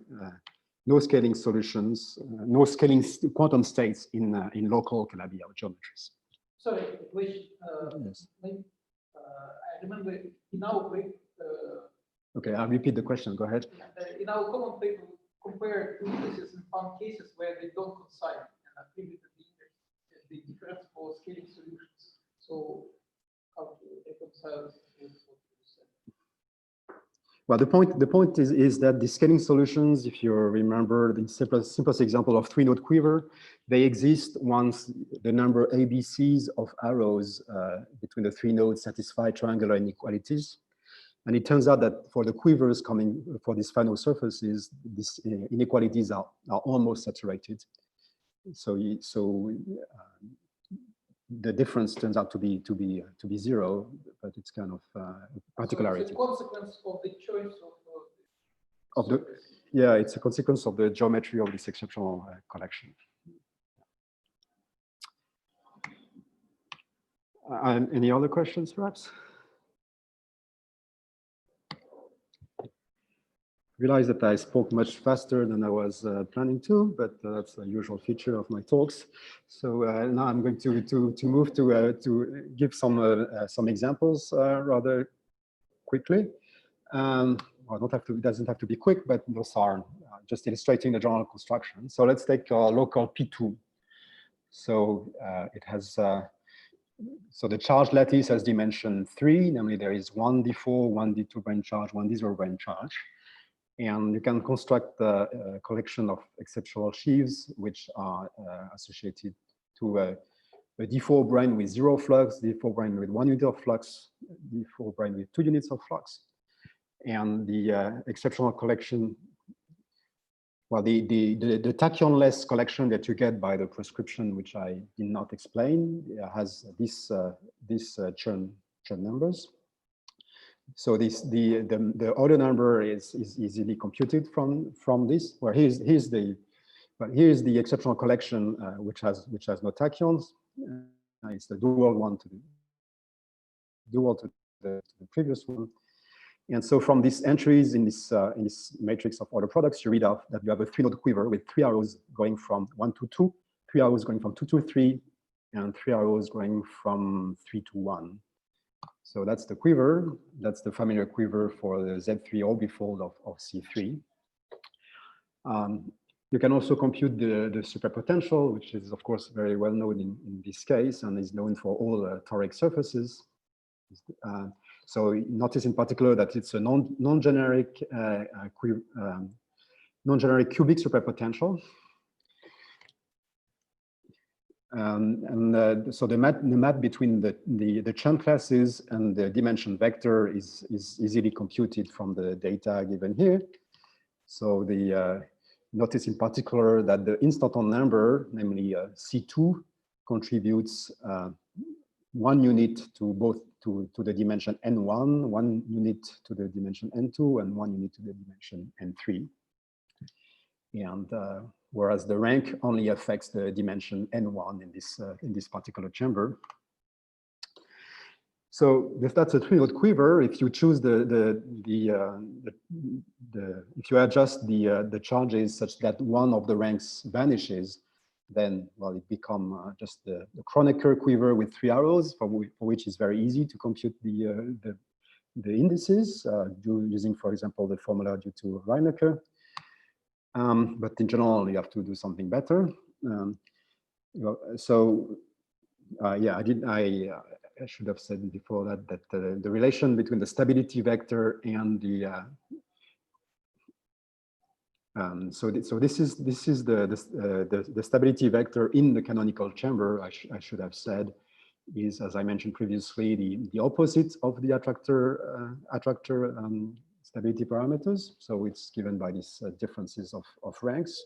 solutions, no scaling quantum states in local Calabi-Yau geometries. Sorry, which Yes. I remember in our paper. Okay, I'll repeat the question. Go ahead. In our common paper, we compare two indices and found cases where they don't coincide, and attributed the difference for scaling solutions. So how to reconcile with what you said? Well, the point is that the scaling solutions, if you remember the simplest example of three-node quiver, they exist once the number ABCs of arrows between the three nodes satisfy triangular inequalities. And it turns out that for the quivers coming for these final surfaces, these inequalities are almost saturated. the difference turns out to be zero, but it's kind of particularity. So it's a consequence of the choice of the, yeah, it's a consequence of the geometry of this exceptional collection. Any other questions, perhaps? Realize that I spoke much faster than I was planning to, but that's a usual feature of my talks. So now I'm going to move to give some examples rather quickly. Well, it doesn't have to be quick, but those are just illustrating the general construction. So let's take local P2. So it has so the charge lattice has dimension 3, namely there is one D4, one D2 brane charge, one D0 brane charge. And you can construct a collection of exceptional sheaves, which are associated to a D4 brane with 0 flux, D4 brane with 1 unit of flux, D4 brane with 2 units of flux. And the exceptional collection, well, the tachyon-less collection that you get by the prescription, which I did not explain, has this Chern numbers. So the order number is easily computed from this. Where here's the exceptional collection which has no tachyons. It's the dual one to the previous one. And so from these entries in this matrix of order products, you read out that you have a 3-node quiver with 3 arrows going from 1 to 2, 3 arrows going from 2 to 3, and 3 arrows going from 3 to 1. So that's the quiver. That's the familiar quiver for the Z3 orbifold of C3. You can also compute the superpotential, which is of course very well known in this case and is known for all toric surfaces. So notice in particular that it's a non-generic cubic superpotential. So the map between the Chern classes and the dimension vector is easily computed from the data given here. So the notice in particular that the instanton number, namely C2, contributes 1 unit to both to the dimension N1, 1 unit to the dimension N2, and 1 unit to the dimension N3. And whereas the rank only affects the dimension N1 in this particular chamber. So if that's a 3-node quiver, if you choose if you adjust the charges such that one of the ranks vanishes, then well it becomes just the Kronecker quiver with 3 arrows, for which is very easy to compute the indices using, for example, the formula due to Reinecker. But in general, you have to do something better. Yeah, I should have said before that the relation between the stability vector and the so this is the stability vector in the canonical chamber. I should have said is, as I mentioned previously, the opposite of the attractor stability parameters. So it's given by these differences of ranks.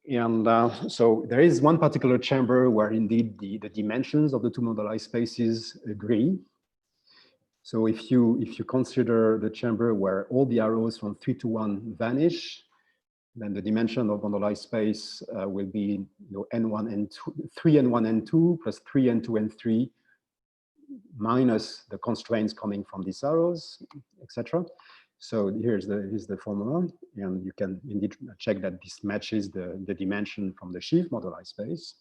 And so there is one particular chamber where indeed the dimensions of the 2 moduli spaces agree. So if you consider the chamber where all the arrows from 3 to 1 vanish, then the dimension of moduli space will be N1, N2, 3 N1, N2 plus 3 N2, N3 minus the constraints coming from these arrows, etc. So here's the formula, and you can indeed check that this matches the dimension from the sheaf moduli space.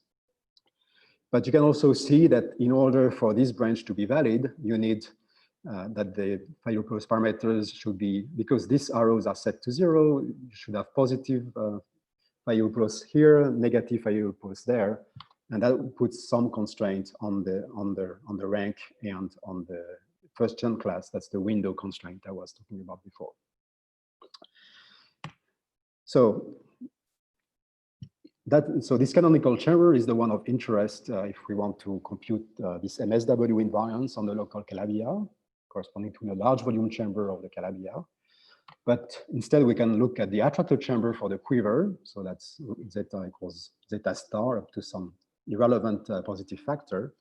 But you can also see that in order for this branch to be valid, you need that the Fayet-Close parameters should be, because these arrows are set to 0, you should have positive Fayet-Close here, negative Fayet-Close there, and that puts some constraint on the rank and on the first Chern class. That's the window constraint I was talking about before. So this canonical chamber is the one of interest if we want to compute this MSW invariance on the local Calabi-Yau, corresponding to a large volume chamber of the Calabi-Yau. But instead, we can look at the attractor chamber for the quiver. So that's zeta equals zeta star up to some irrelevant positive factor.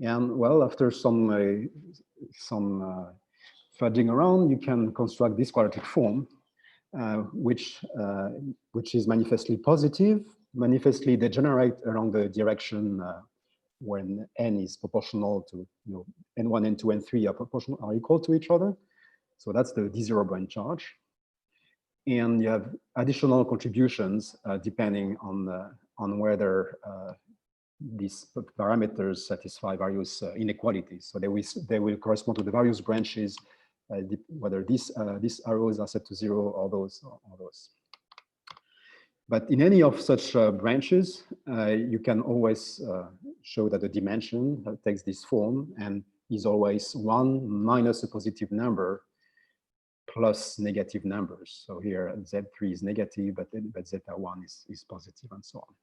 And well, after some fudging around, you can construct this quadratic form, which is manifestly positive, manifestly degenerate along the direction when n is proportional to, n1, n2, n3 are equal to each other. So that's the d0 brane charge. And you have additional contributions depending on whether these parameters satisfy various inequalities. So they will correspond to the various branches, whether these arrows are set to 0 or those. But in any of such branches, you can always show that the dimension takes this form and is always 1 minus a positive number plus negative numbers. So here Z3 is negative, but zeta1 is positive and so on.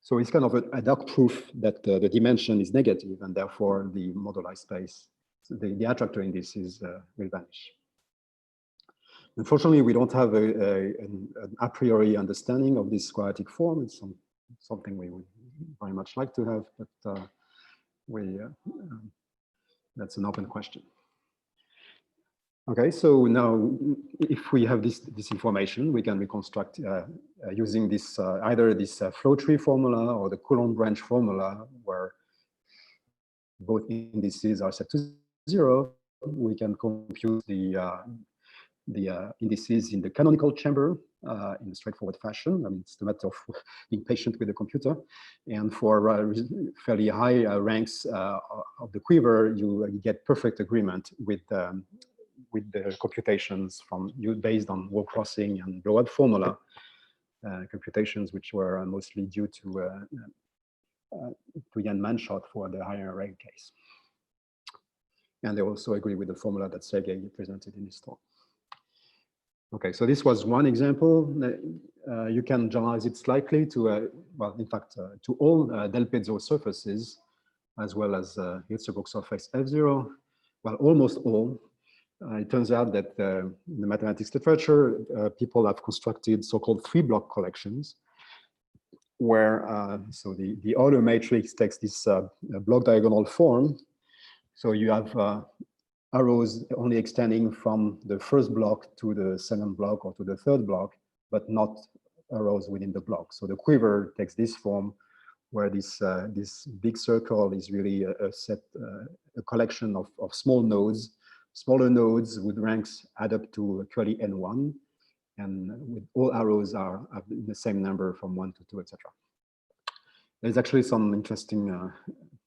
So it's kind of a ad hoc proof that the dimension is negative and therefore the moduli space, the attractor indices will vanish. Unfortunately, we don't have an a priori understanding of this quadratic form. It's something we would very much like to have, but that's an open question. Okay, so now if we have this information, we can reconstruct using this either this flow tree formula or the Coulomb branch formula, where both indices are set to 0. We can compute the indices in the canonical chamber in a straightforward fashion. I mean, it's a matter of being patient with the computer. And for fairly high ranks of the quiver, you get perfect agreement with the computations from you based on wall crossing and blowout formula computations, which were mostly due to Jan Manshot for the higher rank case. And they also agree with the formula that Sergei presented in his talk. Okay, so this was one example. You can generalize it slightly to, well, in fact, to all del Pezzo surfaces, as well as Hirzebruch surface F0. Well, almost all. It turns out that in the mathematics literature, people have constructed so-called 3-block collections, where so the Euler matrix takes this block diagonal form. So you have arrows only extending from the first block to the second block or to the third block, but not arrows within the block. So the quiver takes this form, where this big circle is really a collection of small nodes. Smaller nodes with ranks add up to curly n1, and with all arrows are the same number from 1 to 2, etc. There's actually some interesting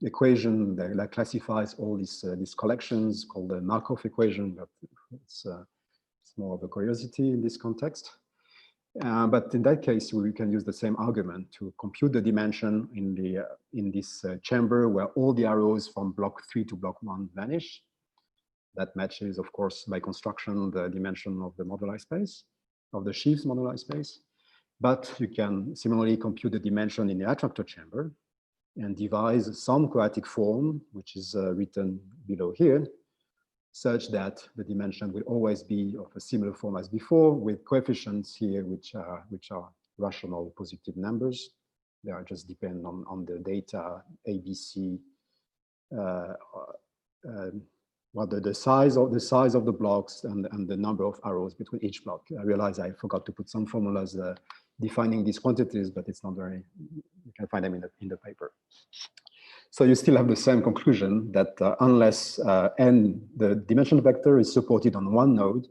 equation that classifies all these collections called the Markov equation, but it's more of a curiosity in this context. But in that case, we can use the same argument to compute the dimension in this chamber where all the arrows from block 3 to block 1 vanish. That matches, of course, by construction, the dimension of the moduli space, of the sheaves moduli space. But you can similarly compute the dimension in the attractor chamber and devise some quadratic form, which is written below here, such that the dimension will always be of a similar form as before, with coefficients here which are rational positive numbers. They are just depend on the data ABC, well, the size of the blocks and the number of arrows between each block. I realize I forgot to put some formulas defining these quantities, but it's not very, you can find them in the paper. So you still have the same conclusion that unless n, the dimension vector, is supported on one node,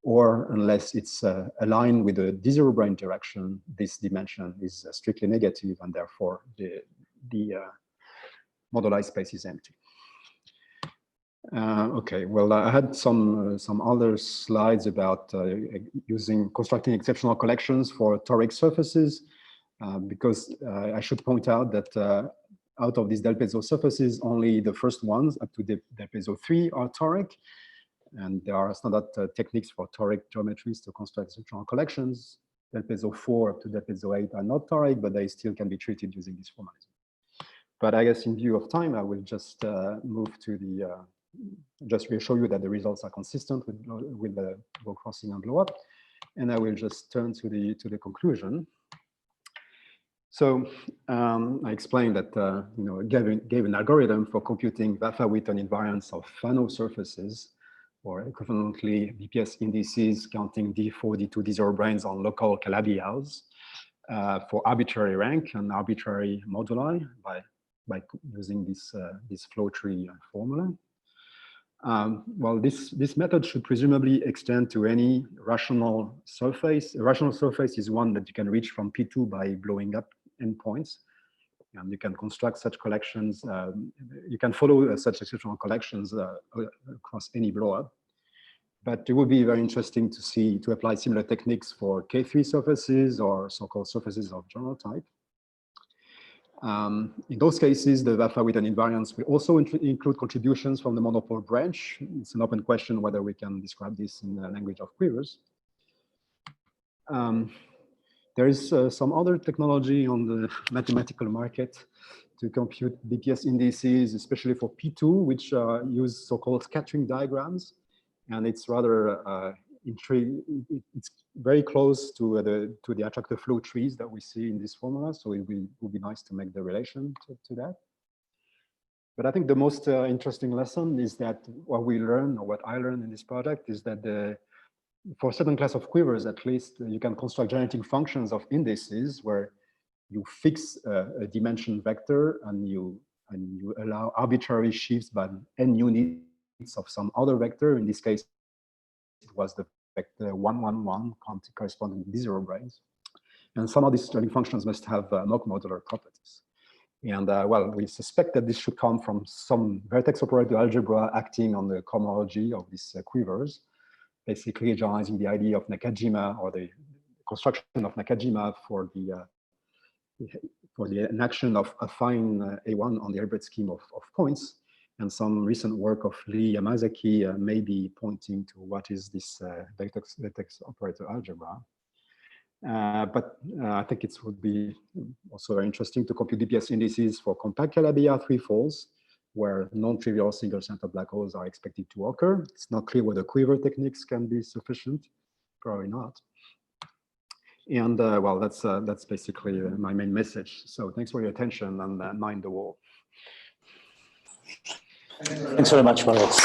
or unless it's aligned with the d0 brane direction, this dimension is strictly negative, and therefore the moduli space is empty. Okay, well, I had some other slides about constructing exceptional collections for toric surfaces, because I should point out that out of these del Pezzo surfaces, only the first ones up to del Pezzo 3 are toric, and there are standard techniques for toric geometries to construct exceptional collections. Del Pezzo 4 up to del Pezzo 8 are not toric, but they still can be treated using this formalism. But I guess in view of time, I will just move to the just reassure you that the results are consistent with the low crossing and blow up. And I will just turn to the conclusion. So I explained that gave an algorithm for computing Vafa-Witten invariance of Fano surfaces, or equivalently BPS indices counting D4, D2, D0 branes on local Calabi-House for arbitrary rank and arbitrary moduli by using this flow tree formula. Well, this method should presumably extend to any rational surface. A rational surface is one that you can reach from P2 by blowing up endpoints. And you can construct such collections. You can follow such exceptional collections across any blow-up. But it would be very interesting to apply similar techniques for K3 surfaces or so-called surfaces of general type. In those cases, the Vafa-Witten invariance will also include contributions from the monopole branch. It's an open question whether we can describe this in the language of quivers. There is some other technology on the mathematical market to compute BPS indices, especially for P2, which use so-called scattering diagrams. And it's rather it's very close to the attractive flow trees that we see in this formula. So it would be nice to make the relation to that. But I think the most interesting lesson is that what we learn, or what I learned in this project, is that for a certain class of quivers, at least, you can construct generating functions of indices where you fix a dimension vector and you allow arbitrary shifts by n units of some other vector. In this case, it was the vector 1, 1, 1 corresponding to D0 branes. And some of these generating functions must have mock modular properties. And well, we suspect that this should come from some vertex operator algebra acting on the cohomology of these quivers, basically generalizing the idea of Nakajima, or the construction of Nakajima for the enaction of affine A1 on the Hilbert scheme of points. And some recent work of Lee Yamazaki may be pointing to what is this vertex operator algebra. But I think it would be also very interesting to compute BPS indices for compact Calabi-Yau threefolds, where non-trivial single-center black holes are expected to occur. It's not clear whether quiver techniques can be sufficient. Probably not. And well, that's basically my main message. So thanks for your attention, and mind the wall. Thanks very much, Boris.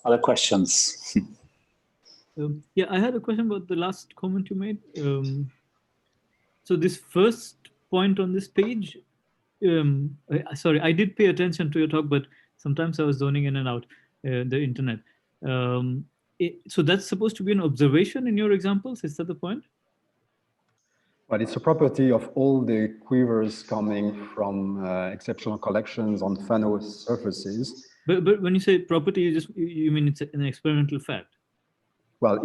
Other questions? Yeah, I had a question about the last comment you made. So this first point on this page, sorry, I did pay attention to your talk, but sometimes I was zoning in and out the internet. So that's supposed to be an observation in your examples? Is that the point? But it's a property of all the quivers coming from exceptional collections on Fano surfaces. But when you say property, you mean it's an experimental fact? Well,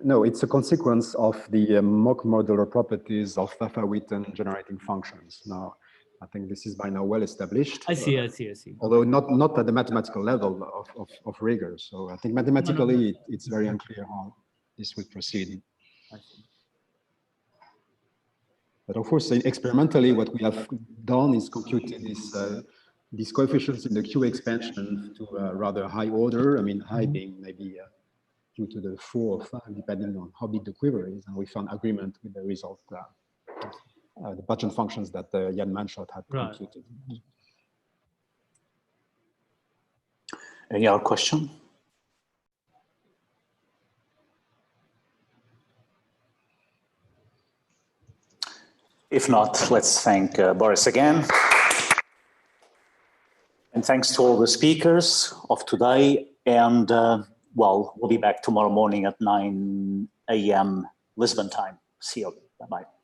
no, it's a consequence of the mock modular properties of Vafa-Witten generating functions. Now, I think this is by now well established. I see. Although not at the mathematical level of rigor. So I think mathematically, it's very unclear how this will proceed. I see. But of course, experimentally, what we have done is computed these coefficients in the Q expansion to a rather high order. I mean, high being maybe due to the 4 or 5, depending on how big the quiver is. And we found agreement with the result, the Button functions that Jan Manschott had computed. Any other question? If not, let's thank Boris again. And thanks to all the speakers of today. And well, we'll be back tomorrow morning at 9 a.m. Lisbon time. See you. Bye-bye.